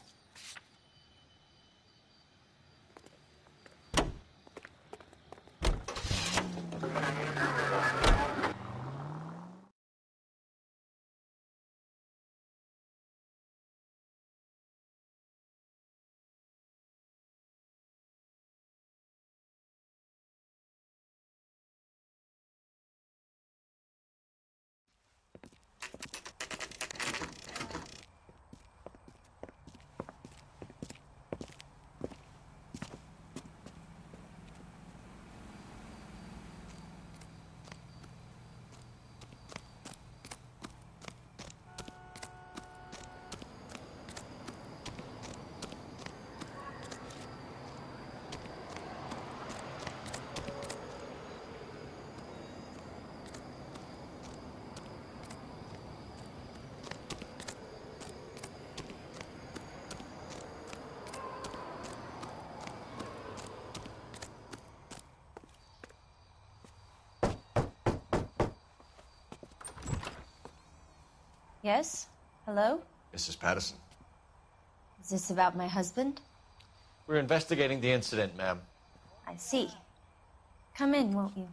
T: Yes? Hello?
G: Mrs. Patterson.
T: Is this about my husband?
E: We're investigating the incident, ma'am.
T: I see. Come in, won't you?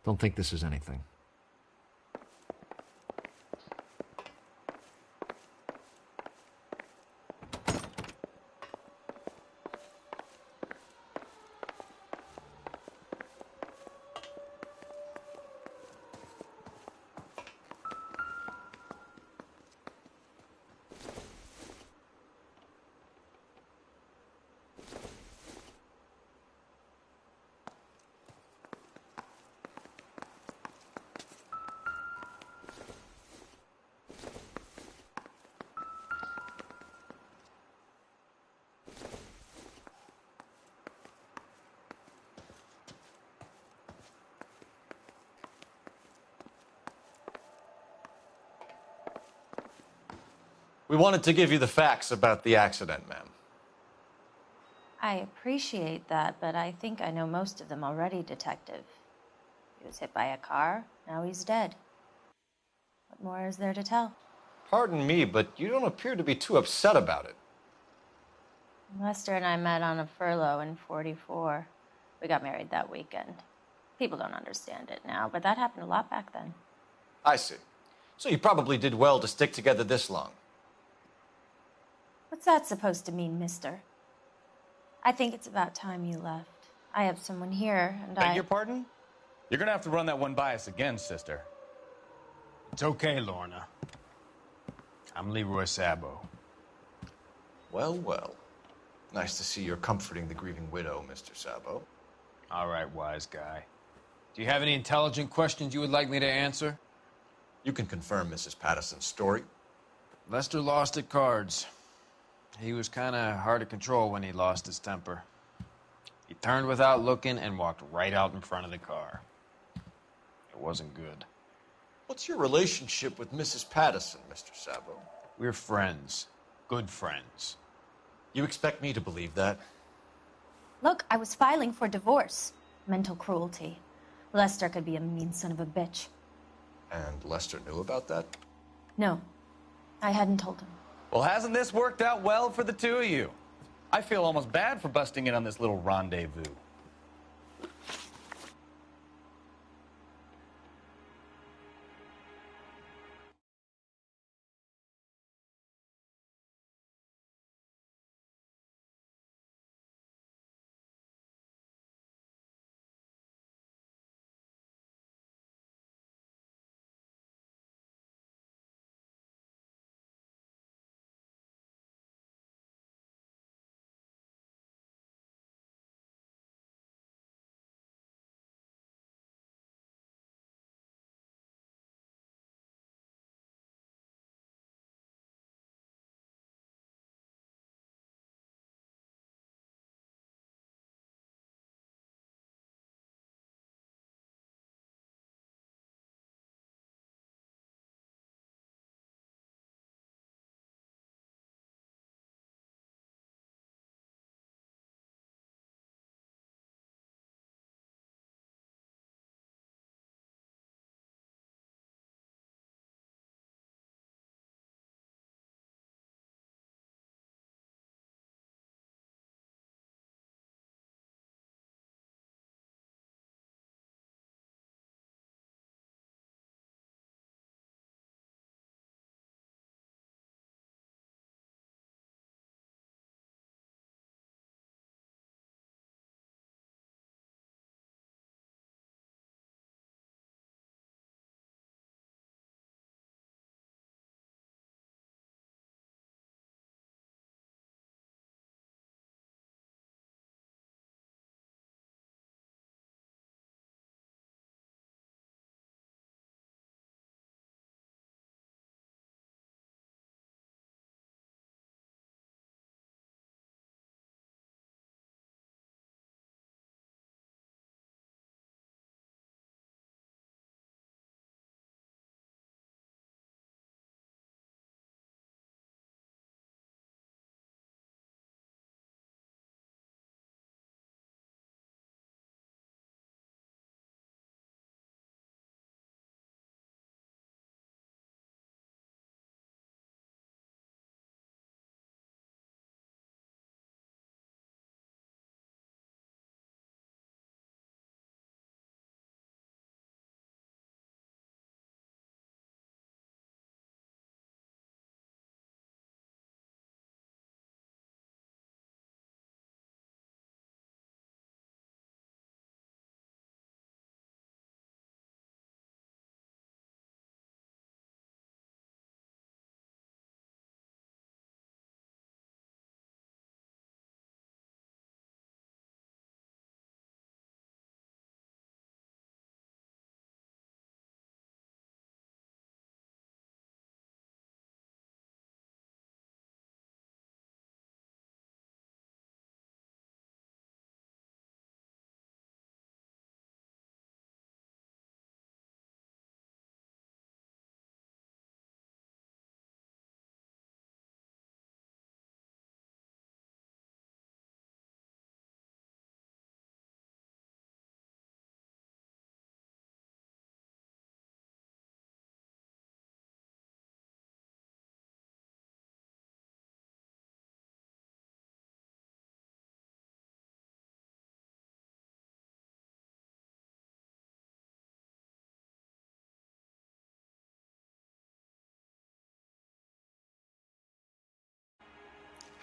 G: Don't think this is anything. We wanted to give you the facts about the accident, ma'am.
T: I appreciate that, but I think I know most of them already, Detective. He was hit by a car, now he's dead. What more is there to tell?
G: Pardon me, but you don't appear to be too upset about it.
T: Lester and I met on a furlough in '44. We got married that weekend. People don't understand it now, but that happened a lot back then.
G: I see. So you probably did well to stick together this long.
T: What's that supposed to mean, mister? I think it's about time you left. I have someone here, and
P: Beg your pardon? You're gonna have to run that one by us again, sister.
B: It's okay, Lorna. I'm Leroy Sabo.
C: Well, well. Nice to see you're comforting the grieving widow, Mr. Sabo.
B: All right, wise guy. Do you have any intelligent questions you would like me to answer?
C: You can confirm Mrs. Patterson's story.
B: Lester lost at cards. He was kind of hard to control when he lost his temper. He turned without looking and walked right out in front of the car. It wasn't good.
C: What's your relationship with Mrs. Patterson, Mr. Sabo?
B: We're friends. Good friends.
C: You expect me to believe that?
T: Look, I was filing for divorce. Mental cruelty. Lester could be a mean son of a bitch.
C: And Lester knew about that?
T: No, I hadn't told him.
P: Well, hasn't this worked out well for the two of you? I feel almost bad for busting in on this little rendezvous.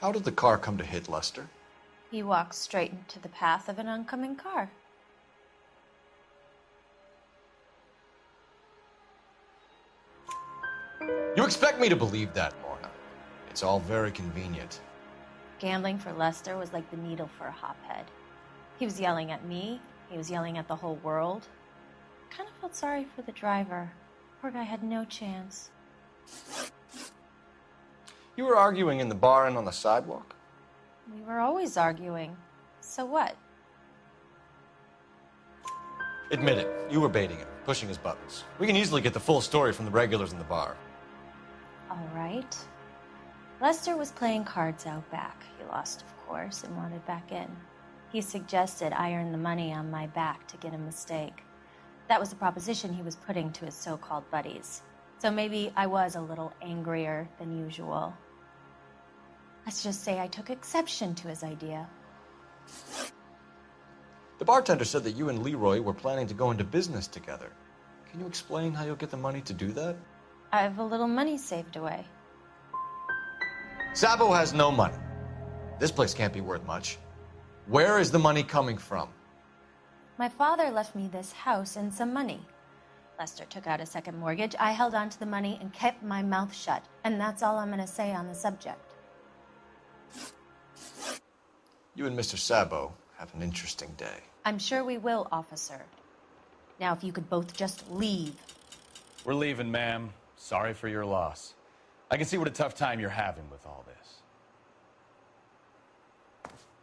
C: How did the car come to hit Lester?
T: He walked straight into the path of an oncoming car.
C: You expect me to believe that, Lorna? It's all very convenient.
T: Gambling for Lester was like the needle for a hophead. He was yelling at me. He was yelling at the whole world. I kind of felt sorry for the driver. Poor guy had no chance.
E: You were arguing in the bar and on the sidewalk?
T: We were always arguing. So what?
E: Admit it. You were baiting him, pushing his buttons. We can easily get the full story from the regulars in the bar.
T: All right. Lester was playing cards out back. He lost, of course, and wanted back in. He suggested I earn the money on my back to get a mistake. That was the proposition he was putting to his so-called buddies. So maybe I was a little angrier than usual. Let's just say I took exception to his idea.
E: The bartender said that you and Leroy were planning to go into business together. Can you explain how you'll get the money to do that?
T: I have a little money saved away.
E: Sabo has no money. This place can't be worth much. Where is the money coming from?
T: My father left me this house and some money. Lester took out a second mortgage. I held on to the money and kept my mouth shut. And that's all I'm going to say on the subject.
C: You and Mr. Sabo have an interesting day.
T: I'm sure we will, officer. Now, if you could both just leave.
P: We're leaving, ma'am. Sorry for your loss. I can see what a tough time you're having with all this.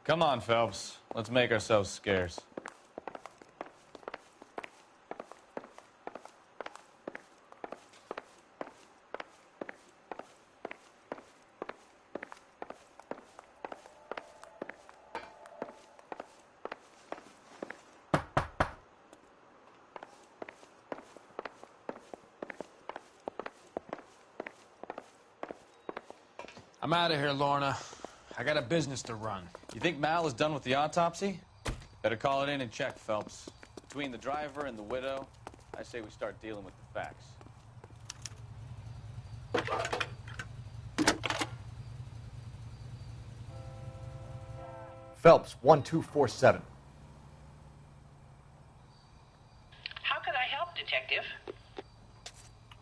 P: Come on, Phelps. Let's make ourselves scarce.
B: I'm out of here, Lorna. I got a business to run.
P: You think Mal is done with the autopsy? Better call it in and check, Phelps. Between the driver and the widow, I say we start dealing with the facts.
E: Phelps, 1247.
R: How could I help, Detective?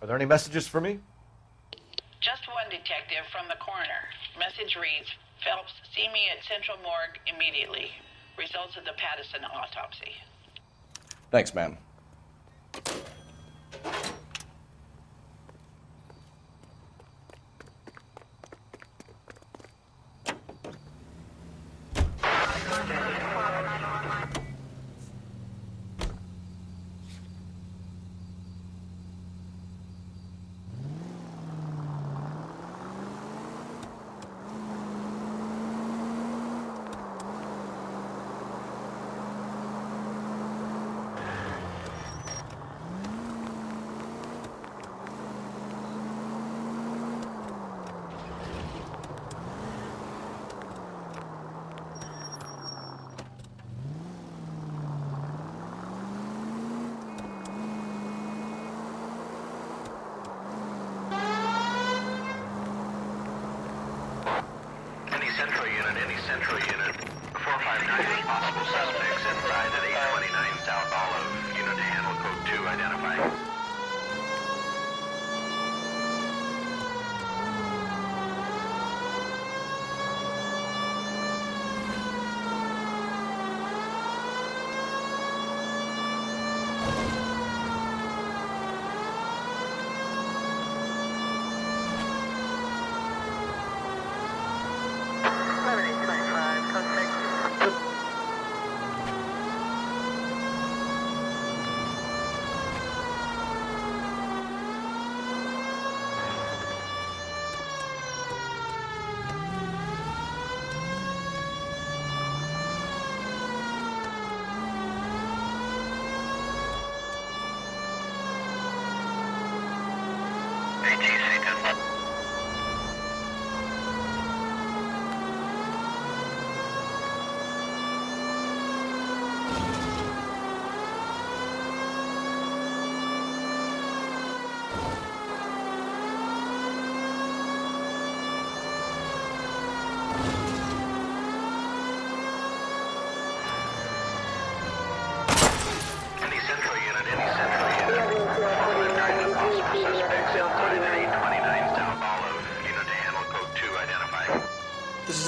E: Are there any messages for me?
R: Just one, Detective, from the coroner. Message reads, Phelps, see me at Central Morgue immediately. Results of the Pattison autopsy.
E: Thanks, ma'am.
K: Central Unit. 459 possible suspects inside at 829 South Olive. Unit to handle code 2 identifying.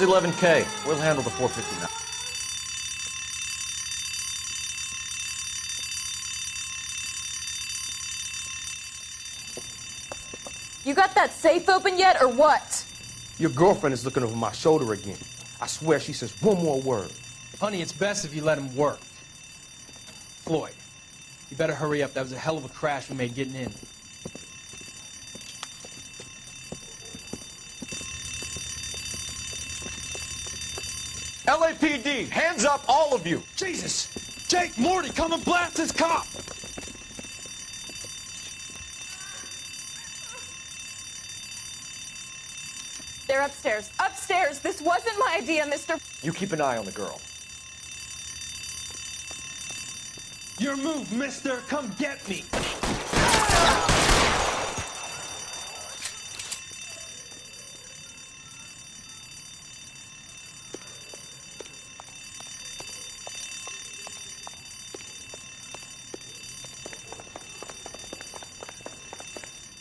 E: is 11K. We'll handle the 450 now.
M: You got that safe open yet, or what?
O: Your girlfriend is looking over my shoulder again. I swear she says one more word.
X: Honey, it's best if you let him work. Floyd, you better hurry up. That was a hell of a crash we made getting in.
E: LAPD, hands up, all of you!
X: Jesus! Jake, Morty, come and blast this cop!
M: They're upstairs. Upstairs! This wasn't my idea, Mr.
E: You keep an eye on the girl.
X: Your move, mister! Come get me!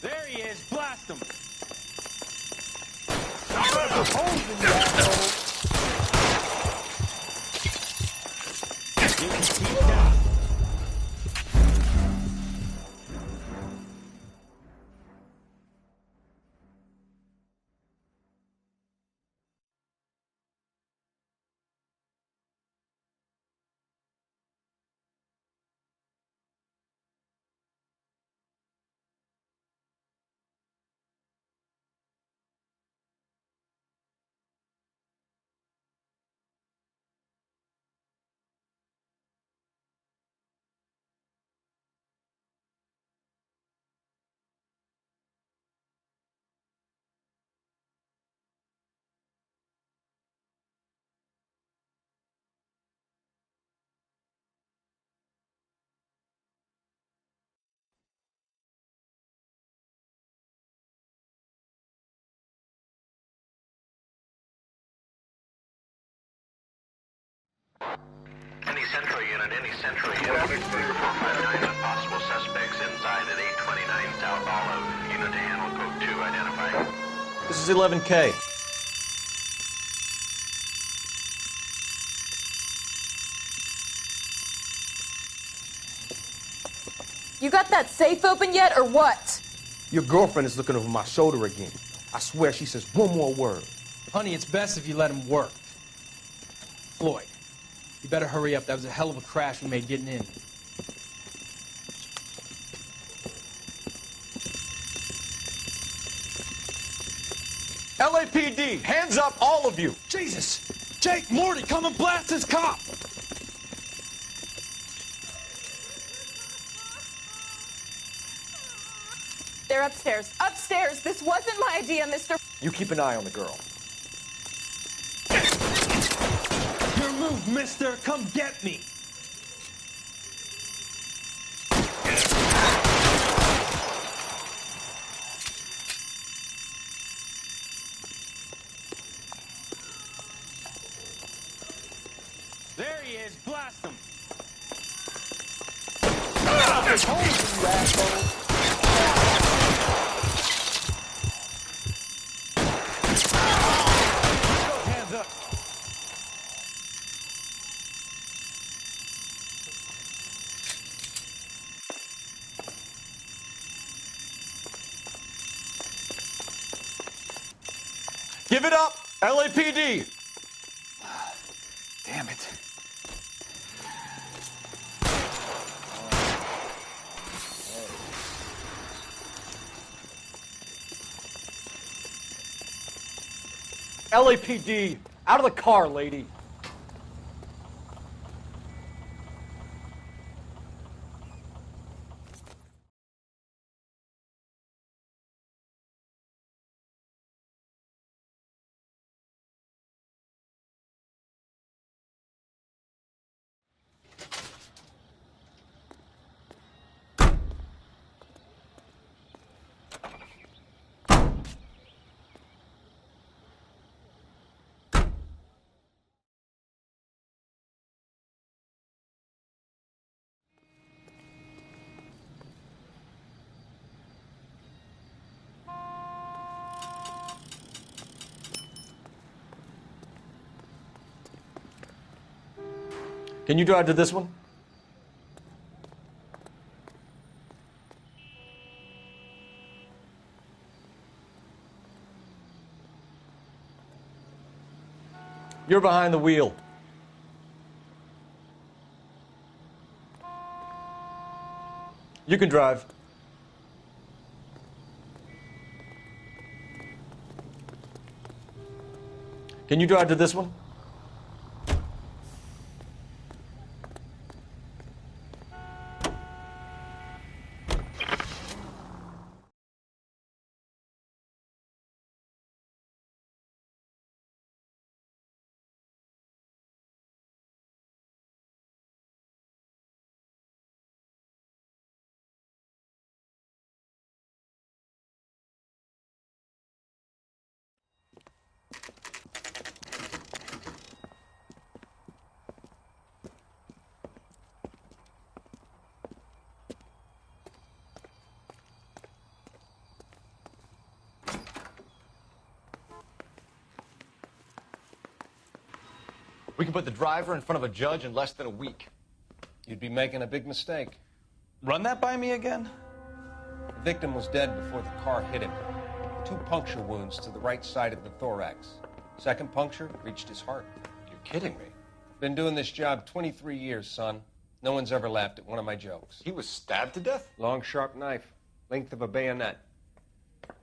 X: There he is! Blast him!
K: Any central unit, 459 with possible suspects inside at 829 South Olive. Unit to handle code 2 identified.
E: This is 11K.
M: You got that safe open yet, or what?
O: Your girlfriend is looking over my shoulder again. I swear she says one more word.
X: Honey, it's best if you let him work. Floyd, you better hurry up. That was a hell of a crash we made getting in.
E: LAPD, hands up, all of you!
X: Jesus! Jake, Morty, come and blast this cop!
M: They're upstairs. Upstairs! This wasn't my idea, Mr.
E: You keep an eye on the girl.
X: Your move, mister! Come get me! There he is! Blast him!
O: There's holes in you, asshole!
X: Hands up!
E: Give it up, LAPD!
O: Damn it.
E: LAPD, out of the car, lady. Can you drive to this one? You're behind the wheel. You can drive. Can you drive to this one? We can put the driver in front of a judge in less than a week.
J: You'd be making a big mistake.
P: Run that by me again?
J: The victim was dead before the car hit him. 2 puncture wounds to the right side of the thorax. Second puncture reached his heart.
E: You're kidding me.
J: Been doing this job 23 years, son. No one's ever laughed at one of my jokes.
E: He was stabbed to death?
J: Long, sharp knife. Length of a bayonet.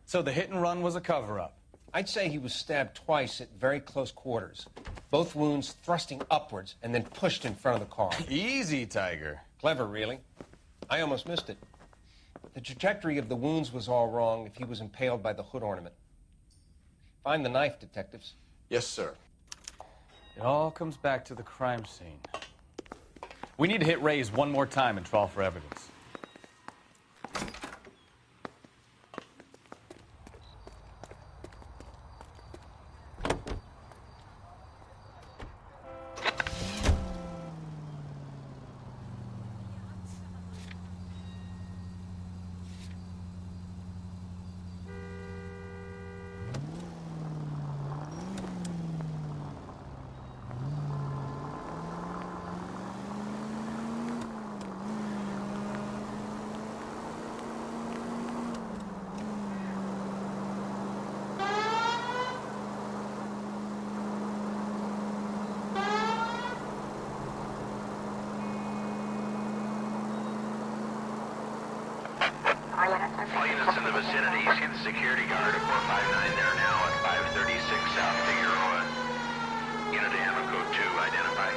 P: So the hit and run was a cover-up?
J: I'd say he was stabbed twice at very close quarters. Both wounds thrusting upwards and then pushed in front of the car.
P: Easy, Tiger.
J: Clever, really. I almost missed it. The trajectory of the wounds was all wrong if he was impaled by the hood ornament. Find the knife, detectives.
E: Yes, sir.
P: It all comes back to the crime scene. We need to hit Ray's one more time and trawl for evidence.
K: All units in the vicinity, see the security guard at 459 there now at 536 South Figueroa. Unit to handle code 2, identify.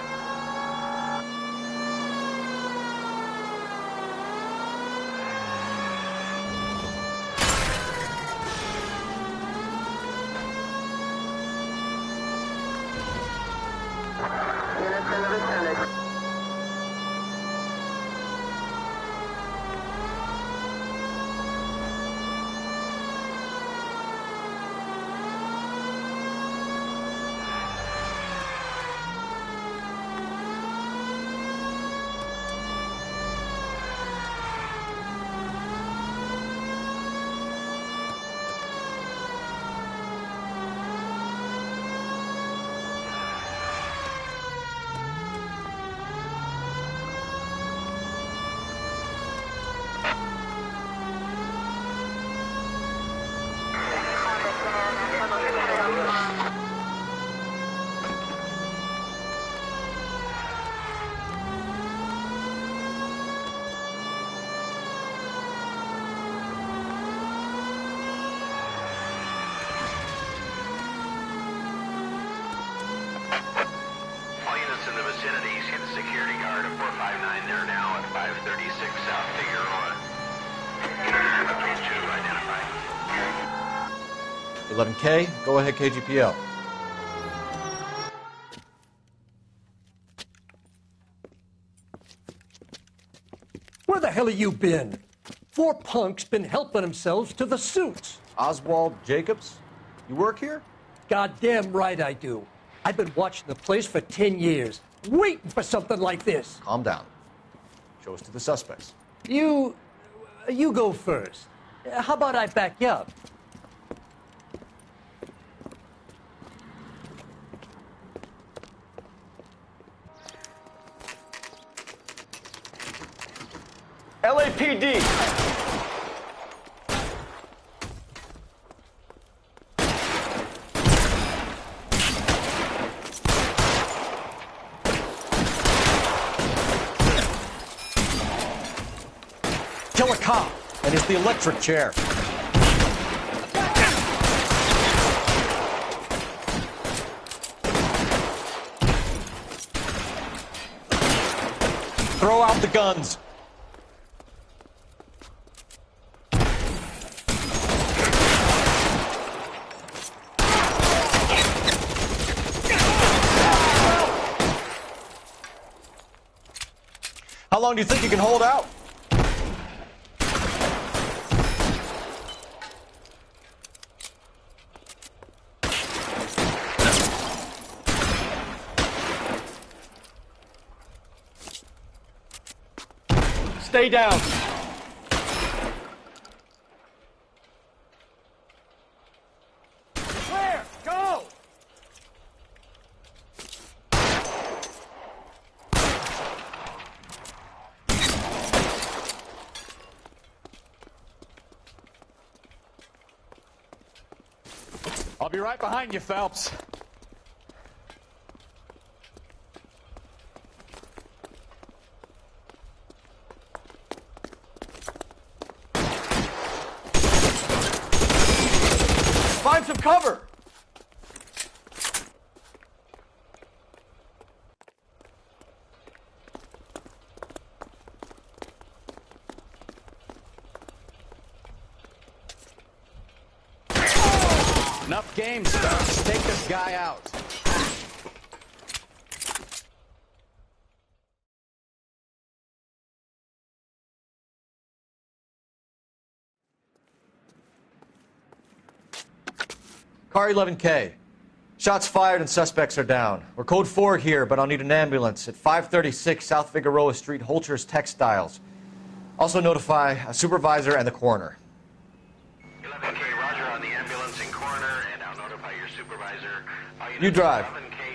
H: Units in the vicinity.
K: vicinity. See the security guard at 459 there now at 536 South Figueroa. Unit 2 identified.
E: 11K, go ahead, KGPL.
Q: Where the hell have you been? 4 punks been helping themselves to the suits.
E: Oswald Jacobs? You work here?
Q: Goddamn right I do. I've been watching the place for 10 years, waiting for something like this.
E: Calm down. Show us to the suspects.
Q: You go first. How about I back you up?
E: LAPD! Kill a cop, and it's the electric chair. Throw out the guns. How long do you think you can hold out? Stay down. Clear! Go!
P: I'll be right behind you, Phelps.
E: Find some cover!
P: Enough games, Phelps. Take this guy out.
E: Car 11K. Shots fired and suspects are down. We're code 4 here, but I'll need an ambulance at 536 South Figueroa Street, Holcher's Textiles. Also notify a supervisor and the coroner.
K: 11K, roger on the ambulance and coroner, and I'll notify your supervisor.
E: You drive.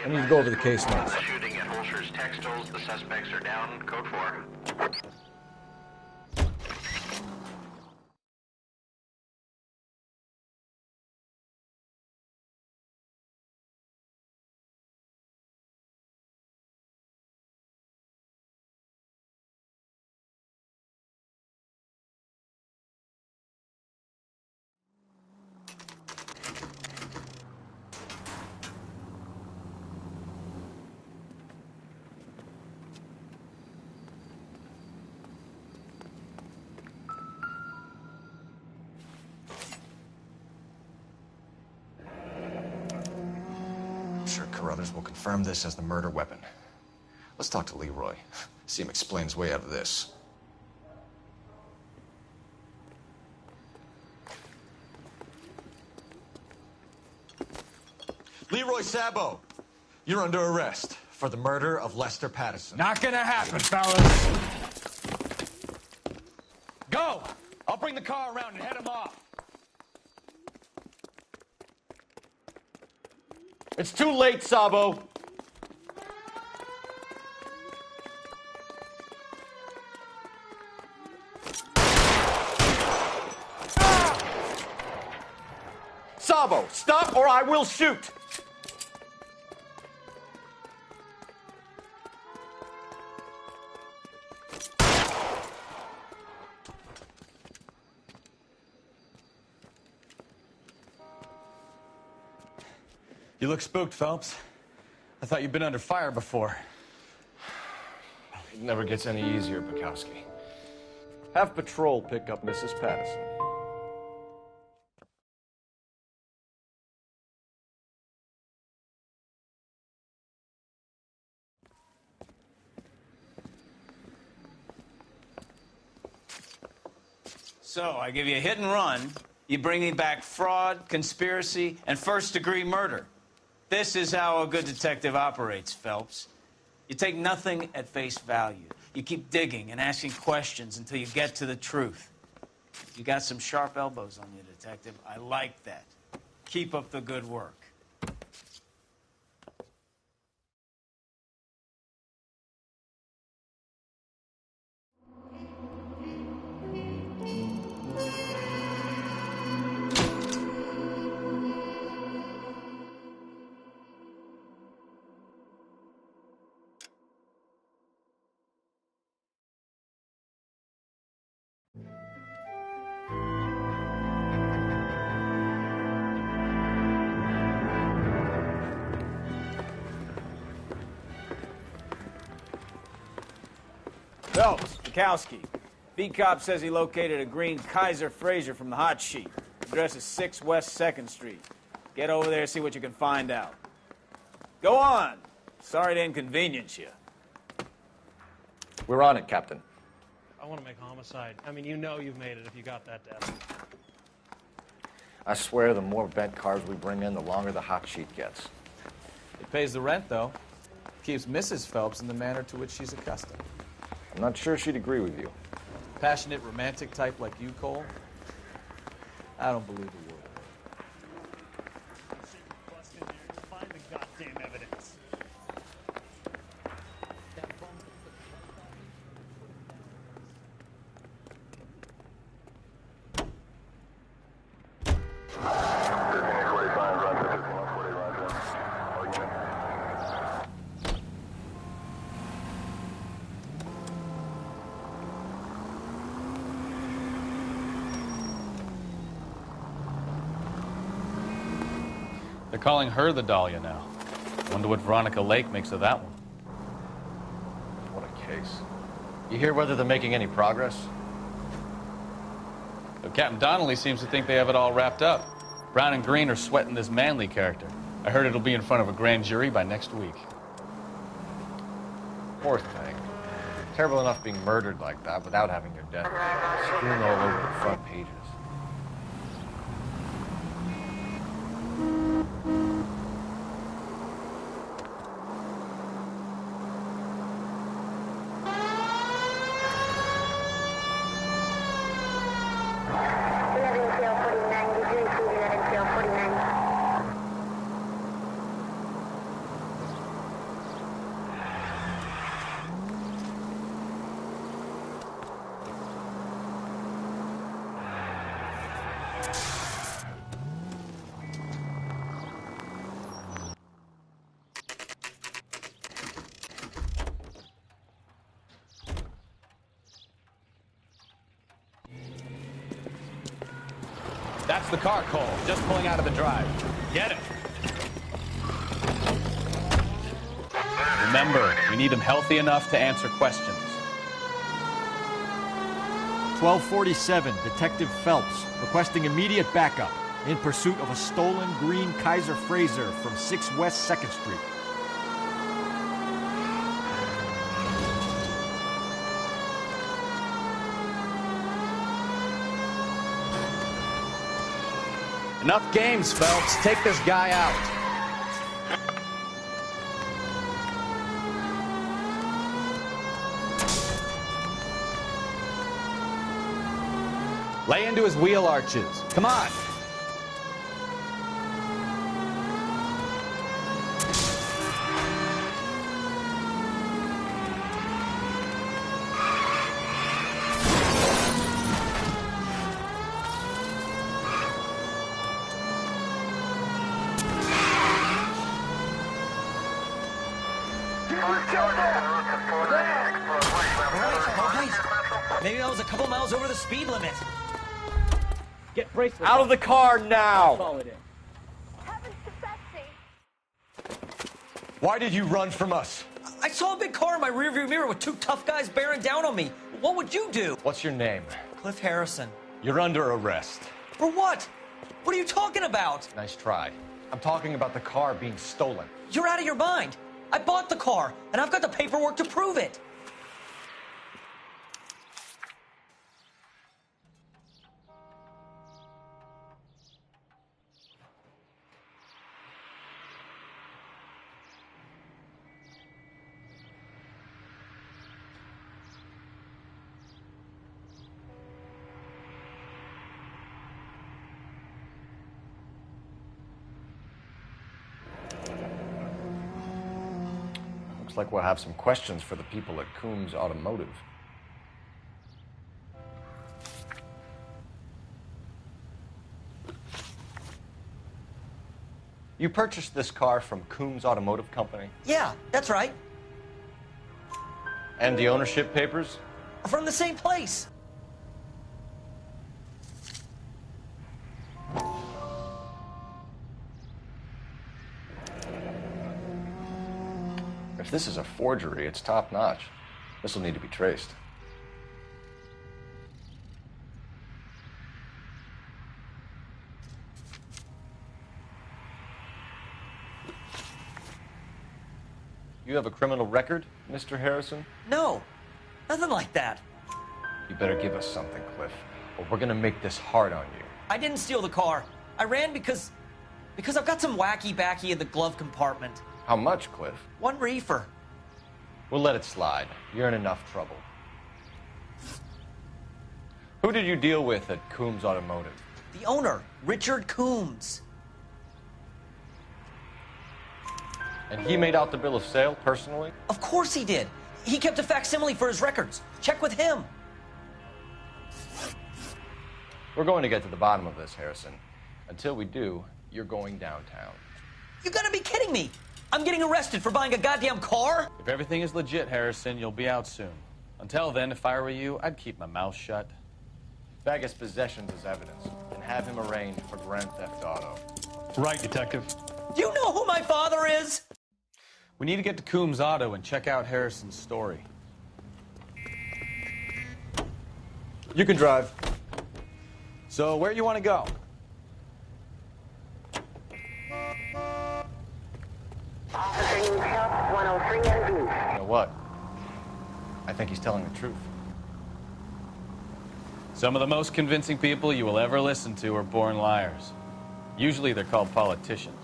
E: I need to go over the case notes.
K: The shooting at Holcher's Textiles. The suspects are down. Code 4.
C: Sure Carruthers will confirm this as the murder weapon. Let's talk to Leroy. See him explain his way out of this. Leroy Sabo, you're under arrest for the murder of Lester Patterson.
P: Not gonna happen, fellas. Go! I'll bring the car around and head him off.
E: It's too late, Sabo. Sabo, stop or I will shoot.
P: You look spooked, Phelps. I thought you'd been under fire before.
C: It never gets any easier, Bukowski.
E: Have patrol pick up Mrs. Patterson.
D: So, I give you a hit and run. You bring me back fraud, conspiracy, and first-degree murder. This is how a good detective operates, Phelps. You take nothing at face value. You keep digging and asking questions until you get to the truth. You got some sharp elbows on you, detective. I like that. Keep up the good work. Phelps, Bukowski. Beat cop says he located a green Kaiser Fraser from the hot sheet. Address is 6 West 2nd Street. Get over there, see what you can find out. Go on. Sorry to inconvenience you.
E: We're on it, Captain.
I: I want to make homicide. I mean, you know you've made it if you got that data.
E: I swear the more bent cars we bring in, the longer the hot sheet gets.
S: It pays the rent, though. Keeps Mrs. Phelps in the manner to which she's accustomed.
E: I'm not sure she'd agree with you.
S: Passionate, romantic type like you, Cole? I don't believe a word.
I: Find the goddamn evidence.
P: They're calling her the Dahlia now. Wonder what Veronica Lake makes of that one.
E: What a case. You hear whether they're making any progress?
P: But Captain Donnelly seems to think they have it all wrapped up. Brown and Green are sweating this Manley character. I heard it'll be in front of a grand jury by next week.
E: Poor thing. Terrible enough being murdered like that without having your death strewn all over the front pages.
P: That's the car, Cole. Just pulling out of the drive. Get it. Remember, we need him healthy enough to answer questions.
U: 1247, Detective Phelps, requesting immediate backup in pursuit of a stolen green Kaiser Fraser from 6 West 2nd Street.
P: Enough games, Phelps. Take this guy out. Lay into his wheel arches. Come on.
V: Maybe I was a couple miles over the speed limit.
I: Get bracelets.
E: Out of the car now!
I: Call it in.
E: Why did you run from us?
V: I saw a big car in my rearview mirror with 2 tough guys bearing down on me. What would you do?
E: What's your name?
V: Cliff Harrison.
E: You're under arrest.
V: For what? What are you talking about?
E: Nice try. I'm talking about the car being stolen.
V: You're out of your mind. I bought the car, and I've got the paperwork to prove it.
E: Looks like we'll have some questions for the people at Coombs Automotive. You purchased this car from Coombs Automotive Company?
V: Yeah, that's right.
E: And the ownership papers?
V: From the same place.
E: If this is a forgery, it's top-notch. This will need to be traced. You have a criminal record, Mr. Harrison?
V: No, nothing like that.
E: You better give us something, Cliff, or we're gonna make this hard on you.
V: I didn't steal the car. I ran because I've got some wacky backy in the glove compartment.
E: How much, Cliff?
V: 1 reefer.
E: We'll let it slide. You're in enough trouble. Who did you deal with at Coombs Automotive?
V: The owner, Richard Coombs.
E: And he made out the bill of sale personally?
V: Of course he did. He kept a facsimile for his records. Check with him.
E: We're going to get to the bottom of this, Harrison. Until we do, you're going downtown.
V: You gotta be kidding me. I'm getting arrested for buying a goddamn car?
P: If everything is legit, Harrison, you'll be out soon. Until then, if I were you, I'd keep my mouth shut.
E: Bag his possessions as evidence and have him arraigned for Grand Theft Auto.
P: Right, Detective.
V: Do you know who my father is?
P: We need to get to Coombs Auto and check out Harrison's story.
E: You can drive.
P: So, where you want to go?
H: Officer needs help, 103 NV.
E: You know what? I think he's telling the truth.
P: Some of the most convincing people you will ever listen to are born liars. Usually they're called politicians.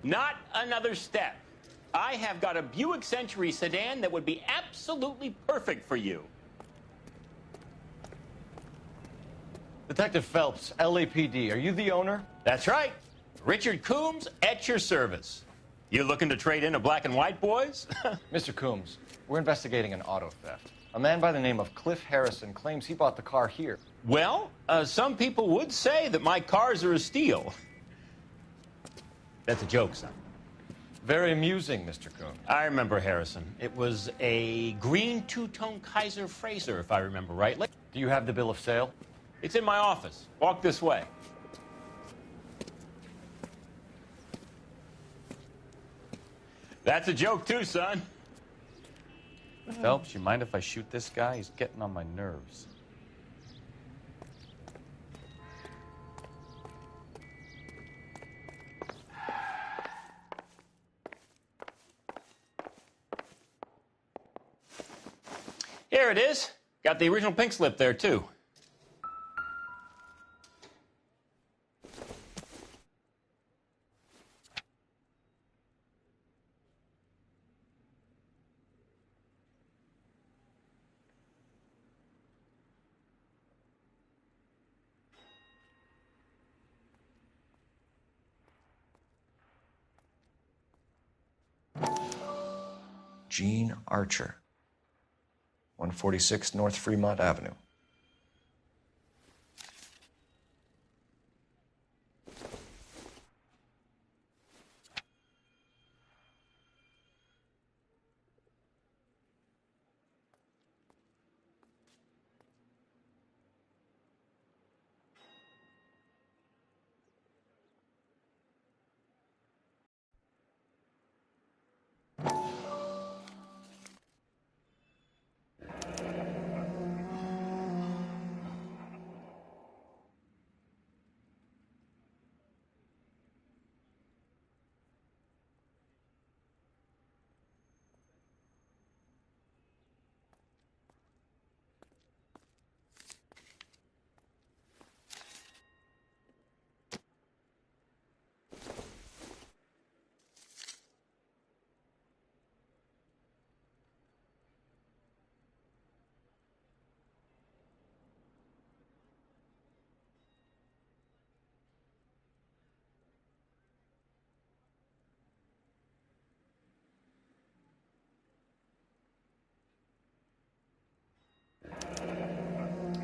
A: Not another step. I have got a Buick Century sedan that would be absolutely perfect for you.
E: Detective Phelps, LAPD, are you the owner?
A: That's right. Richard Coombs at your service. You looking to trade in a black and white, boys?
E: Mr. Coombs, we're investigating an auto theft. A man by the name of Cliff Harrison claims he bought the car here.
A: Well, some people would say that my cars are a steal. That's a joke, son.
E: Very amusing, Mr. Coombs.
A: I remember Harrison. It was a green two-tone Kaiser Frazer, if I remember rightly.
E: Do you have the bill of sale?
A: It's in my office. Walk this way. That's a joke, too, son.
P: Phelps, you mind if I shoot this guy? He's getting on my nerves.
A: Here it is. Got the original pink slip there, too.
C: Gene Archer, 146 North Fremont Avenue.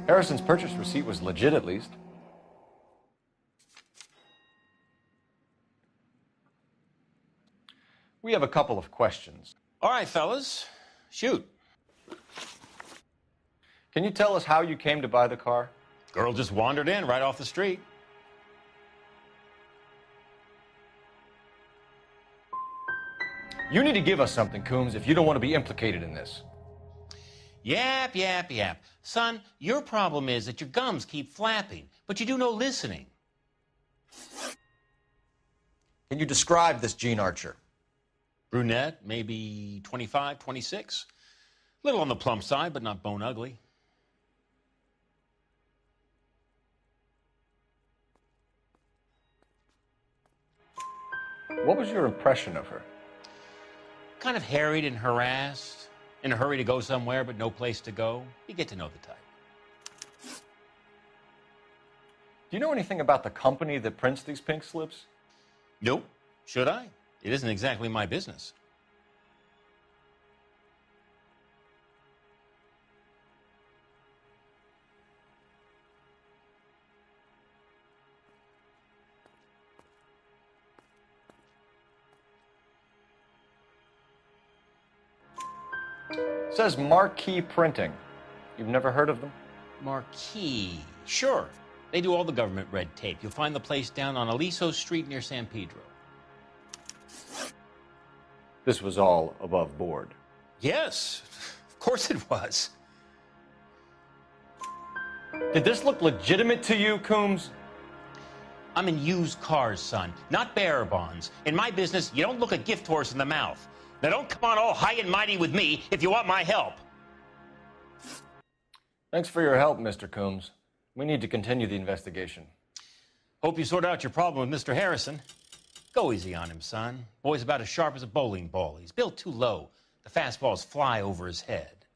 E: Harrison's purchase receipt was legit, at least. We
G: have a couple of questions.
A: All right, fellas. Shoot.
G: Can you tell us how you came to buy the car?
A: Girl just wandered in right off the street.
G: You need to give us something, Coombs, if you don't want to be implicated in this.
A: Yap, yap, yap. Son, your problem is that your gums keep flapping, but you do no listening.
G: Can you describe this Gene Archer?
A: Brunette, maybe 25, 26. Little on the plump side, but not bone ugly.
G: What was your impression of her?
A: Kind of harried and harassed, in a hurry to go somewhere, but no place to go. You get to know the type.
G: Do you know anything about the company that prints these pink slips?
A: Nope. Should I? It isn't exactly my business.
G: It says Marquee Printing. You've never heard of them?
A: Marquee. Sure. They do all the government red tape. You'll find the place down on Aliso Street near San Pedro.
G: This was all above board.
A: Yes, of course it was.
G: Did this look legitimate to you, Coombs?
A: I'm in used cars, son, not bearer bonds. In my business, you don't look a gift horse in the mouth. Now don't come on all high and mighty with me if you want my help.
G: Thanks for your help, Mr. Coombs. We need to continue the investigation.
A: Hope you sort out your problem with Mr. Harrison. Go easy on him, son. Boy's about as sharp as a bowling ball. He's built too low. The fastballs fly over his head.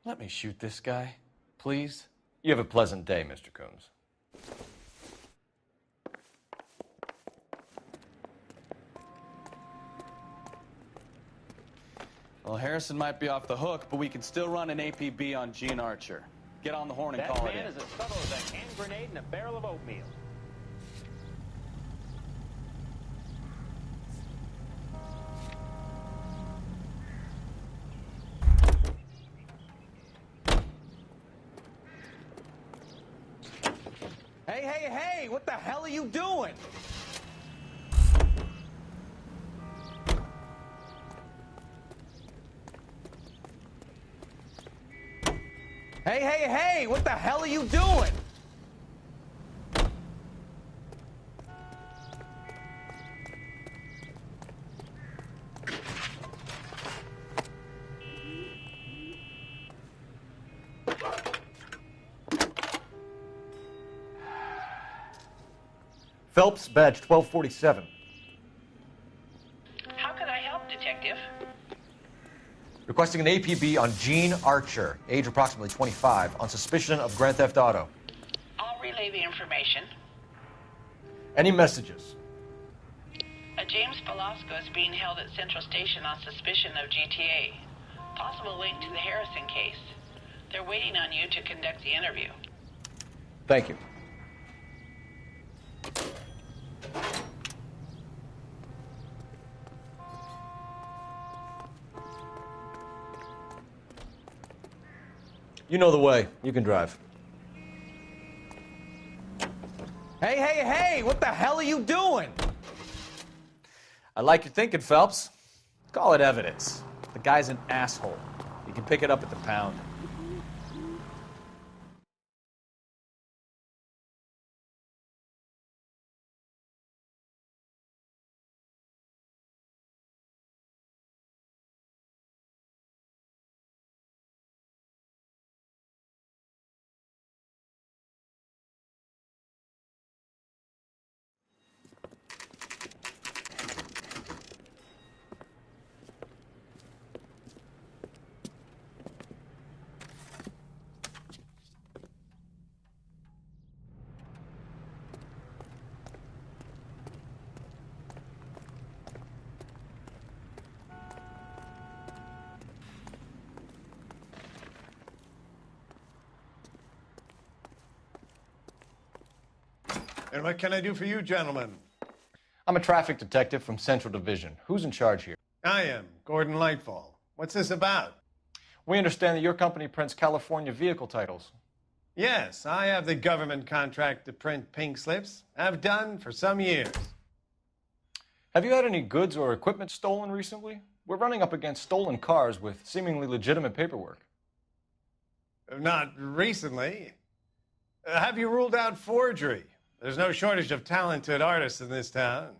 P: Let me shoot this guy, please.
G: You have a pleasant day, Mr. Coombs.
P: Well, Harrison might be off the hook, but we can still run an APB on Gene Archer. Get on the horn and call it in.
A: That man is as subtle as a hand grenade in a barrel of oatmeal.
D: Hey, hey, hey! What the hell are you doing? Hey, hey, hey! What the hell are you doing?
E: Phelps, badge 1247.
R: How can I help, Detective?
E: Requesting an APB on Gene Archer, age approximately 25, on suspicion of Grand Theft Auto.
R: I'll relay the information.
E: Any messages?
R: A James Velasco is being held at Central Station on suspicion of GTA. Possible link to the Harrison case. They're waiting on you to conduct the interview.
E: Thank you. You know the way. You can drive.
D: Hey, hey, hey! What the hell are you doing?
S: I like your thinking, Phelps. Call it evidence. The guy's an asshole. You can pick it up at the pound.
F: And what can I do for you, gentlemen?
G: I'm a traffic detective from Central Division. Who's in charge here?
F: I am Gordon Lightfall. What's this about?
U: We understand that your company prints California vehicle titles.
F: Yes, I have the government contract to print pink slips. I've done for some years.
U: Have you had any goods or equipment stolen recently? We're running up against stolen cars with seemingly legitimate paperwork.
F: Not recently. Have you ruled out forgery? There's no shortage of talented artists in this town.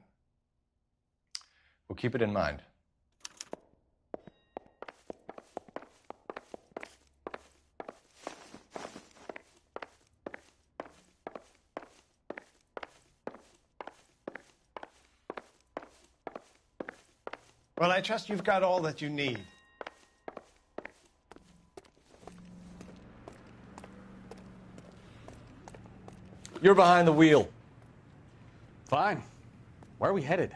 U: We'll keep it in mind.
F: Well, I trust you've got all that you need.
U: You're behind the wheel.
S: Fine. Where are we headed?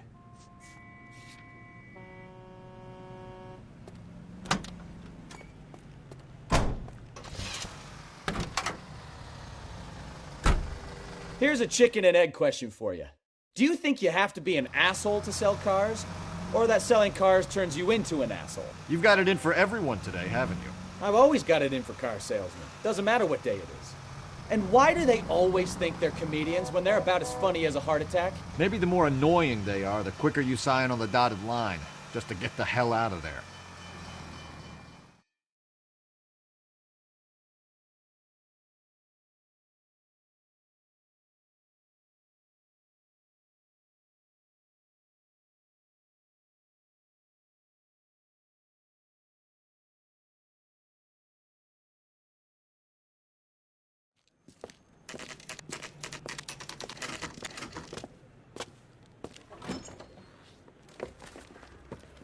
L: Here's a chicken and egg question for you. Do you think you have to be an asshole to sell cars? Or that selling cars turns you into an asshole?
U: You've got it in for everyone today, haven't you?
L: I've always got it in for car salesmen. Doesn't matter what day it is. And why do they always think they're comedians when they're about as funny as a heart attack?
U: Maybe the more annoying they are, the quicker you sign on the dotted line, just to get the hell out of there.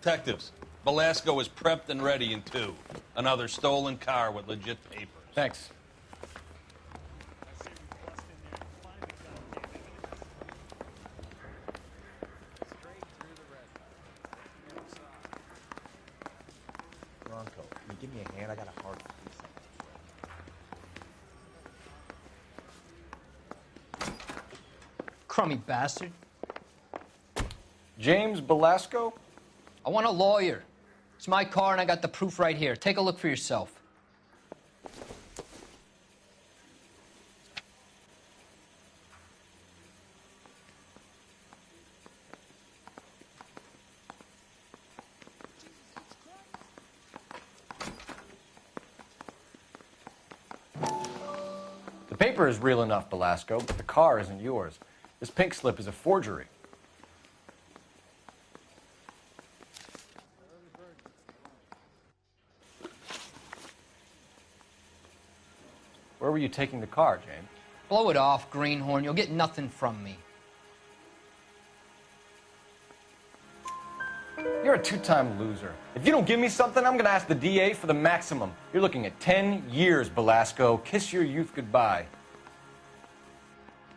N: Detectives, Velasco is prepped and ready in 2. Another stolen car with legit papers.
U: Thanks.
O: Bronco, can you give me a hand? I got a hard piece.
W: Crummy bastard.
U: James Velasco?
W: I want a lawyer. It's my car and I got the proof right here. Take a look for yourself.
U: The paper is real enough, Velasco, but the car isn't yours. This pink slip is a forgery. Where were you taking the car, James?
W: Blow it off, greenhorn. You'll get nothing from me.
U: You're a two-time loser. If you don't give me something, I'm gonna ask the DA for the maximum. You're looking at 10 years, Velasco. Kiss your youth goodbye.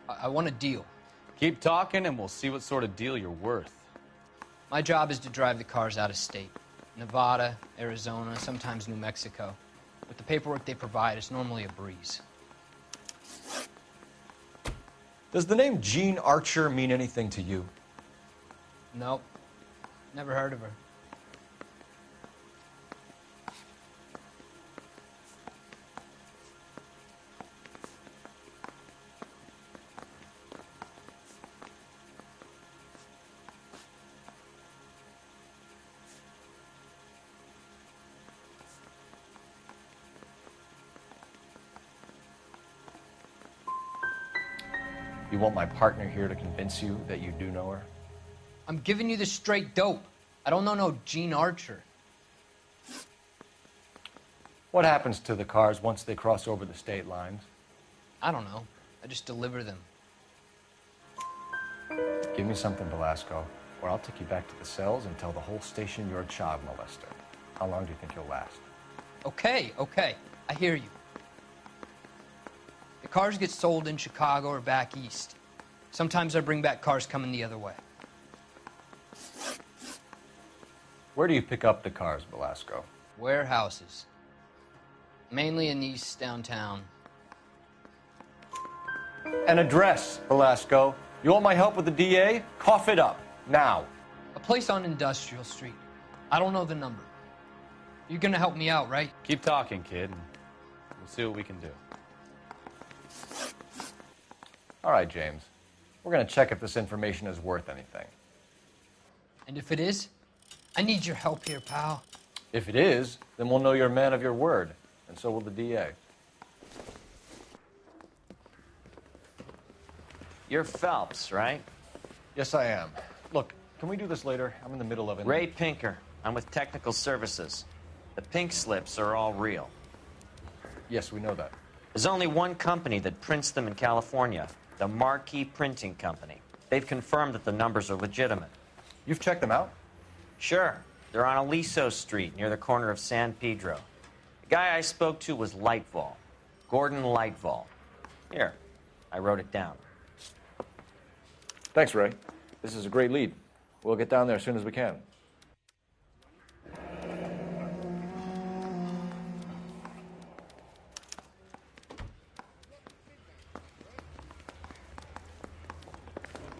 W: I want a deal.
P: Keep talking and we'll see what sort of deal you're worth.
W: My job is to drive the cars out of state. Nevada, Arizona, sometimes New Mexico. With the paperwork they provide, it's normally a breeze.
U: Does the name Jean Archer mean anything to you?
W: Nope. Never heard of her.
U: You want my partner here to convince you that you do know her?
W: I'm giving you the straight dope. I don't know no Gene Archer.
U: What happens to the cars once they cross over the state lines?
W: I don't know. I just deliver them.
U: Give me something, Velasco, or I'll take you back to the cells and tell the whole station you're a child molester. How long do you think you'll last?
W: Okay. I hear you. The cars get sold in Chicago or back east. Sometimes I bring back cars coming the other way.
U: Where do you pick up the cars, Velasco?
W: Warehouses. Mainly in East downtown.
U: An address, Velasco. You want my help with the DA? Cough it up, now.
W: A place on Industrial Street. I don't know the number. You're gonna help me out, right?
P: Keep talking, kid, and we'll see what we can do.
E: All right, James. We're going to check if this information is worth anything.
W: And if it is, I need your help here, pal.
E: If it is, then we'll know you're a man of your word, and so will the DA.
B: You're Phelps, right?
E: Yes, I am. Look, can we do this later? I'm in the middle of it.
B: Ray Pinker. I'm with Technical Services. The pink slips are all real.
E: Yes, we know that.
B: There's only one company that prints them in California, the Marquee Printing Company. They've confirmed that the numbers are legitimate.
E: You've checked them out?
B: Sure. They're on Aliso Street, near the corner of San Pedro. The guy I spoke to was Lightval. Gordon Lightval. Here, I wrote it down.
E: Thanks, Ray. This is a great lead. We'll get down there as soon as we can.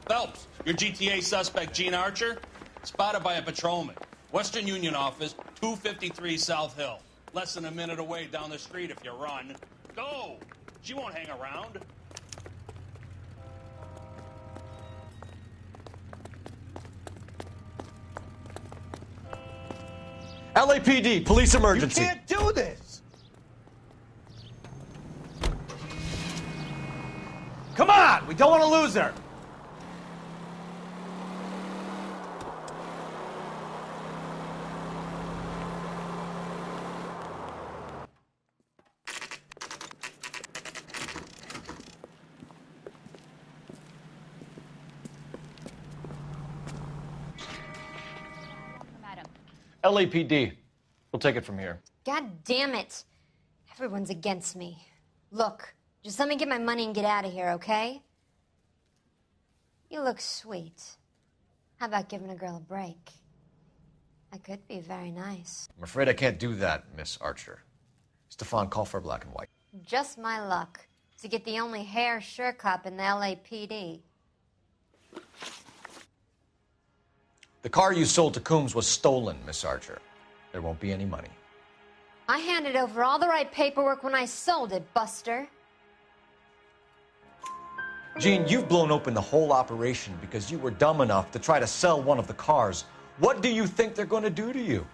N: Phelps, your GTA suspect, Gene Archer, spotted by a patrolman. Western Union office, 253 South Hill. Less than a minute away down the street if you run. Go! She won't hang around.
E: LAPD, police emergency.
O: You can't do this!
J: Come on! We don't want to lose her!
E: LAPD. We'll take it from here.
M: God damn it. Everyone's against me. Look, just let me get my money and get out of here, okay? You look sweet. How about giving a girl a break? I could be very nice.
E: I'm afraid I can't do that, Miss Archer. Stefan, call for black and white.
M: Just my luck to get the only hair sure cop in the LAPD.
E: The car you sold to Coombs was stolen, Miss Archer. There won't be any money.
M: I handed over all the right paperwork when I sold it, Buster.
E: Gene, you've blown open the whole operation because you were dumb enough to try to sell one of the cars. What do you think they're going to do to you?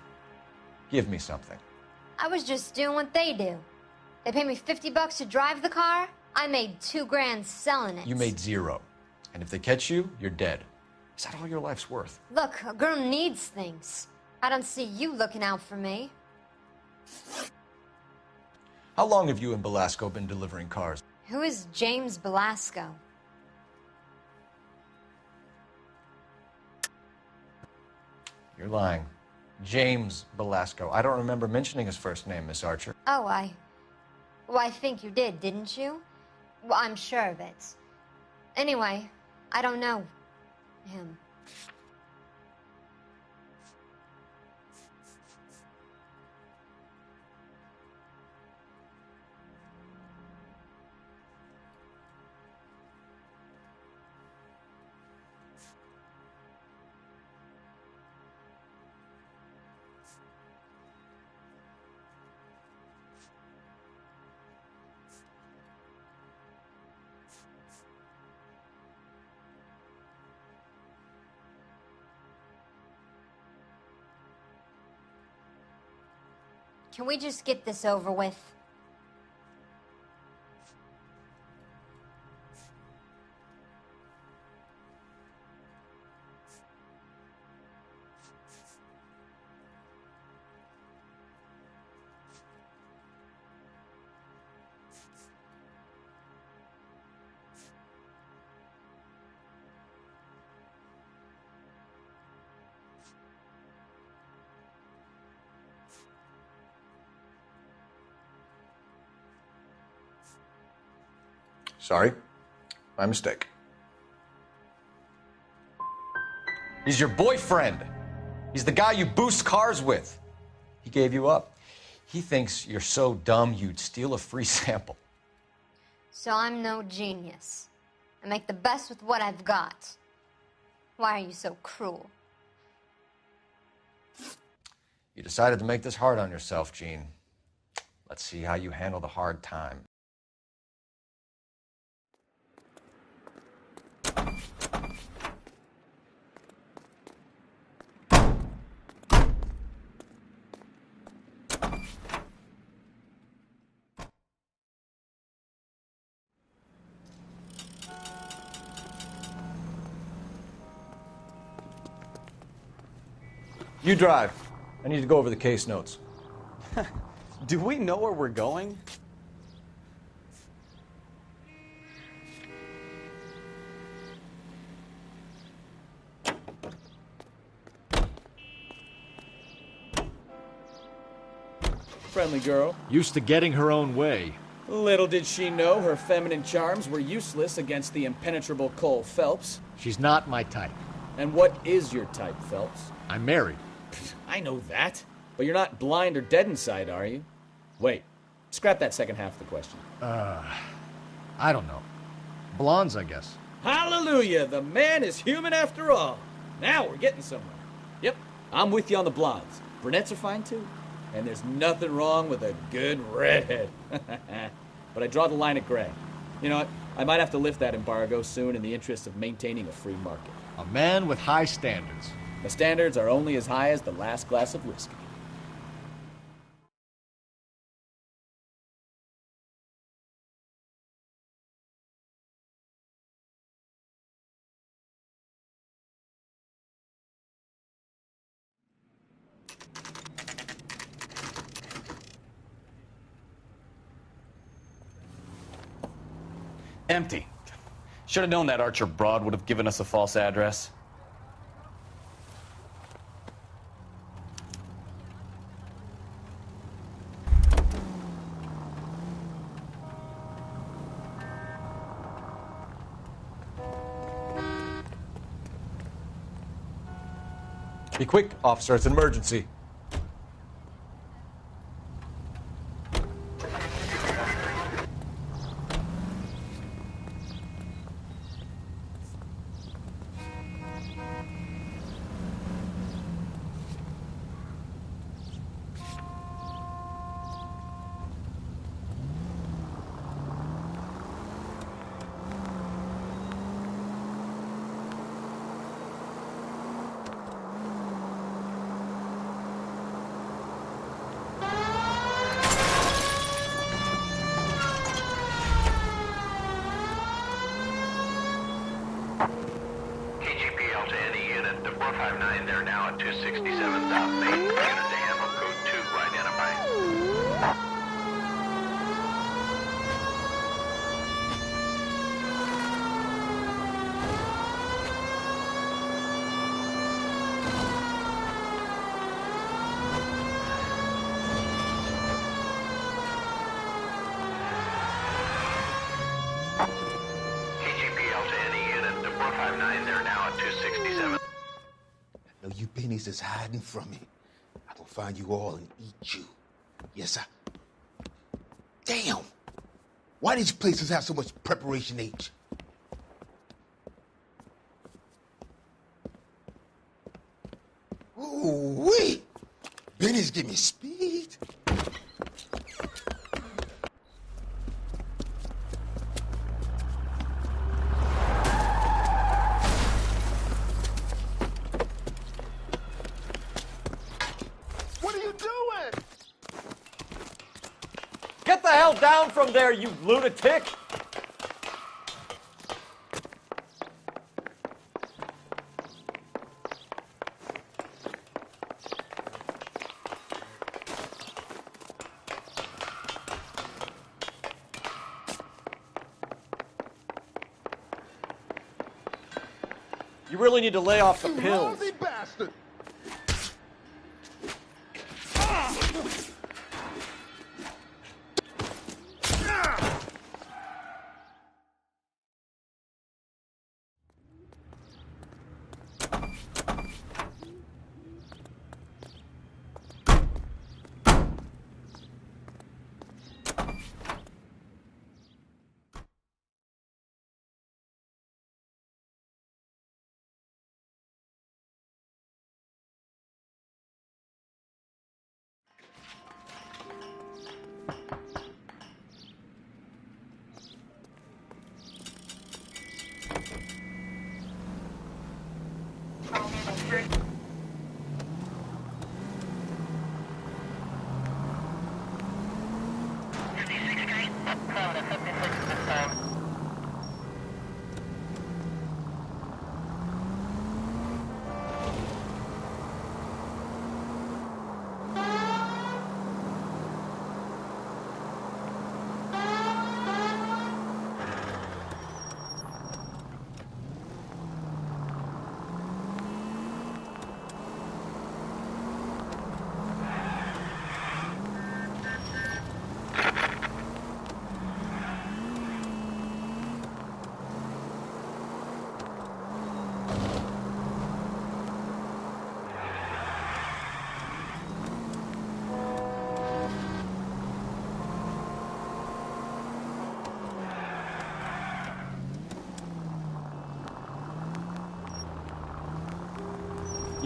E: Give me something.
M: I was just doing what they do. They paid me $50 to drive the car. I made $2 grand selling it.
E: You made zero. And if they catch you, you're dead. Is that all your life's worth?
M: Look, a girl needs things. I don't see you looking out for me.
E: How long have you and Belasco been delivering cars?
M: Who is James Belasco?
E: You're lying. James Belasco. I don't remember mentioning his first name, Miss Archer.
M: Oh, well, I think you did, didn't you? Well, I'm sure of it. Anyway, I don't know him. Can we just get this over with?
E: Sorry. My mistake. He's your boyfriend. He's the guy you boost cars with. He gave you up. He thinks you're so dumb you'd steal a free sample.
M: So I'm no genius. I make the best with what I've got. Why are you so cruel?
G: You decided to make this hard on yourself, Gene. Let's see how you handle the hard time. You drive. I need to go over the case notes.
P: Do we know where we're going?
L: Friendly girl.
U: Used to getting her own way.
L: Little did she know her feminine charms were useless against the impenetrable Cole Phelps.
U: She's not my type.
L: And what is your type, Phelps?
U: I'm married.
L: I know that. But you're not blind or dead inside, are you? Wait. Scrap that second half of the question.
U: I don't know. Blondes, I guess.
L: Hallelujah! The man is human after all. Now we're getting somewhere. Yep, I'm with you on the blondes. Brunettes are fine too. And there's nothing wrong with a good redhead. But I draw the line at gray. You know what? I might have to lift that embargo soon in the interest of maintaining a free market.
U: A man with high standards.
L: The standards are only as high as the last glass of whiskey.
P: Empty. Should have known that Archer broad would have given us a false address.
G: Be quick, officer. It's an emergency.
K: KGPL to any unit. The 459, they're now at 267 South Main. Unit to handle code 2 identified. KGPL to any unit. The 459, they're now at 267.
Q: No, you pennies is hiding from me. I will find you all and eat you. Yes, sir. Damn! Why these places have so much preparation H? Ooh-wee! Benny's give me speed.
U: What are you doing?
E: Get the hell down from there, you lunatic! You really need to lay off the pills.
U: Lousy bastard!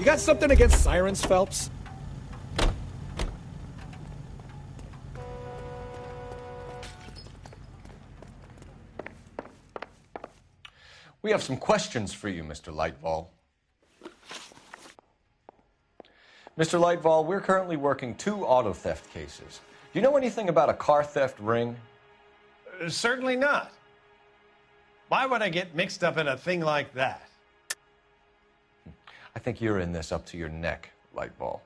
L: You got something against sirens, Phelps?
G: We have some questions for you, Mr. Lightval. Mr. Lightval, we're currently working 2 auto theft cases. Do you know anything about a car theft ring?
F: Certainly not. Why would I get mixed up in a thing like that?
G: I think you're in this up to your neck, Lightval.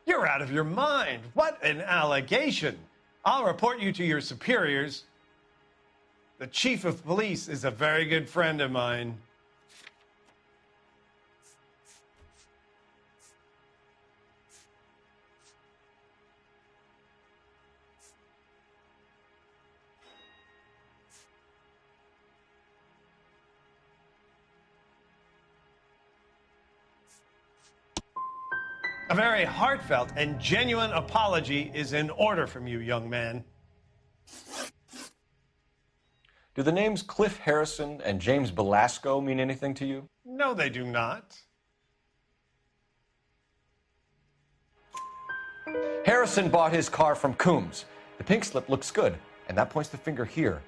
F: You're out of your mind. What an allegation. I'll report you to your superiors. The chief of police is a very good friend of mine. A very heartfelt and genuine apology is in order from you, young man.
G: Do the names Cliff Harrison and James Belasco mean anything to you?
F: No, they do not.
G: Harrison bought his car from Coombs. The pink slip looks good, and that points the finger here.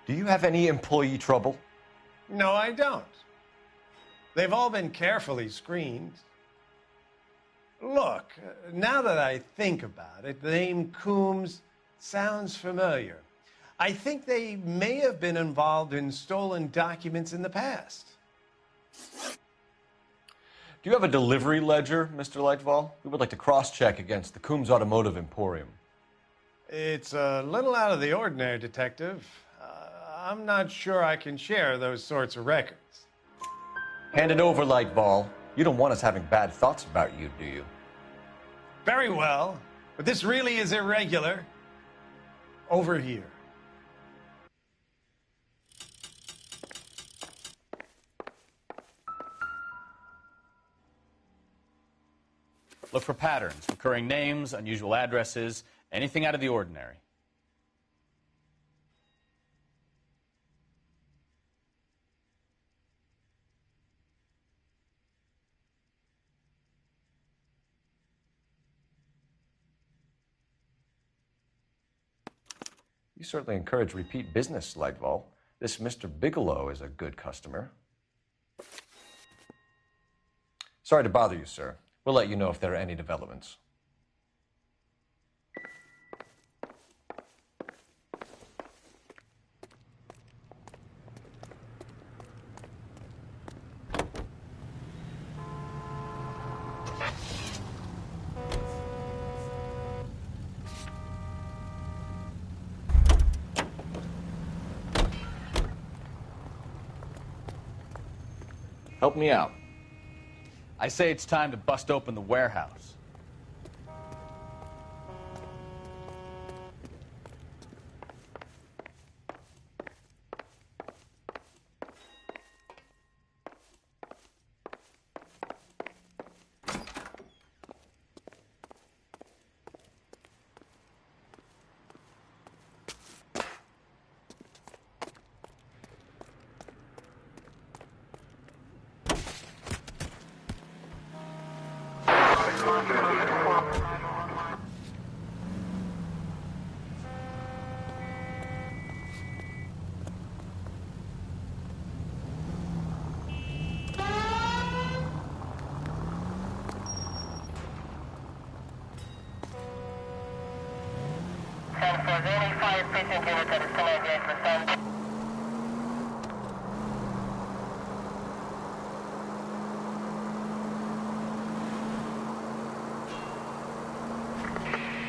G: Do you have any employee trouble?
F: No, I don't. They've all been carefully screened. Look, now that I think about it, the name Coombs sounds familiar. I think they may have been involved in stolen documents in the past.
G: Do you have a delivery ledger, Mr. Lightval? We would like to cross-check against the Coombs Automotive Emporium.
F: It's a little out of the ordinary, Detective. I'm not sure I can share those sorts of records.
G: Hand it over, Lightval. You don't want us having bad thoughts about you, do you?
F: Very well, but this really is irregular. Over here.
P: Look for patterns, recurring names, unusual addresses, anything out of the ordinary.
G: You certainly encourage repeat business, Lightval. This Mr. Bigelow is a good customer. Sorry to bother you, sir. We'll let you know if there are any developments. Help me out.
P: I say it's time to bust open the warehouse.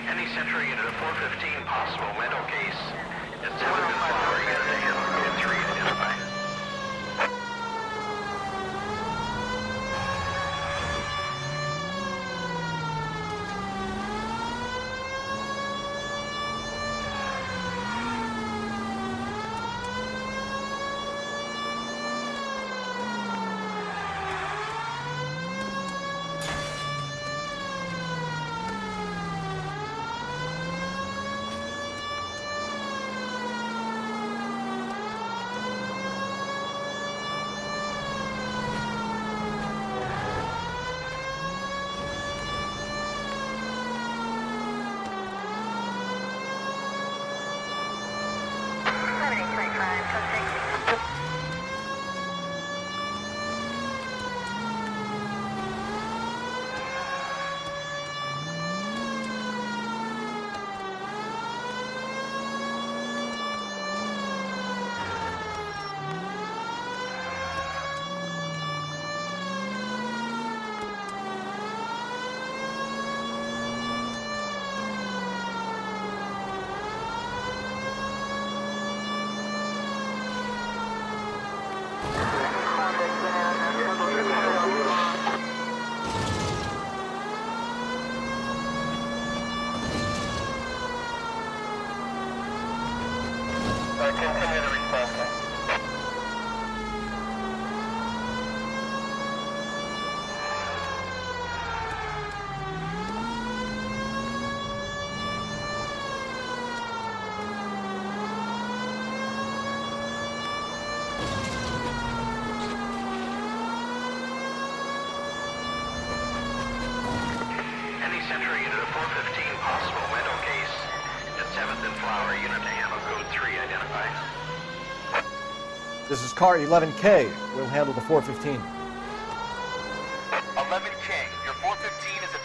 K: Any Central unit of 415 possible mental case. It's 754 unit to handle code 3 identify. 7th and Flower, unit to handle code 3, identify.
E: This is car 11K. We'll handle the 415.
K: 11K, your 415 is at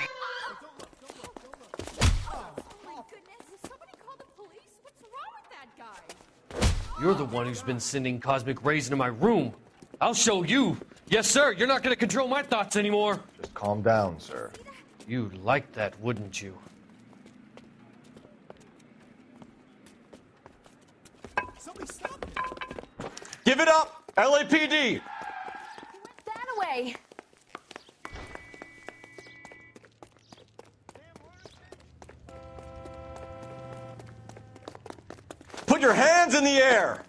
K: the...
I: You're the one who's been sending cosmic rays into my room. I'll show you. Yes, sir. You're not going to control my thoughts anymore.
E: Just calm down, sir.
I: You'd like that, wouldn't you?
E: Give it up! LAPD!
T: That away.
E: Put your hands in the air!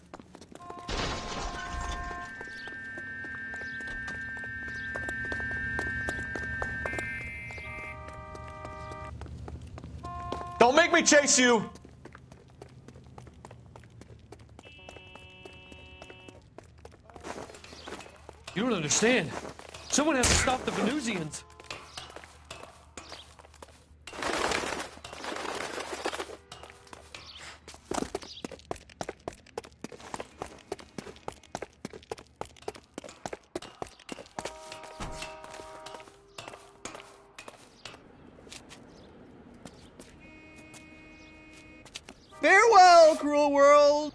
E: Don't make me chase you!
I: You don't understand. Someone has to stop the Venusians.
V: Farewell, cruel world!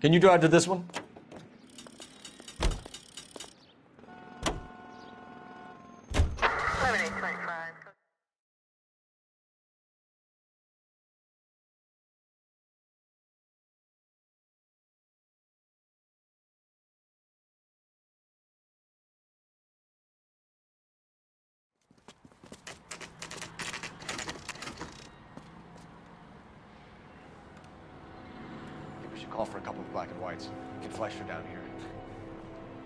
E: Can you drive to this one? We should call for a couple of black and whites. Get Fleischer down here.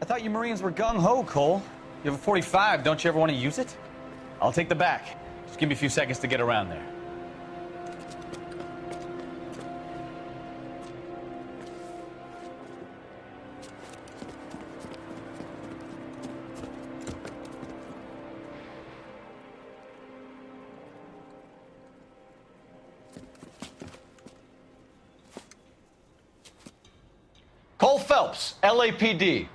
S: I thought you Marines were gung-ho, Cole. You have a 45. Don't you ever want to use it? I'll take the back. Just give me a few seconds to get around there.
E: Cole Phelps, LAPD.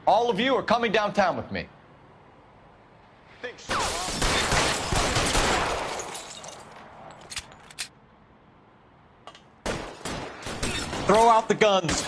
E: All of you are coming downtown with me. Throw out the guns.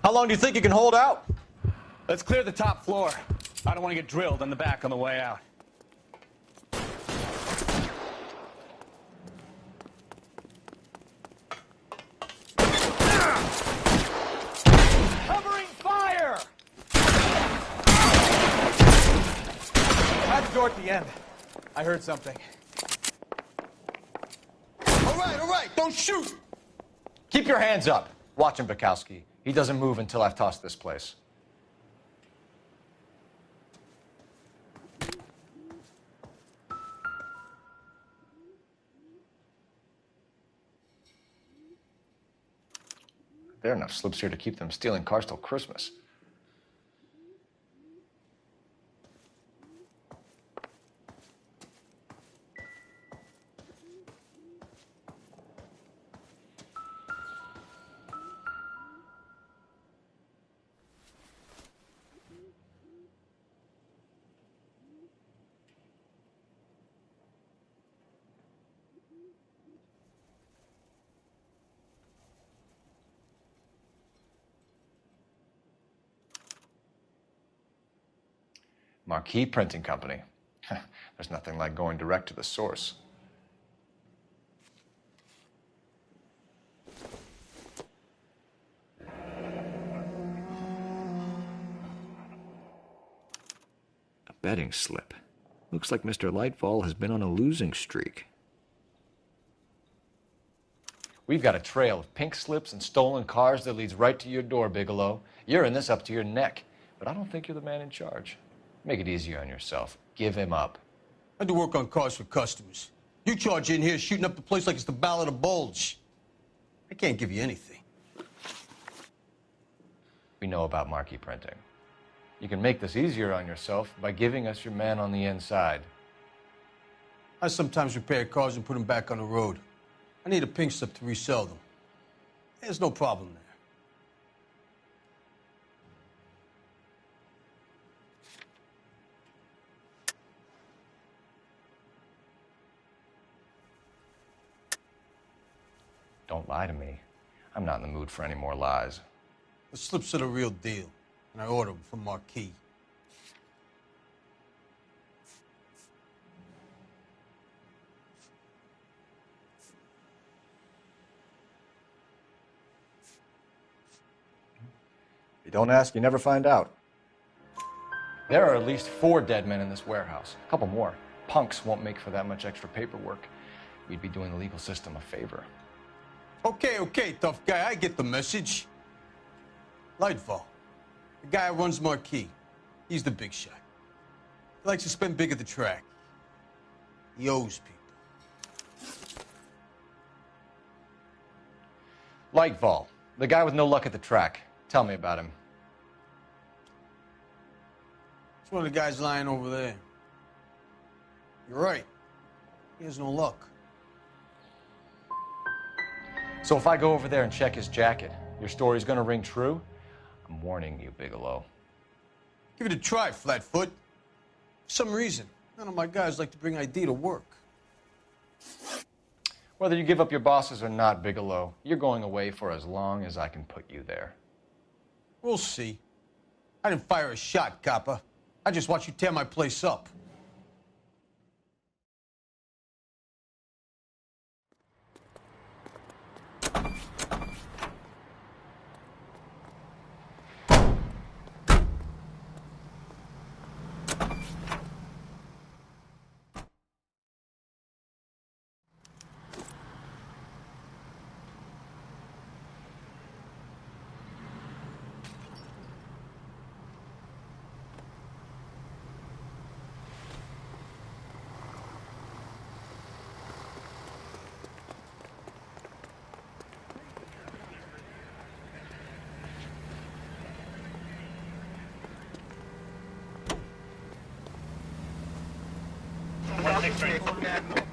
E: How long do you think you can hold out?
S: Let's clear the top floor. I don't want to get drilled in the back on the way out.
E: Covering fire!
V: That's the door at the end. I heard something.
E: All right, don't shoot! Keep your hands up. Watch him, Bukowski. He doesn't move until I've tossed this place. There are enough slips here to keep them stealing cars till Christmas. Marquee Printing Company. There's nothing like going direct to the source. A betting slip. Looks like Mr. Lightfall has been on a losing streak. We've got a trail of pink slips and stolen cars that leads right to your door, Bigelow. You're in this up to your neck, but I don't think you're the man in charge. Make it easier on yourself. Give him up.
V: I do work on cars for customers. You charge in here shooting up the place like it's the Ballad of Bulge. I can't give you anything.
E: We know about Marquee Printing. You can make this easier on yourself by giving us your man on the inside.
V: I sometimes repair cars and put them back on the road. I need a pink slip to resell them. There's no problem there.
E: Don't lie to me. I'm not in the mood for any more lies.
V: The slips are the real deal, and I ordered them from Marquee.
E: You don't ask, you never find out. There are at least 4 dead men in this warehouse. A couple more. Punks won't make for that much extra paperwork. We'd be doing the legal system a favor.
V: Okay, tough guy, I get the message. Lightfall, the guy who runs Marquee. He's the big shot. He likes to spend big at the track. He owes people.
E: Lightfall, the guy with no luck at the track. Tell me about him.
V: It's one of the guys lying over there. You're right. He has no luck.
E: So if I go over there and check his jacket, your story's gonna ring true? I'm warning you, Bigelow.
V: Give it a try, Flatfoot. For some reason, none of my guys like to bring ID to work.
E: Whether you give up your bosses or not, Bigelow, you're going away for as long as I can put you there.
V: We'll see. I didn't fire a shot, copper. I just watched you tear my place up.
K: Thanks,